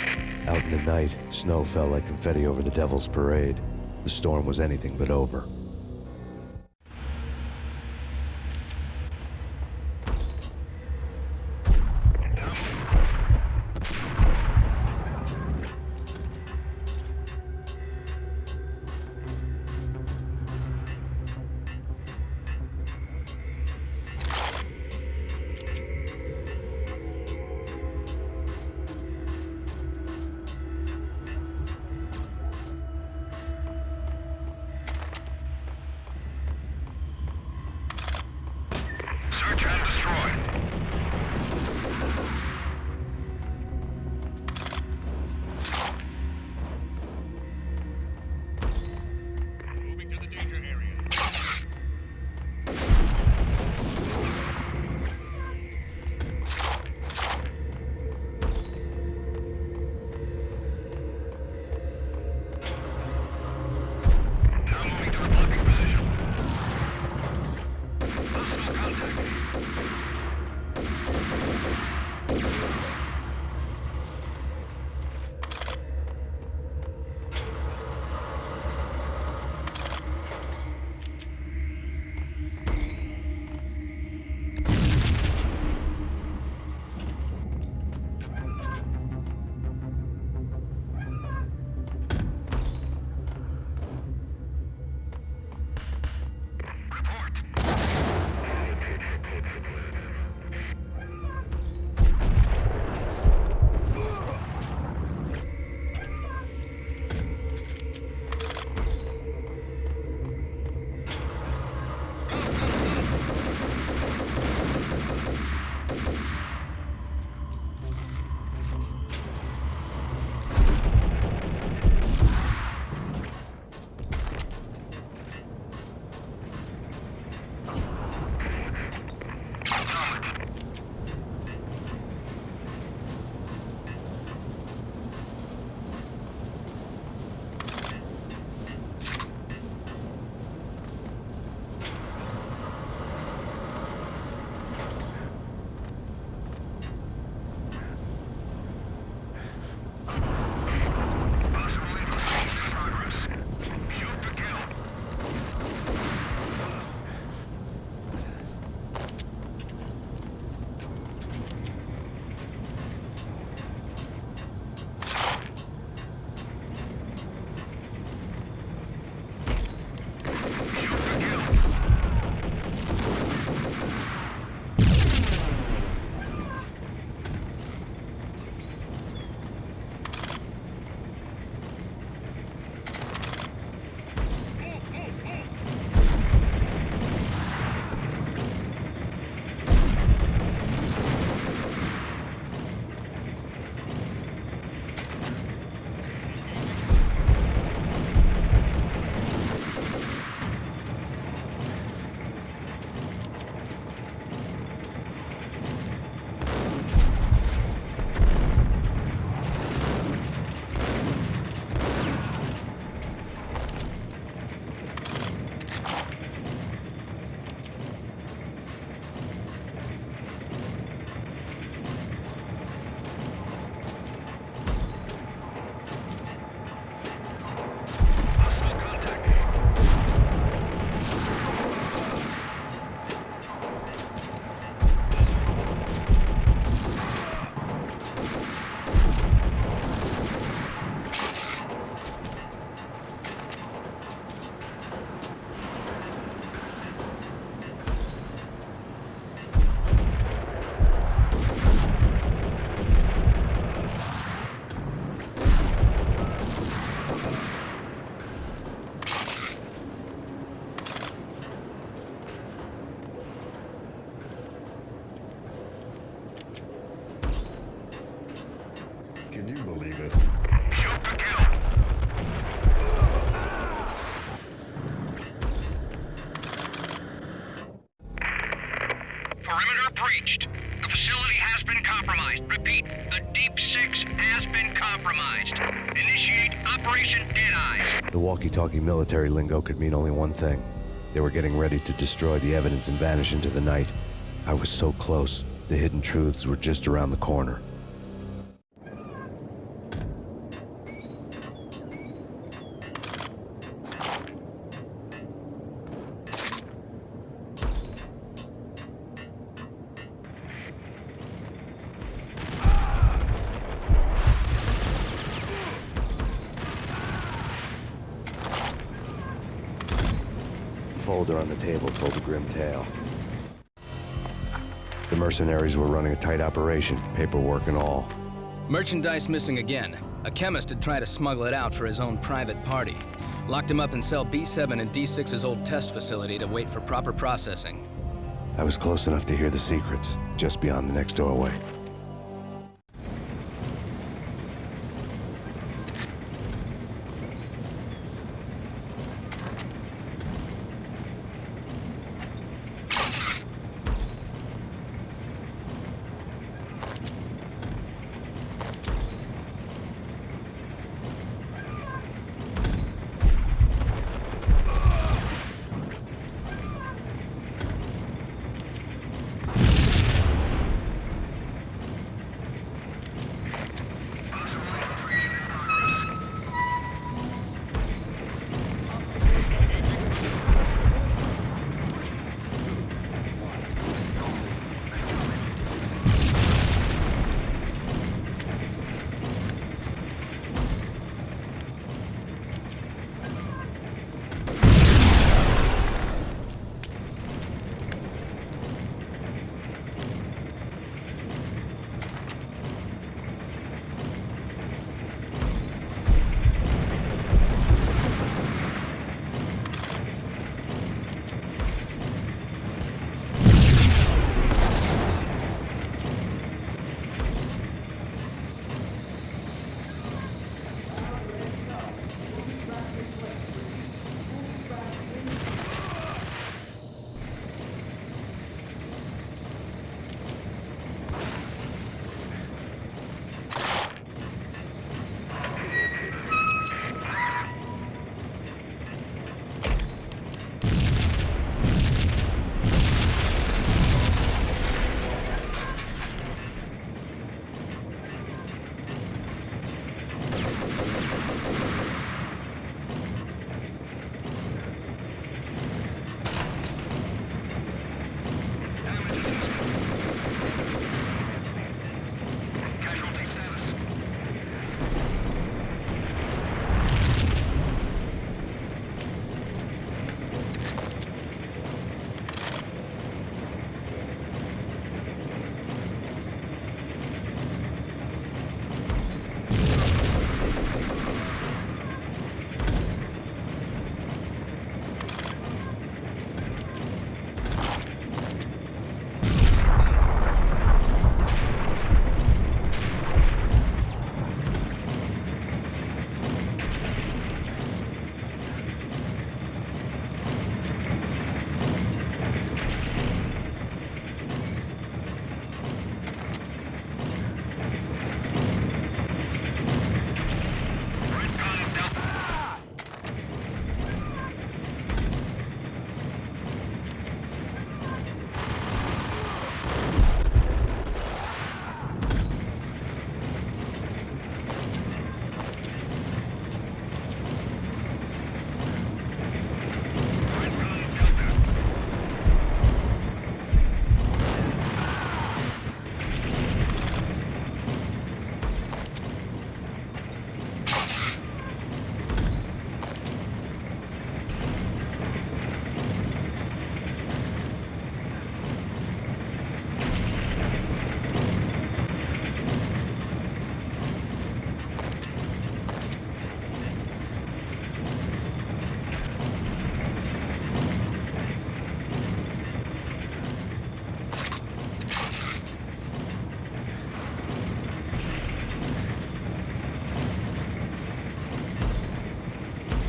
Out in the night, snow fell like confetti over the Devil's Parade. The storm was anything but over. Can you believe it? Shoot to kill. Perimeter breached. The facility has been compromised. Repeat, the Deep Six has been compromised. Initiate Operation Deadeye. The walkie-talkie military lingo could mean only one thing. They were getting ready to destroy the evidence and vanish into the night. I was so close. The hidden truths were just around the corner. The folder on the table told a grim tale. The mercenaries were running a tight operation, paperwork and all. Merchandise missing again. A chemist had tried to smuggle it out for his own private party. Locked him up in cell B7 in D6's old test facility to wait for proper processing. I was close enough to hear the secrets, just beyond the next doorway.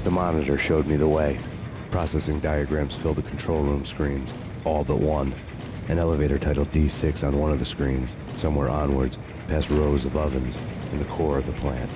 The monitor showed me the way. Processing diagrams filled the control room screens, all but one. An elevator titled D6 on one of the screens, somewhere onwards, past rows of ovens, in the core of the plant.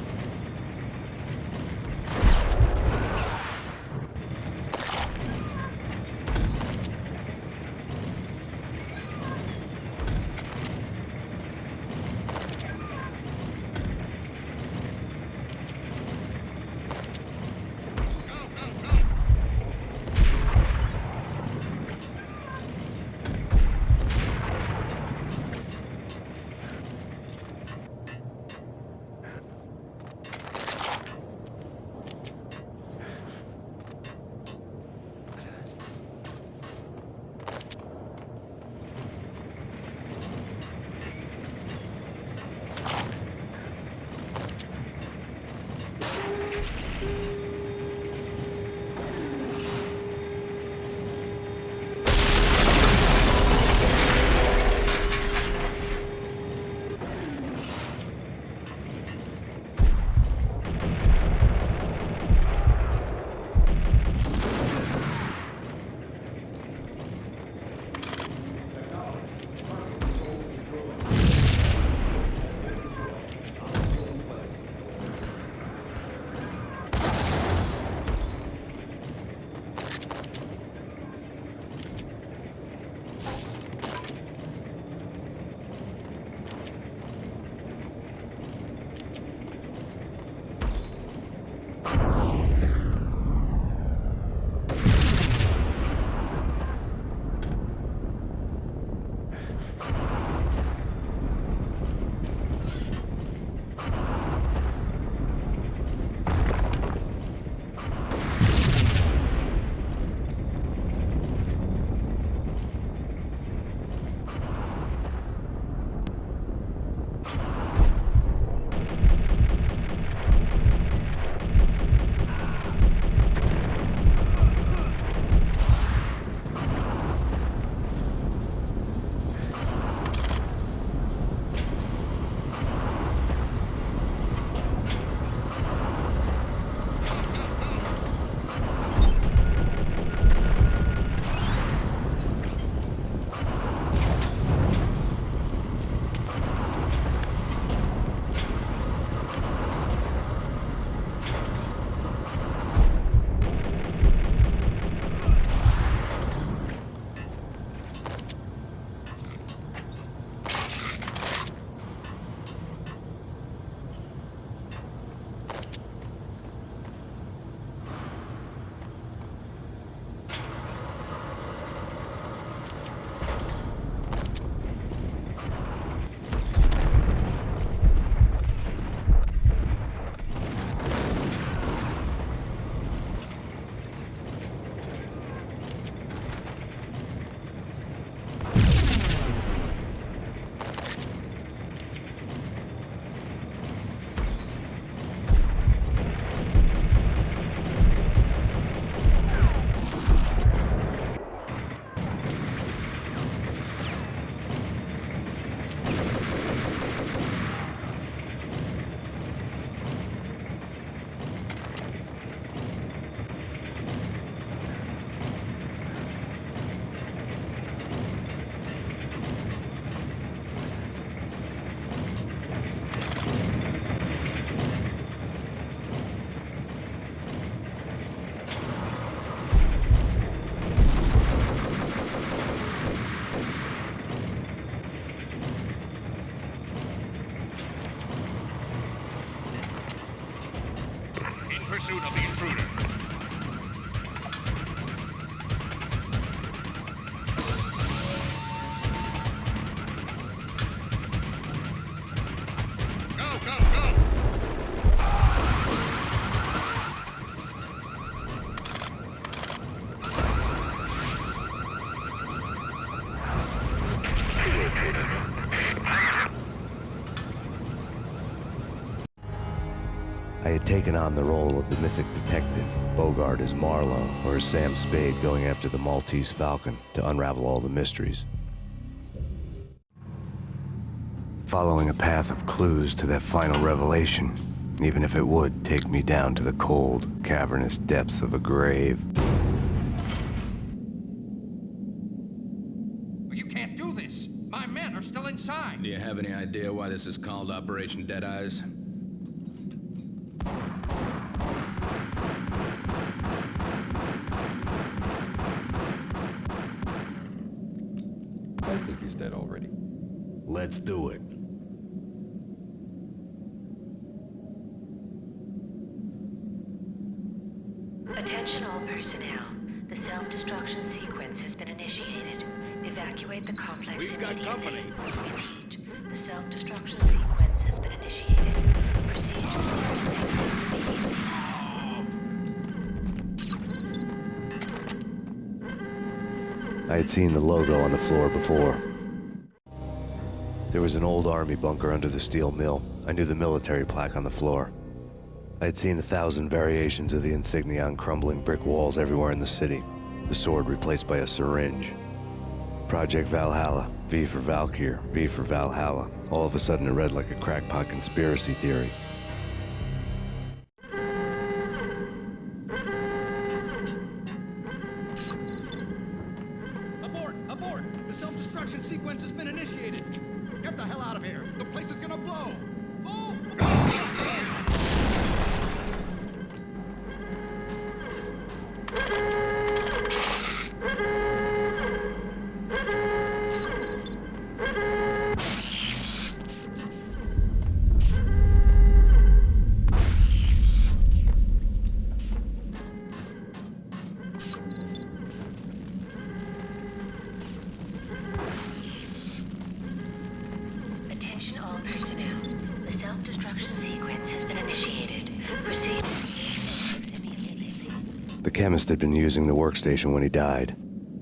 pursuit of the intruder. Go, go, go! I had taken on the role of the mythic detective, Bogart as Marlowe, or as Sam Spade going after the Maltese Falcon to unravel all the mysteries. Following a path of clues to that final revelation, even if it would take me down to the cold, cavernous depths of a grave. You can't do this! My men are still inside! Do you have any idea why this is called Operation Dead Eyes? I think he's dead already. Let's do it. Attention all personnel. The self-destruction sequence has been initiated. Evacuate the complex We've got company. Repeat. The self-destruction sequence has been initiated. Proceed to the first exit immediately. I had seen the logo on the floor before. There was an old army bunker under the steel mill. I knew the military plaque on the floor. I had seen 1,000 variations of the insignia on crumbling brick walls everywhere in the city. The sword replaced by a syringe. Project Valhalla, V for Valkyr, V for Valhalla. All of a sudden it read like a crackpot conspiracy theory. Abort! Abort! The self-destruction sequence has been initiated! Get the hell out of here! The place is gonna blow! Oh! Attention all personnel. The self-destruction sequence has been initiated. Proceed. The chemist had been using the workstation when he died.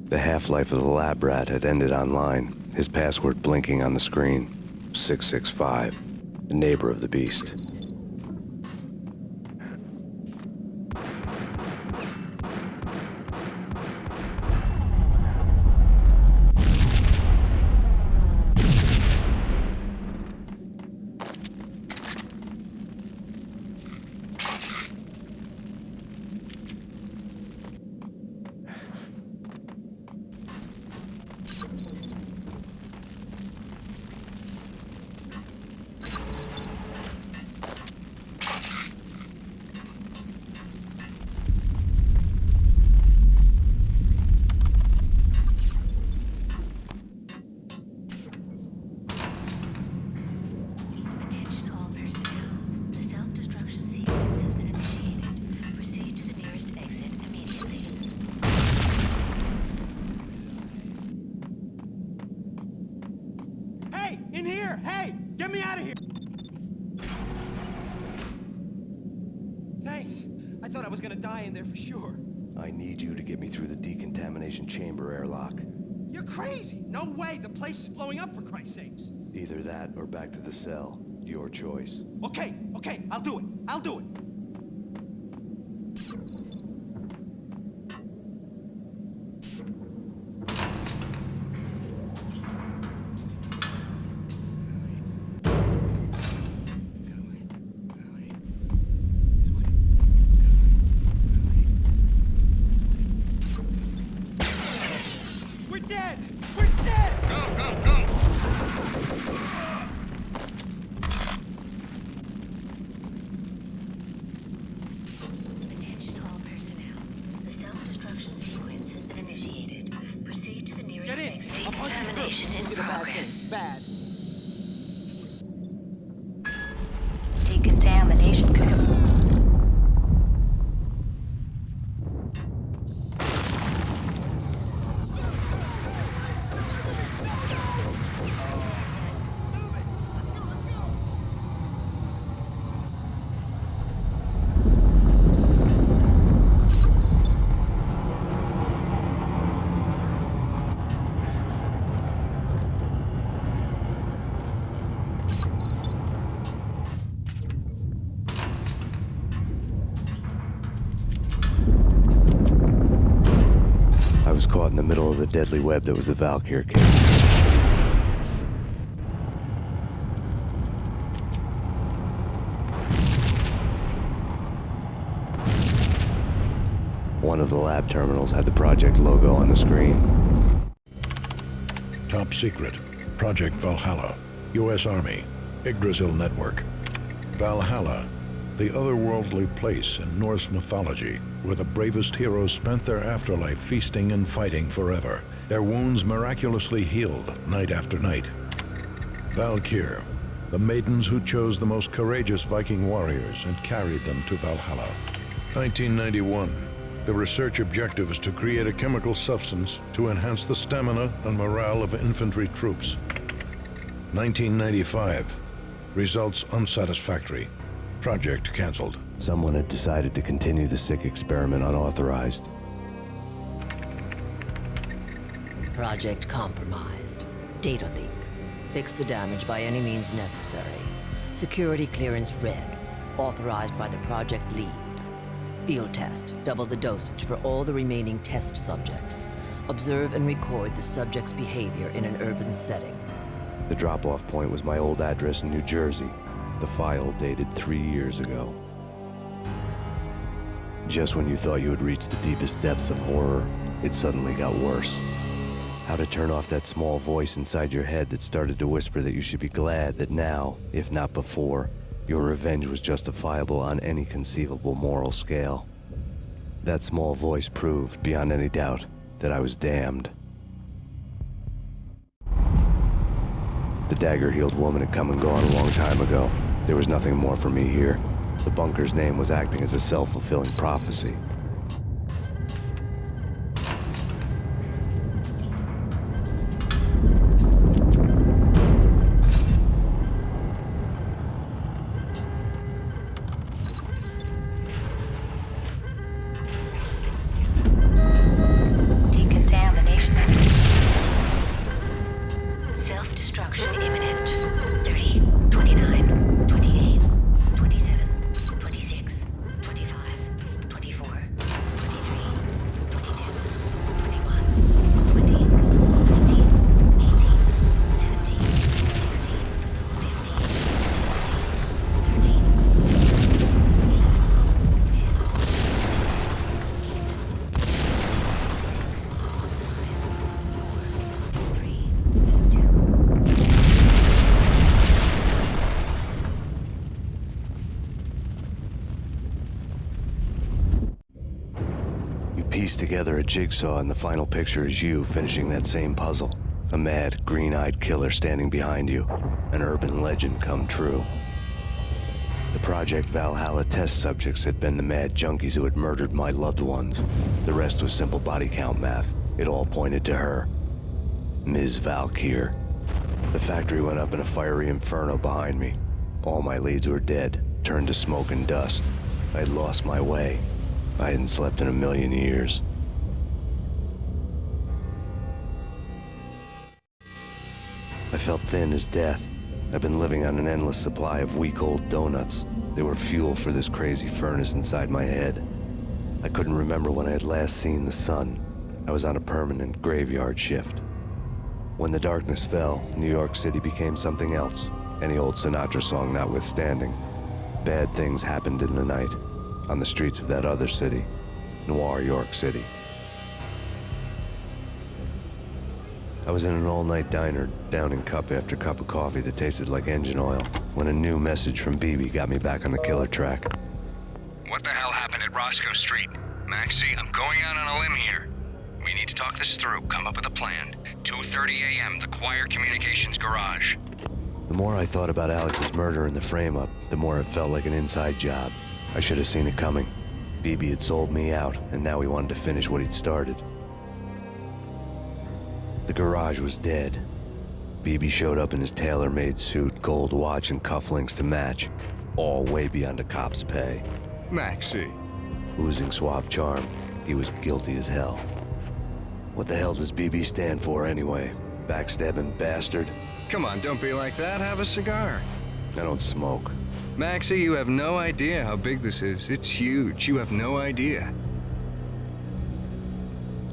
The half-life of the lab rat had ended online, his password blinking on the screen. 665, the neighbor of the beast. Hey! In here! Hey! Get me out of here! Thanks. I thought I was gonna die in there for sure. I need you to get me through the decontamination chamber airlock. You're crazy! No way! The place is blowing up, for Christ's sakes! Either that or back to the cell. Your choice. Okay, okay, I'll do it. I'll do it. We're dead! We're dead! Go, go, go! Attention all personnel. The self-destruction sequence has been initiated. Proceed to the nearest Get in! exit. I'll punch you Decontamination through. in Did a bad progress. thing. Bad. Decontamination complete. I was caught in the middle of the deadly web that was the Valkyr case. One of the lab terminals had the project logo on the screen. Top secret. Project Valhalla. U.S. Army. Yggdrasil Network. Valhalla, the otherworldly place in Norse mythology where the bravest heroes spent their afterlife feasting and fighting forever, their wounds miraculously healed night after night. Valkyr, the maidens who chose the most courageous Viking warriors and carried them to Valhalla. 1991. The research objective is to create a chemical substance to enhance the stamina and morale of infantry troops. 1995. Results unsatisfactory. Project canceled. Someone had decided to continue the sick experiment unauthorized. Project compromised. Data leak. Fix the damage by any means necessary. Security clearance red. Authorized by the project lead. Field test. Double the dosage for all the remaining test subjects. Observe and record the subject's behavior in an urban setting. The drop-off point was my old address in New Jersey. The file dated 3 years ago. Just when you thought you had reached the deepest depths of horror, it suddenly got worse. How to turn off that small voice inside your head that started to whisper that you should be glad that now, if not before, your revenge was justifiable on any conceivable moral scale. That small voice proved, beyond any doubt, that I was damned. The dagger-heeled woman had come and gone a long time ago. There was nothing more for me here. The bunker's name was acting as a self-fulfilling prophecy. Decontamination. Self-destruction imminent. 30, 29, 28, 27, 26, 25, 24, 23, 22, 21, 20, 19, 18, 17, 16, 15, Piece together a jigsaw, and the final picture is you finishing that same puzzle. A mad, green-eyed killer standing behind you. An urban legend come true. The Project Valhalla test subjects had been the mad junkies who had murdered my loved ones. The rest was simple body count math. It all pointed to her. Ms. Valkyr. The factory went up in a fiery inferno behind me. All my leads were dead, turned to smoke and dust. I had lost my way. I hadn't slept in a million years. I felt thin as death. I've been living on an endless supply of week-old donuts. They were fuel for this crazy furnace inside my head. I couldn't remember when I had last seen the sun. I was on a permanent graveyard shift. When the darkness fell, New York City became something else. Any old Sinatra song notwithstanding. Bad things happened in the night. On the streets of that other city, Noir York City. I was in an all-night diner, downing cup after cup of coffee that tasted like engine oil, when a new message from BB got me back on the killer track. What the hell happened at Roscoe Street? Maxie, I'm going out on a limb here. We need to talk this through, come up with a plan. 2:30 a.m., the Choir Communications Garage. The more I thought about Alex's murder and the frame-up, the more it felt like an inside job. I should have seen it coming. BB had sold me out, and now he wanted to finish what he'd started. The garage was dead. BB showed up in his tailor-made suit, gold watch, and cufflinks to match, all way beyond a cop's pay. Maxie. Oozing suave charm, he was guilty as hell. What the hell does BB stand for anyway? Backstabbing bastard? Come on, don't be like that. Have a cigar. I don't smoke. Maxie, you have no idea how big this is. It's huge. You have no idea.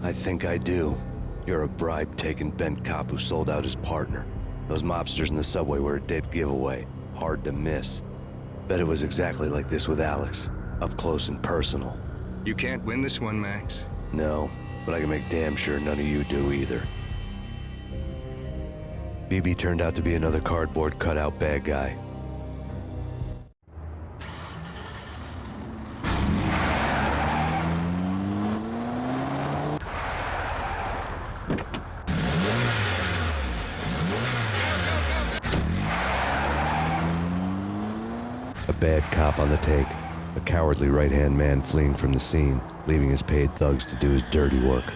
I think I do. You're a bribe-taking bent cop who sold out his partner. Those mobsters in the subway were a dead giveaway. Hard to miss. Bet it was exactly like this with Alex. Up close and personal. You can't win this one, Max. No, but I can make damn sure none of you do either. BB turned out to be another cardboard cutout bad guy. A bad cop on the take. A cowardly right-hand man fleeing from the scene, leaving his paid thugs to do his dirty work.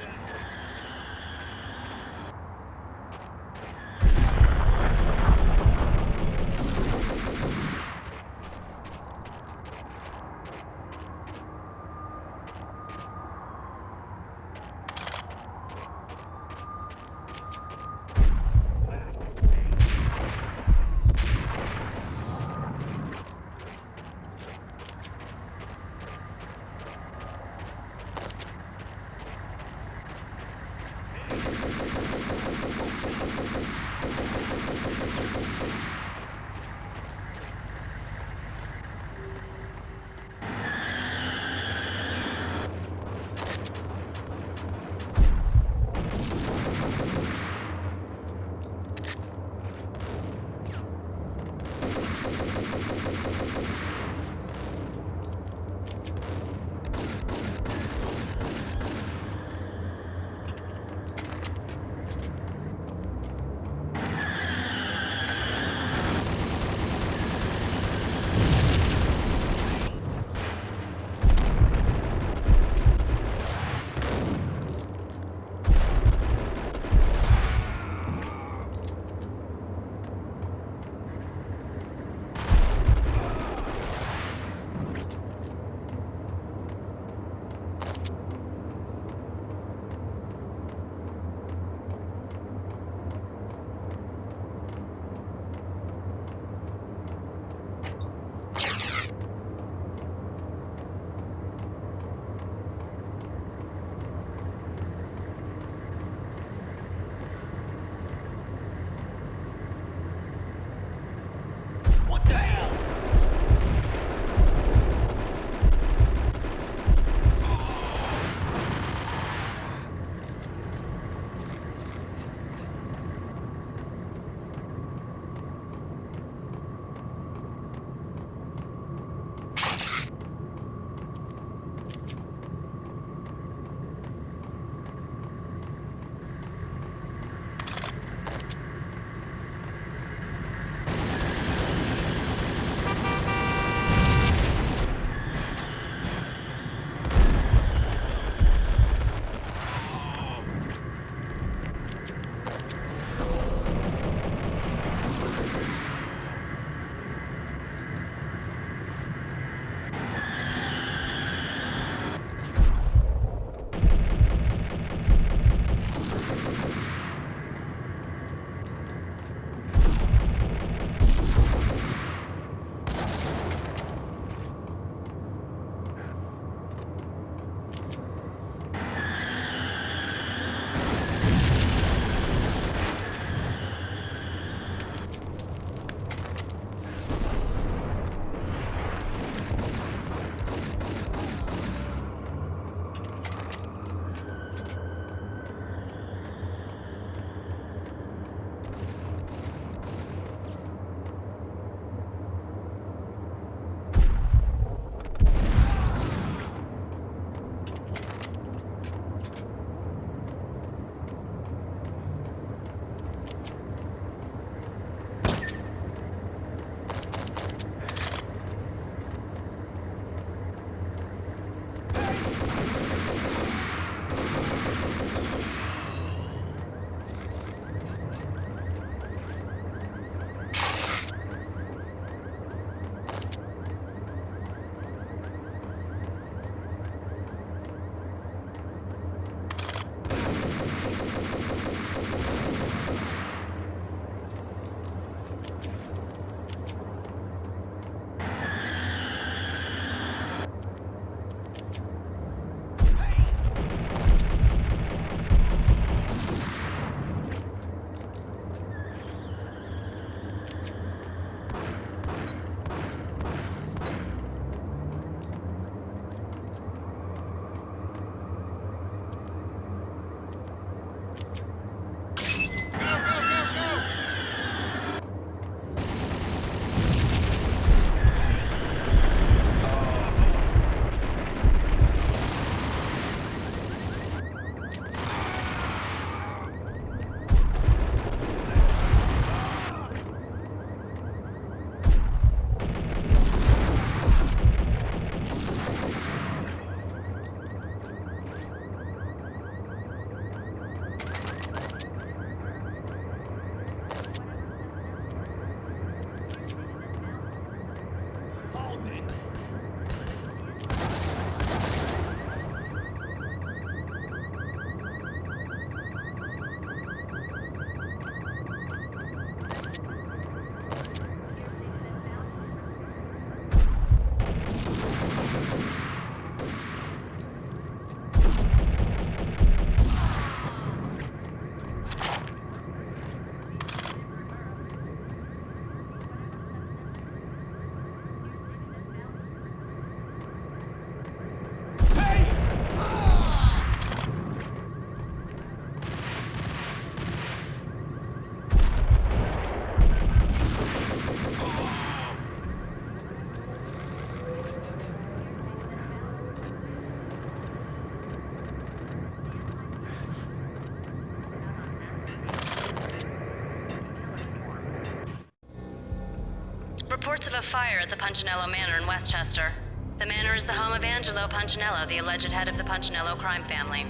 Reports of a fire at the Punchinello Manor in Westchester. The manor is the home of Angelo Punchinello, the alleged head of the Punchinello crime family.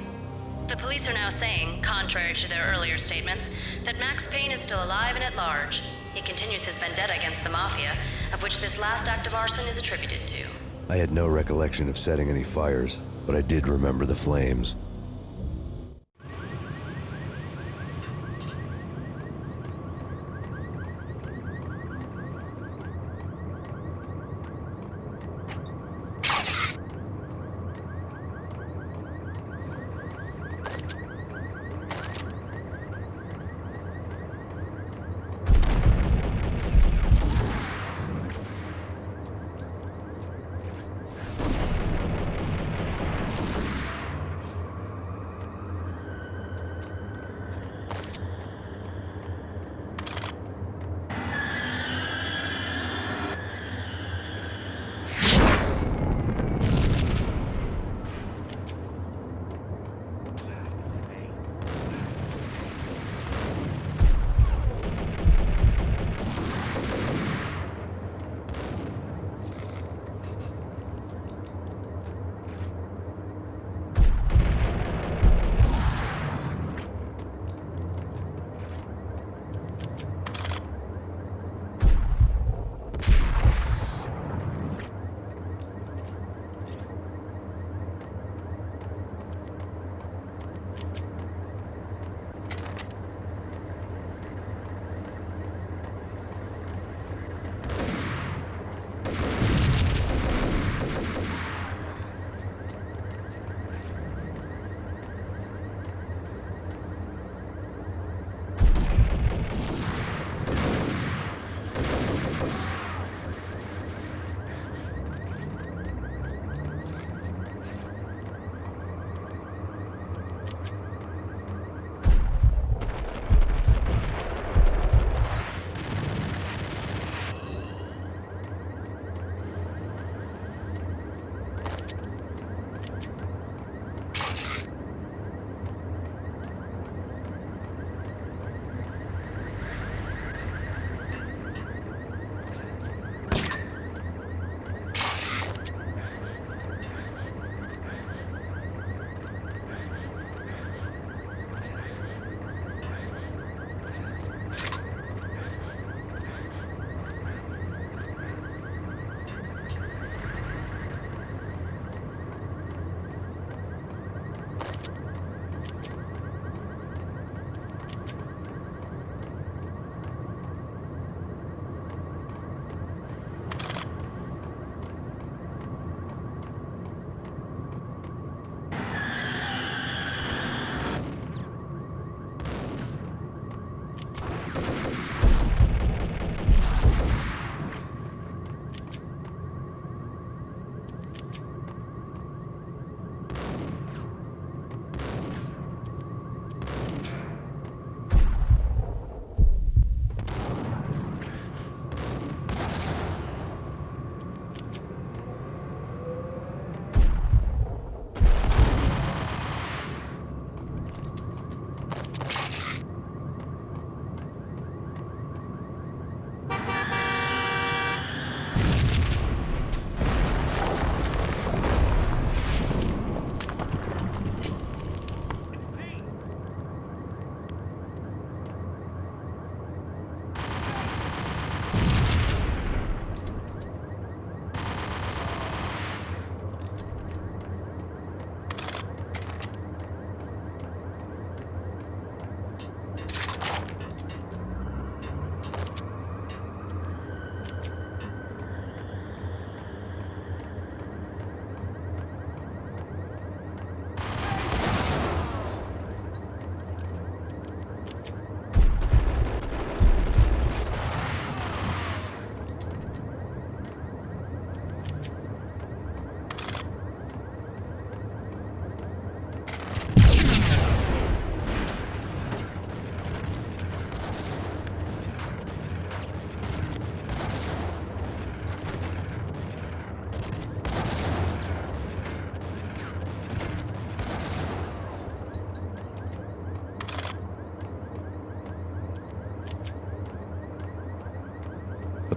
The police are now saying, contrary to their earlier statements, that Max Payne is still alive and at large. He continues his vendetta against the Mafia, of which this last act of arson is attributed to. I had no recollection of setting any fires, but I did remember the flames.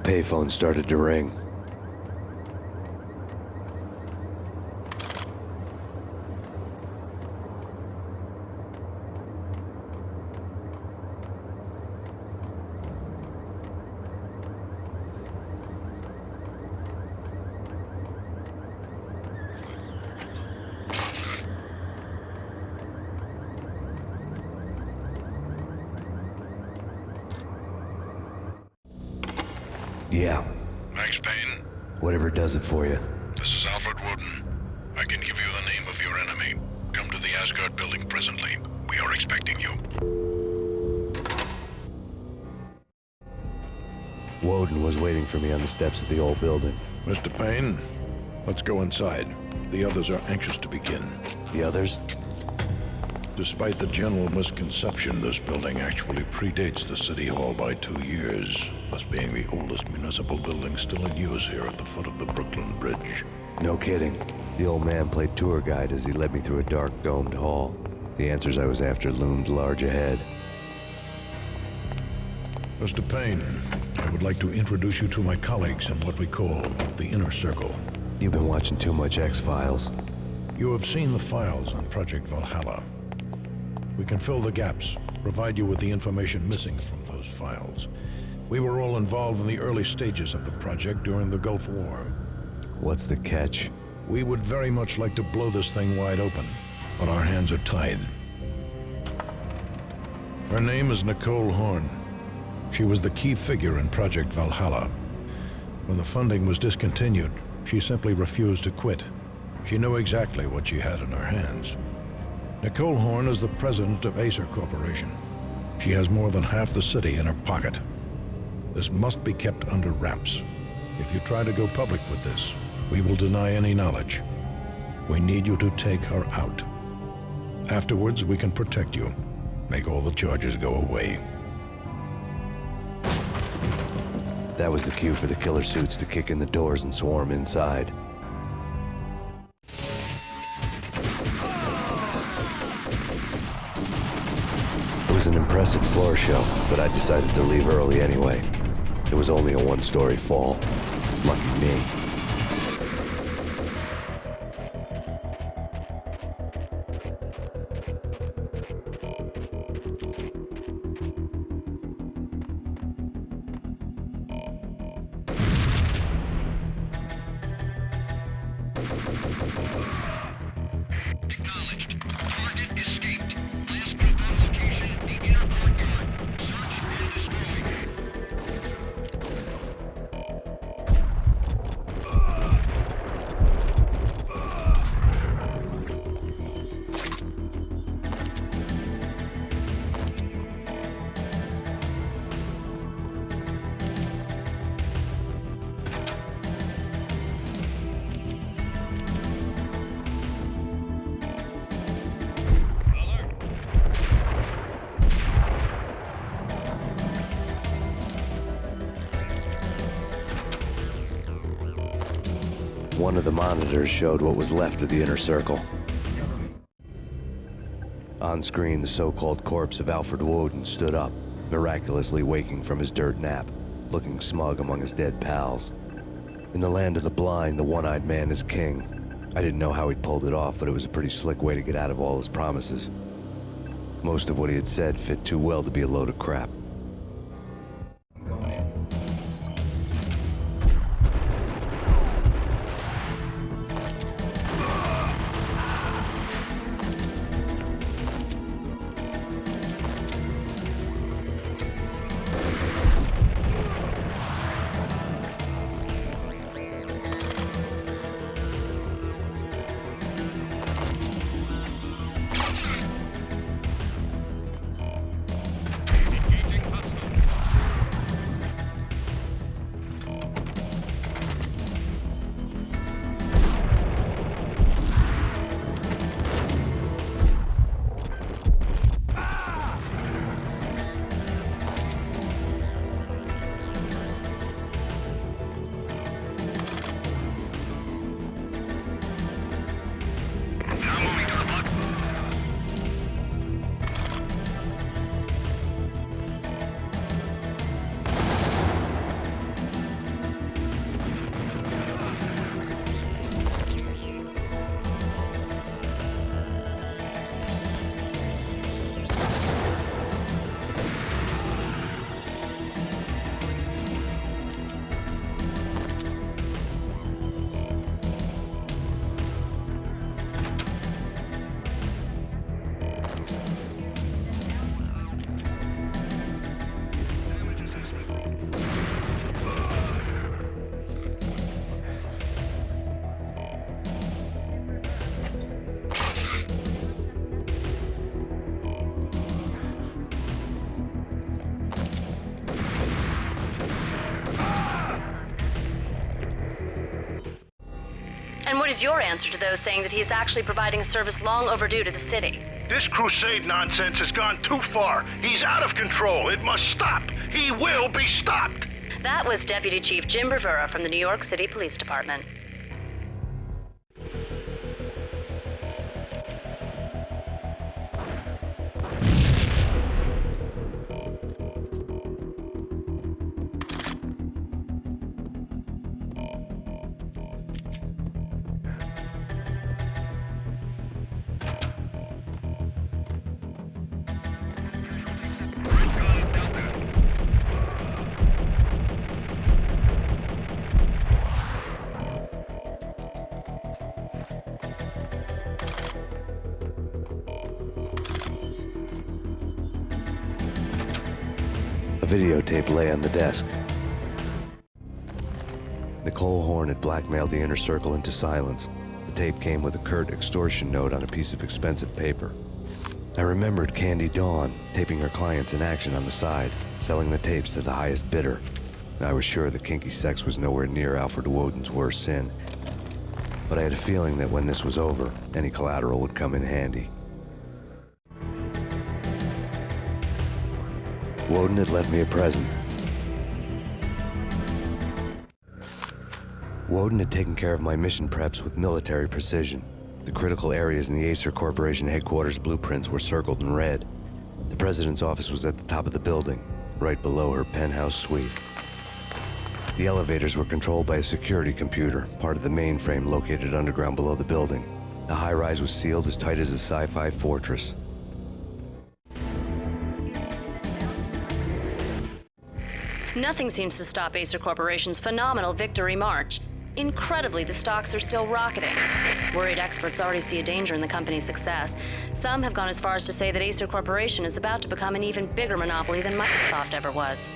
payphone started to ring. Yeah. Max Payne? Whatever does it for you. This is Alfred Woden. I can give you the name of your enemy. Come to the Asgard building presently. We are expecting you. Woden was waiting for me on the steps of the old building. Mr. Payne, let's go inside. The others are anxious to begin. The others? Despite the general misconception, this building actually predates the City Hall by 2 years, thus being the oldest municipal building still in use here at the foot of the Brooklyn Bridge. No kidding. The old man played tour guide as he led me through a dark, domed hall. The answers I was after loomed large ahead. Mr. Payne, I would like to introduce you to my colleagues in what we call the Inner Circle. You've been watching too much X-Files. You have seen the files on Project Valhalla. We can fill the gaps, provide you with the information missing from those files. We were all involved in the early stages of the project during the Gulf War. What's the catch? We would very much like to blow this thing wide open, but our hands are tied. Her name is Nicole Horn. She was the key figure in Project Valhalla. When the funding was discontinued, she simply refused to quit. She knew exactly what she had in her hands. Nicole Horn is the president of Acer Corporation. She has more than half the city in her pocket. This must be kept under wraps. If you try to go public with this, we will deny any knowledge. We need you to take her out. Afterwards, we can protect you, make all the charges go away. That was the cue for the killer suits to kick in the doors and swarm inside. It was an impressive floor show, but I decided to leave early anyway. It was only a one-story fall. Lucky me. One of the monitors showed what was left of the Inner Circle. On screen, the so-called corpse of Alfred Woden stood up, miraculously waking from his dirt nap, looking smug among his dead pals. In the land of the blind, the one-eyed man is king. I didn't know how he'd pulled it off, but it was a pretty slick way to get out of all his promises. Most of what he had said fit too well to be a load of crap. And what is your answer to those saying that he is actually providing a service long overdue to the city? This crusade nonsense has gone too far. He's out of control. It must stop. He will be stopped. That was Deputy Chief Jim Rivera from the New York City Police Department. A videotape lay on the desk. Nicole Horn had blackmailed the inner circle into silence. The tape came with a curt extortion note on a piece of expensive paper. I remembered Candy Dawn taping her clients in action on the side, selling the tapes to the highest bidder. I was sure that kinky sex was nowhere near Alfred Woden's worst sin. But I had a feeling that when this was over, any collateral would come in handy. Woden had left me a present. Woden had taken care of my mission preps with military precision. The critical areas in the Acer Corporation headquarters blueprints were circled in red. The president's office was at the top of the building, right below her penthouse suite. The elevators were controlled by a security computer, part of the mainframe located underground below the building. The high-rise was sealed as tight as a sci-fi fortress. Nothing seems to stop Acer Corporation's phenomenal victory march. Incredibly, the stocks are still rocketing. Worried experts already see a danger in the company's success. Some have gone as far as to say that Acer Corporation is about to become an even bigger monopoly than Microsoft ever was.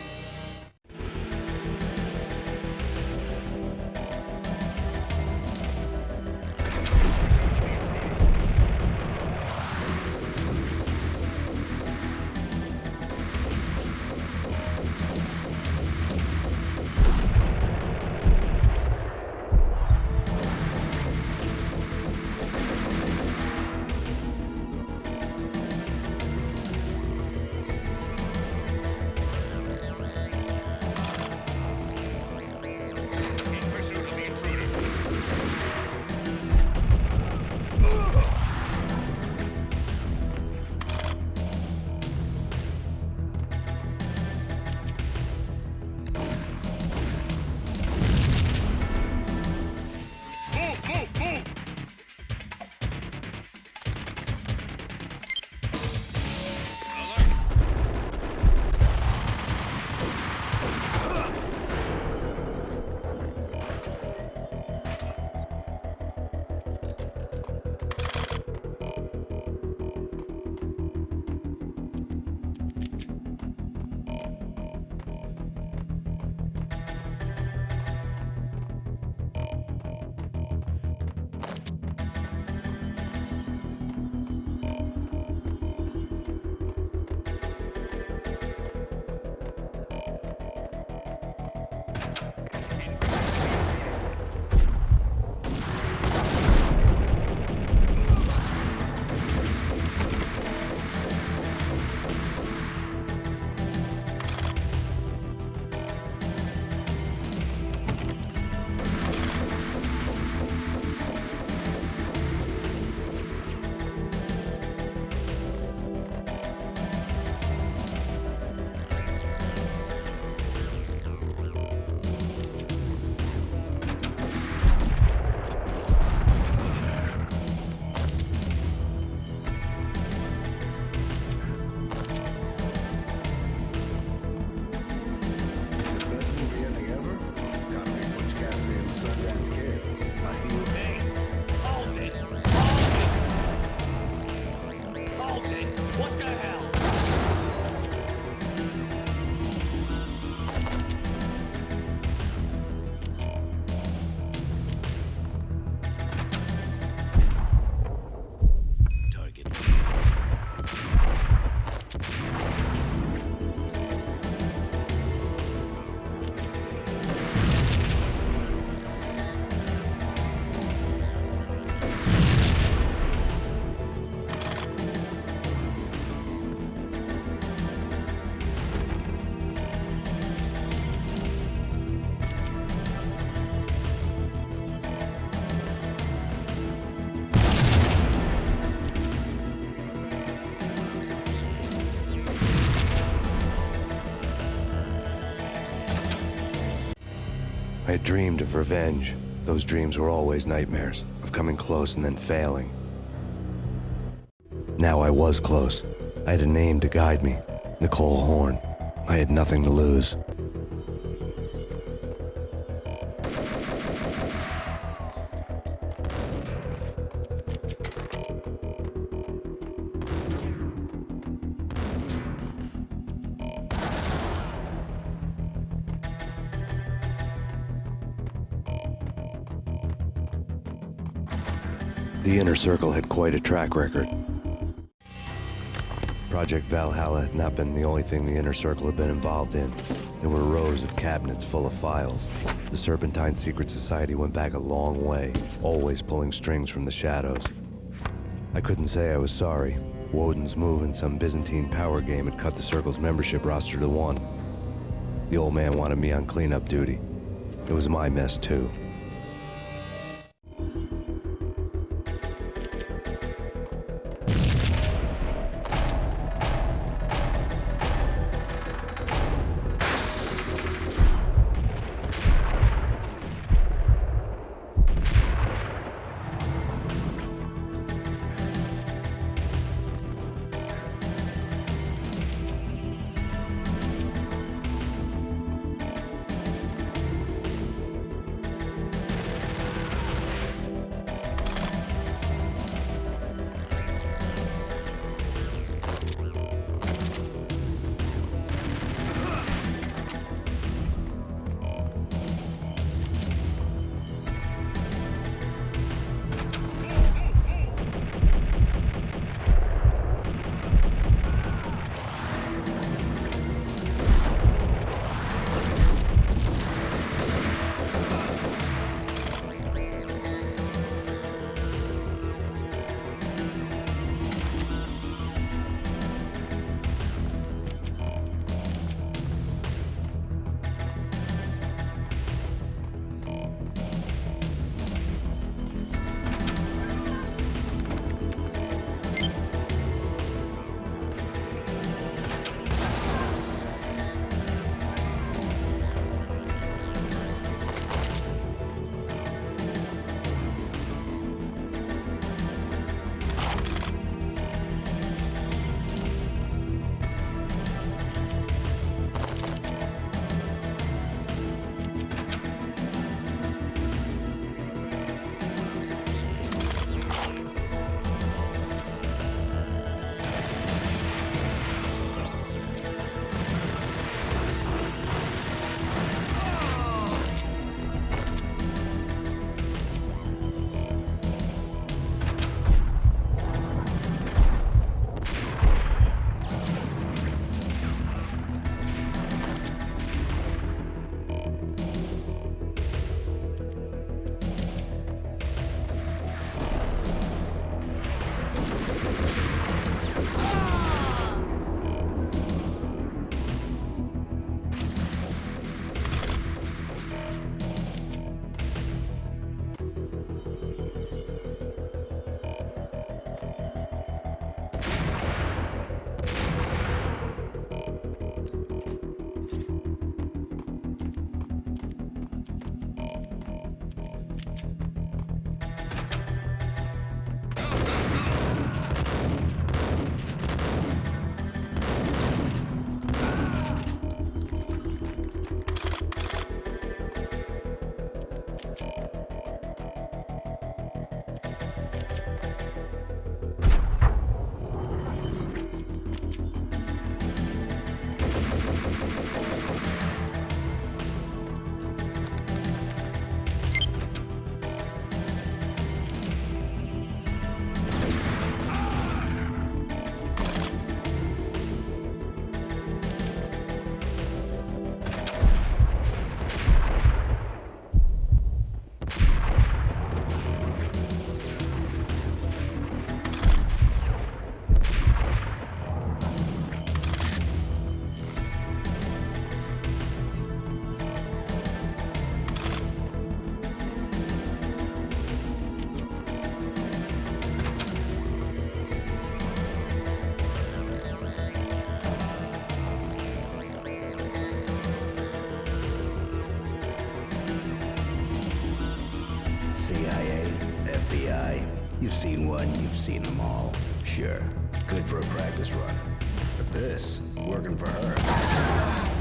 I dreamed of revenge. Those dreams were always nightmares, of coming close and then failing. Now I was close. I had a name to guide me, Nicole Horn. I had nothing to lose. The Inner Circle had quite a track record. Project Valhalla had not been the only thing the Inner Circle had been involved in. There were rows of cabinets full of files. The Serpentine Secret Society went back a long way, always pulling strings from the shadows. I couldn't say I was sorry. Woden's move in some Byzantine power game had cut the Circle's membership roster to 1. The old man wanted me on cleanup duty. It was my mess, too. You've seen one, you've seen them all. Sure, good for a practice run. But this, working for her.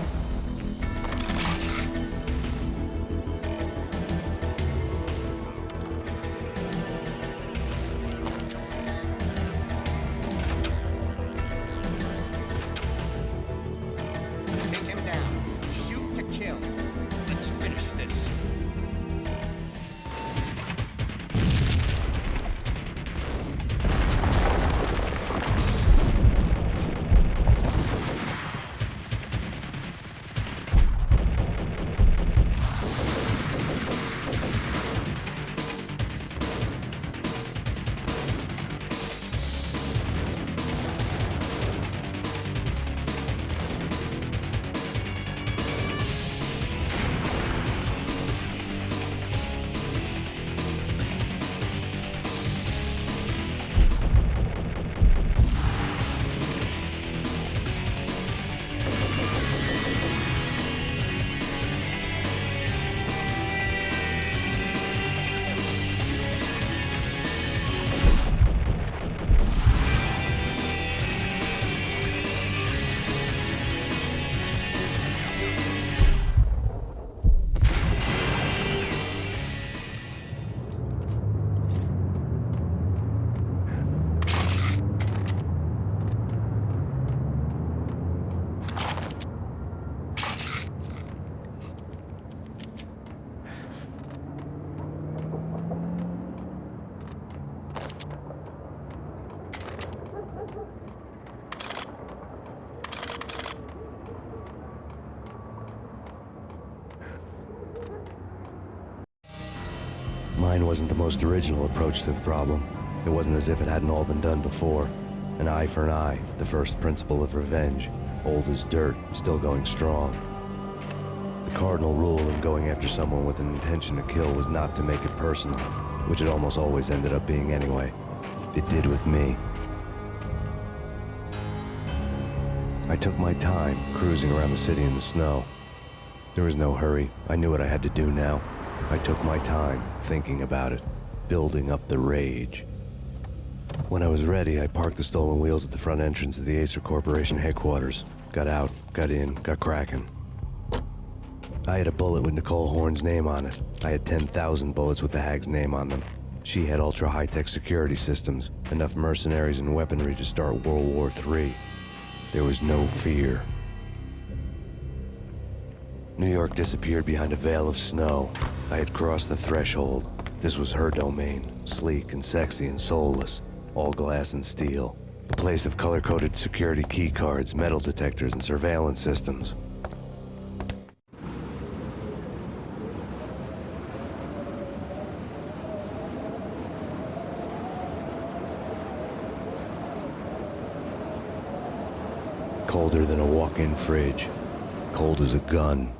Mine wasn't the most original approach to the problem. It wasn't as if it hadn't all been done before. An eye for an eye, the first principle of revenge. Old as dirt, still going strong. The cardinal rule in going after someone with an intention to kill was not to make it personal, which it almost always ended up being anyway. It did with me. I took my time, cruising around the city in the snow. There was no hurry. I knew what I had to do now. I took my time, thinking about it, building up the rage. When I was ready, I parked the stolen wheels at the front entrance of the Acer Corporation headquarters. Got out, got in, got cracking. I had a bullet with Nicole Horn's name on it. I had 10,000 bullets with the hag's name on them. She had ultra-high-tech security systems, enough mercenaries and weaponry to start World War III. There was no fear. New York disappeared behind a veil of snow. I had crossed the threshold. This was her domain, sleek and sexy and soulless, all glass and steel. A place of color-coded security keycards, metal detectors, and surveillance systems. Colder than a walk-in fridge. Cold as a gun.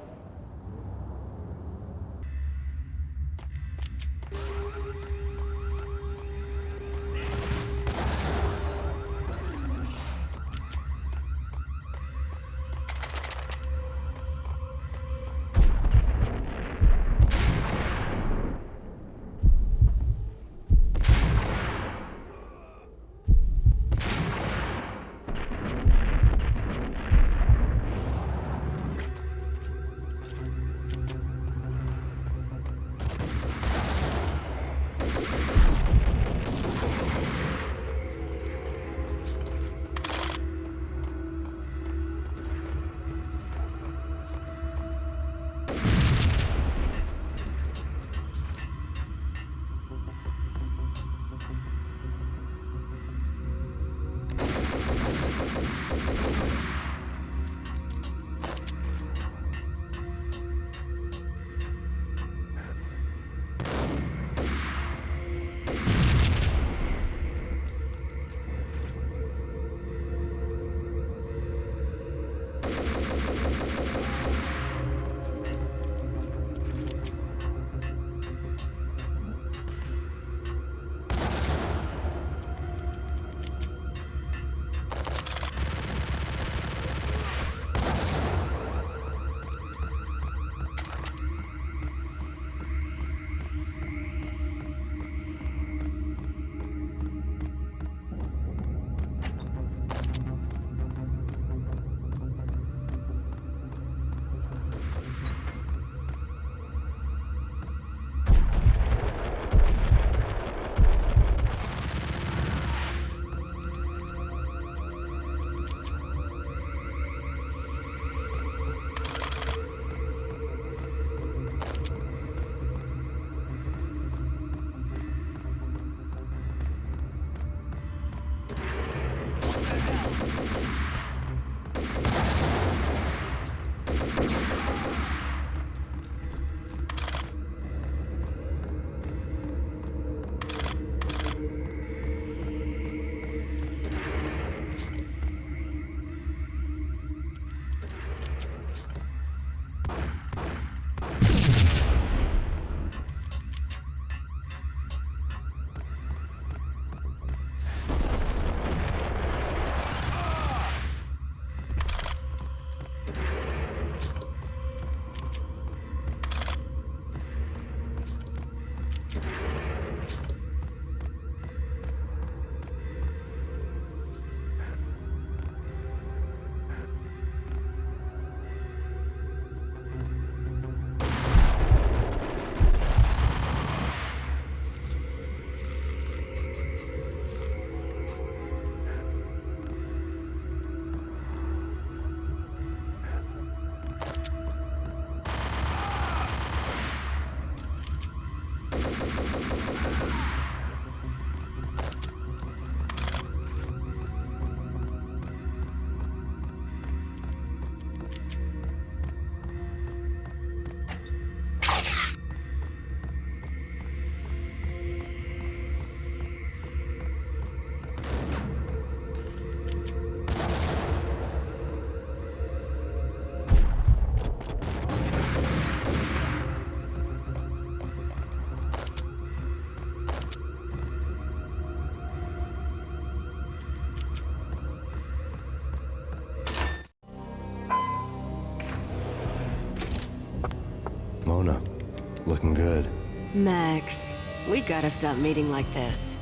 Looking good. Max, we gotta stop meeting like this.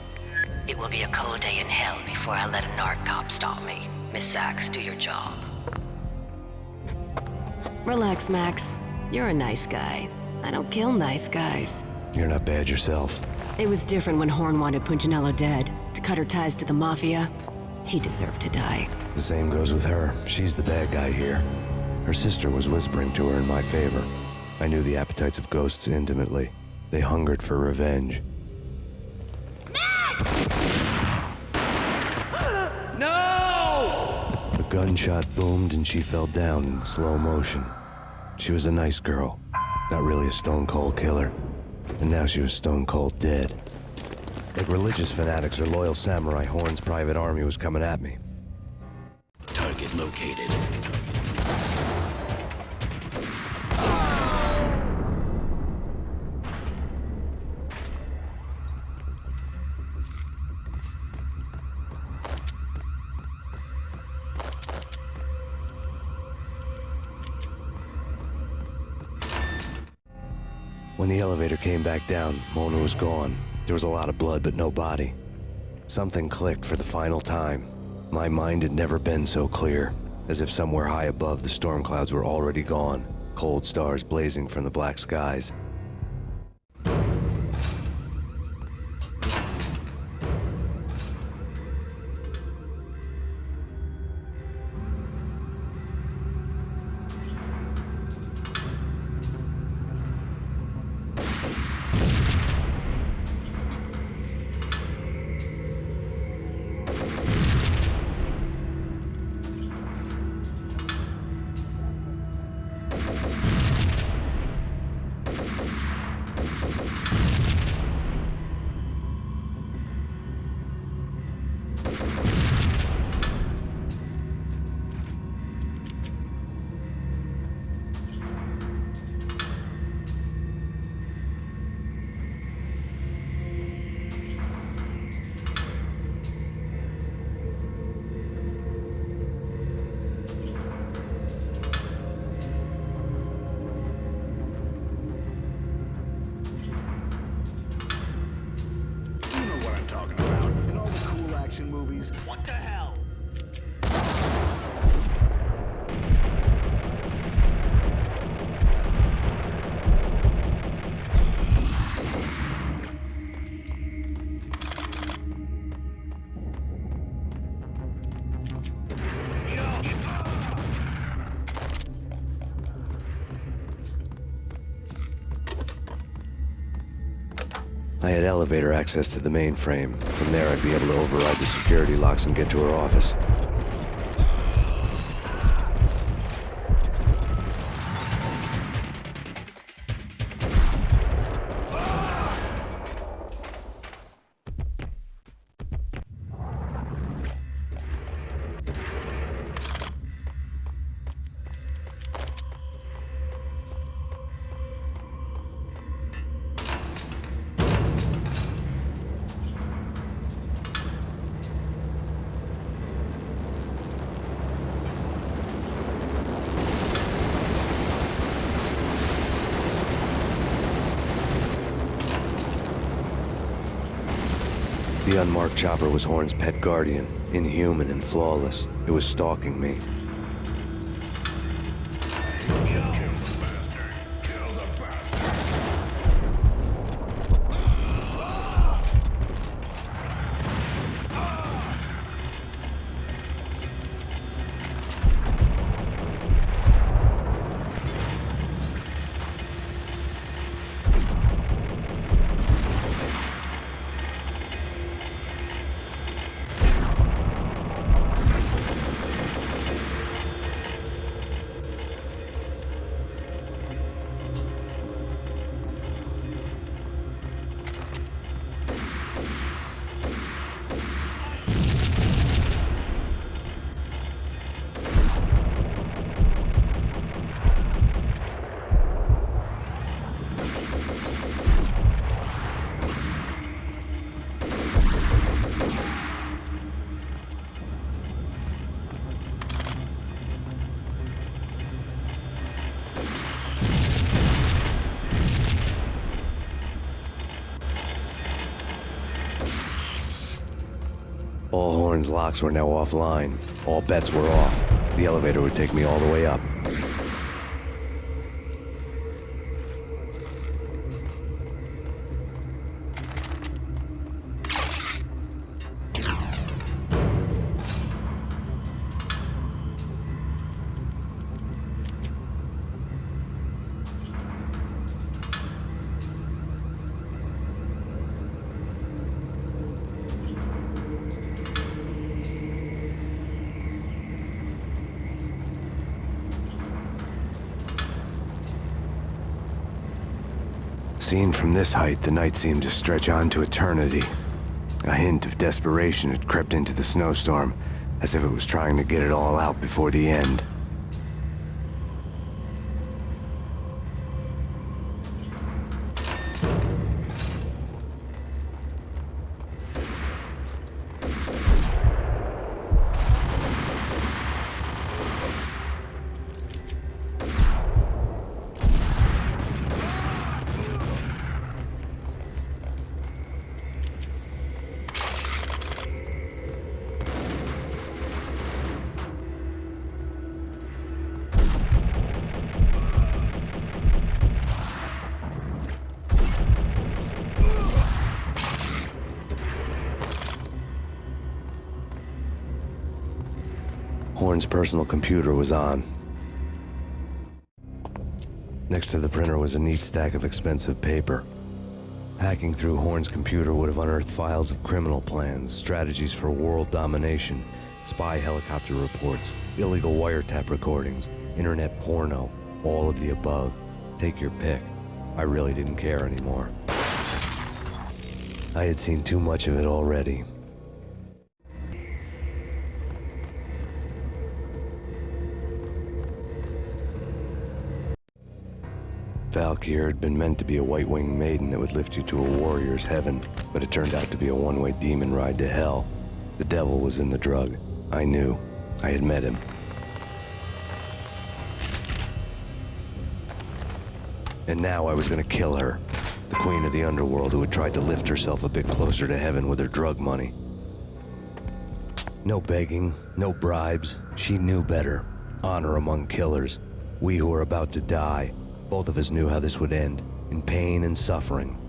It will be a cold day in hell before I let a narc cop stop me. Miss Sachs, do your job. Relax, Max. You're a nice guy. I don't kill nice guys. You're not bad yourself. It was different when Horn wanted Punchinello dead. To cut her ties to the Mafia, he deserved to die. The same goes with her. She's the bad guy here. Her sister was whispering to her in my favor. I knew the appetites of ghosts intimately. They hungered for revenge. No! A gunshot boomed and she fell down in slow motion. She was a nice girl, not really a stone-cold killer. And now she was stone-cold dead. Like religious fanatics or loyal samurai, Horn's private army was coming at me. Target located. When the elevator came back down, Mona was gone. There was a lot of blood, but no body. Something clicked for the final time. My mind had never been so clear, as if somewhere high above the storm clouds were already gone, cold stars blazing from the black skies. Movies. What the hell? I had elevator access to the mainframe. From there, I'd be able to override the security locks and get to her office. The unmarked chopper was Horn's pet guardian, inhuman and flawless. It was stalking me. All Horn's locks were now offline. All bets were off. The elevator would take me all the way up. Seen from this height, the night seemed to stretch on to eternity. A hint of desperation had crept into the snowstorm, as if it was trying to get it all out before the end. Horn's personal computer was on. Next to the printer was a neat stack of expensive paper. Hacking through Horn's computer would have unearthed files of criminal plans, strategies for world domination, spy helicopter reports, illegal wiretap recordings, internet porno, all of the above. Take your pick. I really didn't care anymore. I had seen too much of it already. Valkyr had been meant to be a white-winged maiden that would lift you to a warrior's heaven, but it turned out to be a one-way demon ride to hell. The devil was in the drug. I knew. I had met him. And now I was gonna kill her. The queen of the underworld who had tried to lift herself a bit closer to heaven with her drug money. No begging, no bribes. She knew better. Honor among killers. We who were about to die. Both of us knew how this would end, in pain and suffering.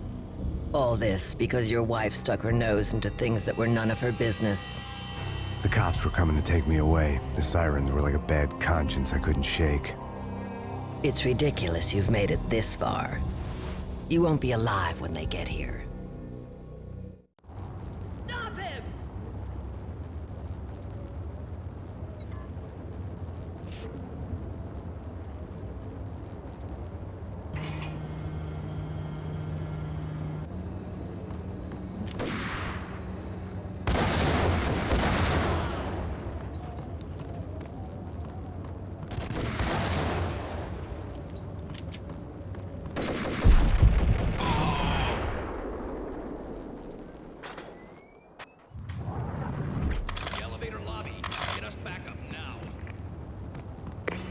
All this because your wife stuck her nose into things that were none of her business. The cops were coming to take me away. The sirens were like a bad conscience I couldn't shake. It's ridiculous you've made it this far. You won't be alive when they get here. Stop him!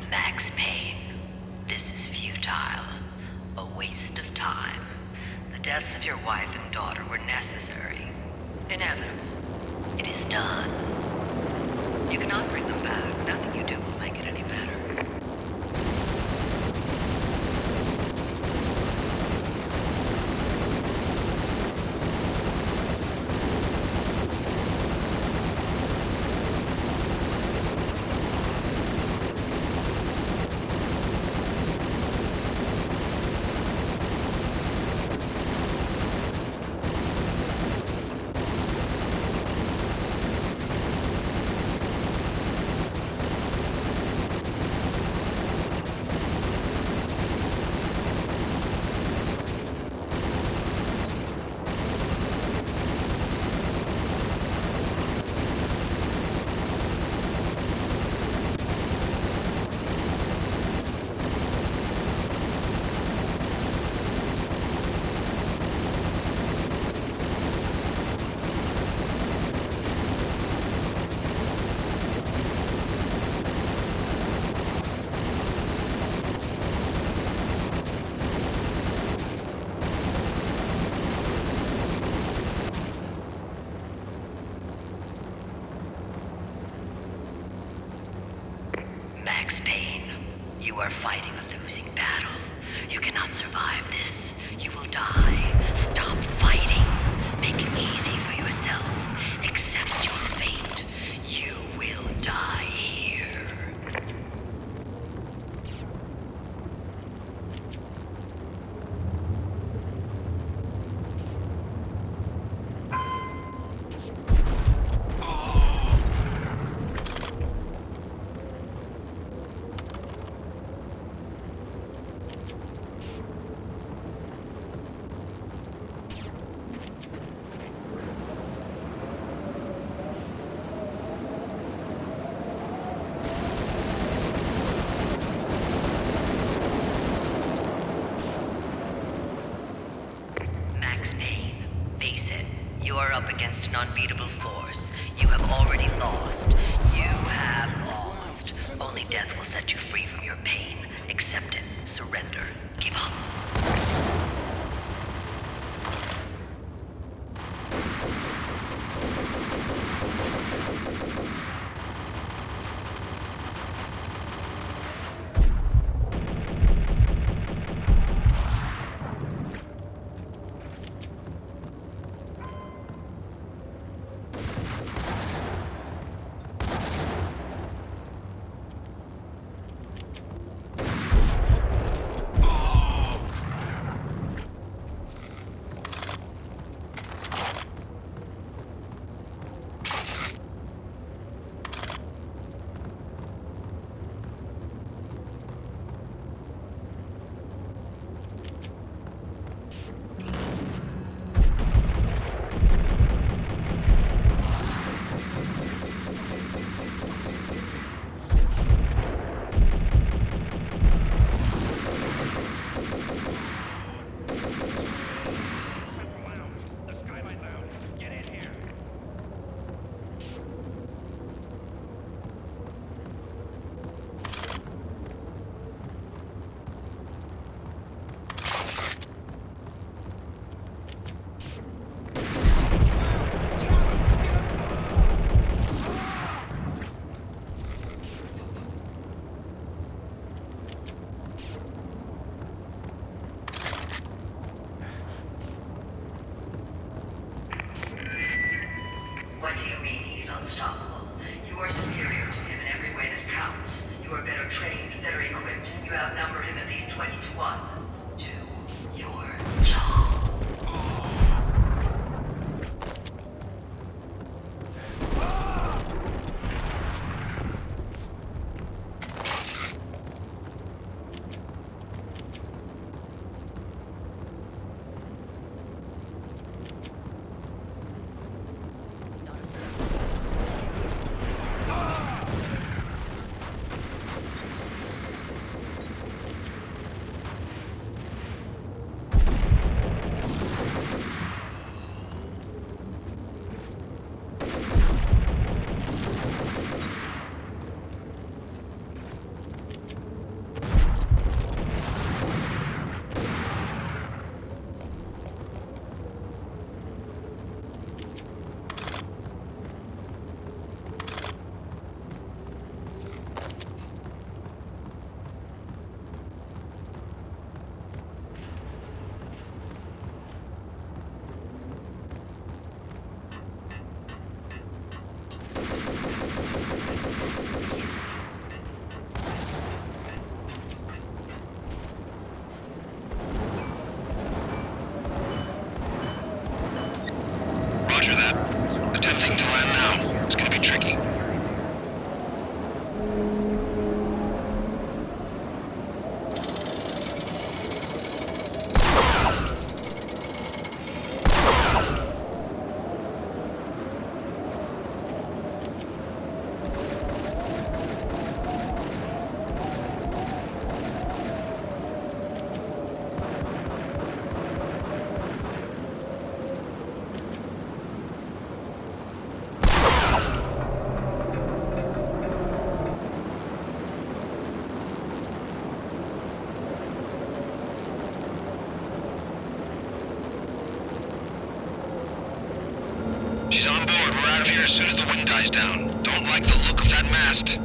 Max Payne, this is futile. A waste of time. The deaths of your wife and daughter were necessary. Inevitable. It is done. You cannot bring them back. Nothing you do will make it any better. You are fighting a losing battle. You cannot survive this. You will die. Stop fighting. Make it easy for yourself. Accept your fate. You will die here. Max Payne, face it. You are up against an unbeatable force. You have already lost. You have lost. Only death will set you free from your pain. Accept it. Surrender. Give up. What do you mean he's unstoppable? You are superior to him in every way that counts. You are better trained, better equipped. You outnumber him at least 20 to 1. Do your job. Roger that. Attempting to land now. It's gonna be tricky. She's on board. We're out of here as soon as the wind dies down. Don't like the look of that mast.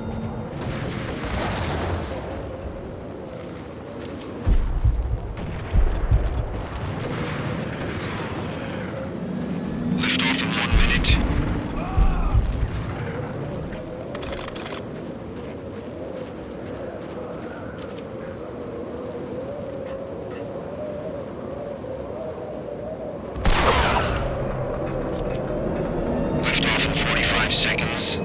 Bowels.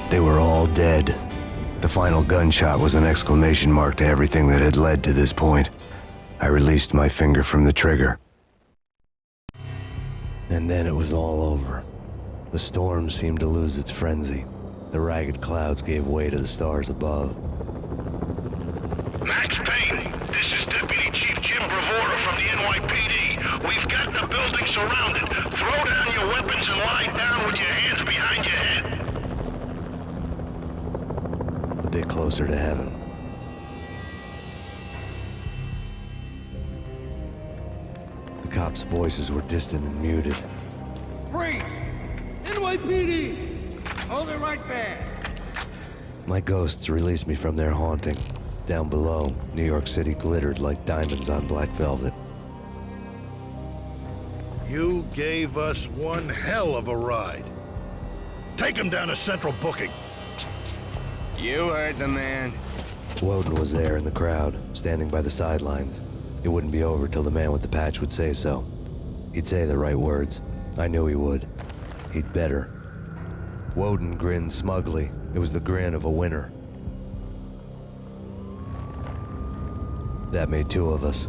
They were all dead. The final gunshot was an exclamation mark to everything that had led to this point. I released my finger from the trigger. And then it was all over. The storm seemed to lose its frenzy. The ragged clouds gave way to the stars above. Max Payne, this is Deputy Chief Jim Bravura from the NYPD. We've got the building surrounded. Throw down your weapons and lie down with your hands behind your head. A bit closer to heaven. The cops' voices were distant and muted. Freeze! NYPD! Hold it right there! My ghosts released me from their haunting. Down below, New York City glittered like diamonds on black velvet. You gave us one hell of a ride. Take him down to Central Booking. You heard the man. Woden was there in the crowd, standing by the sidelines. It wouldn't be over till the man with the patch would say so. He'd say the right words. I knew he would. He'd better. Woden grinned smugly. It was the grin of a winner. That made two of us.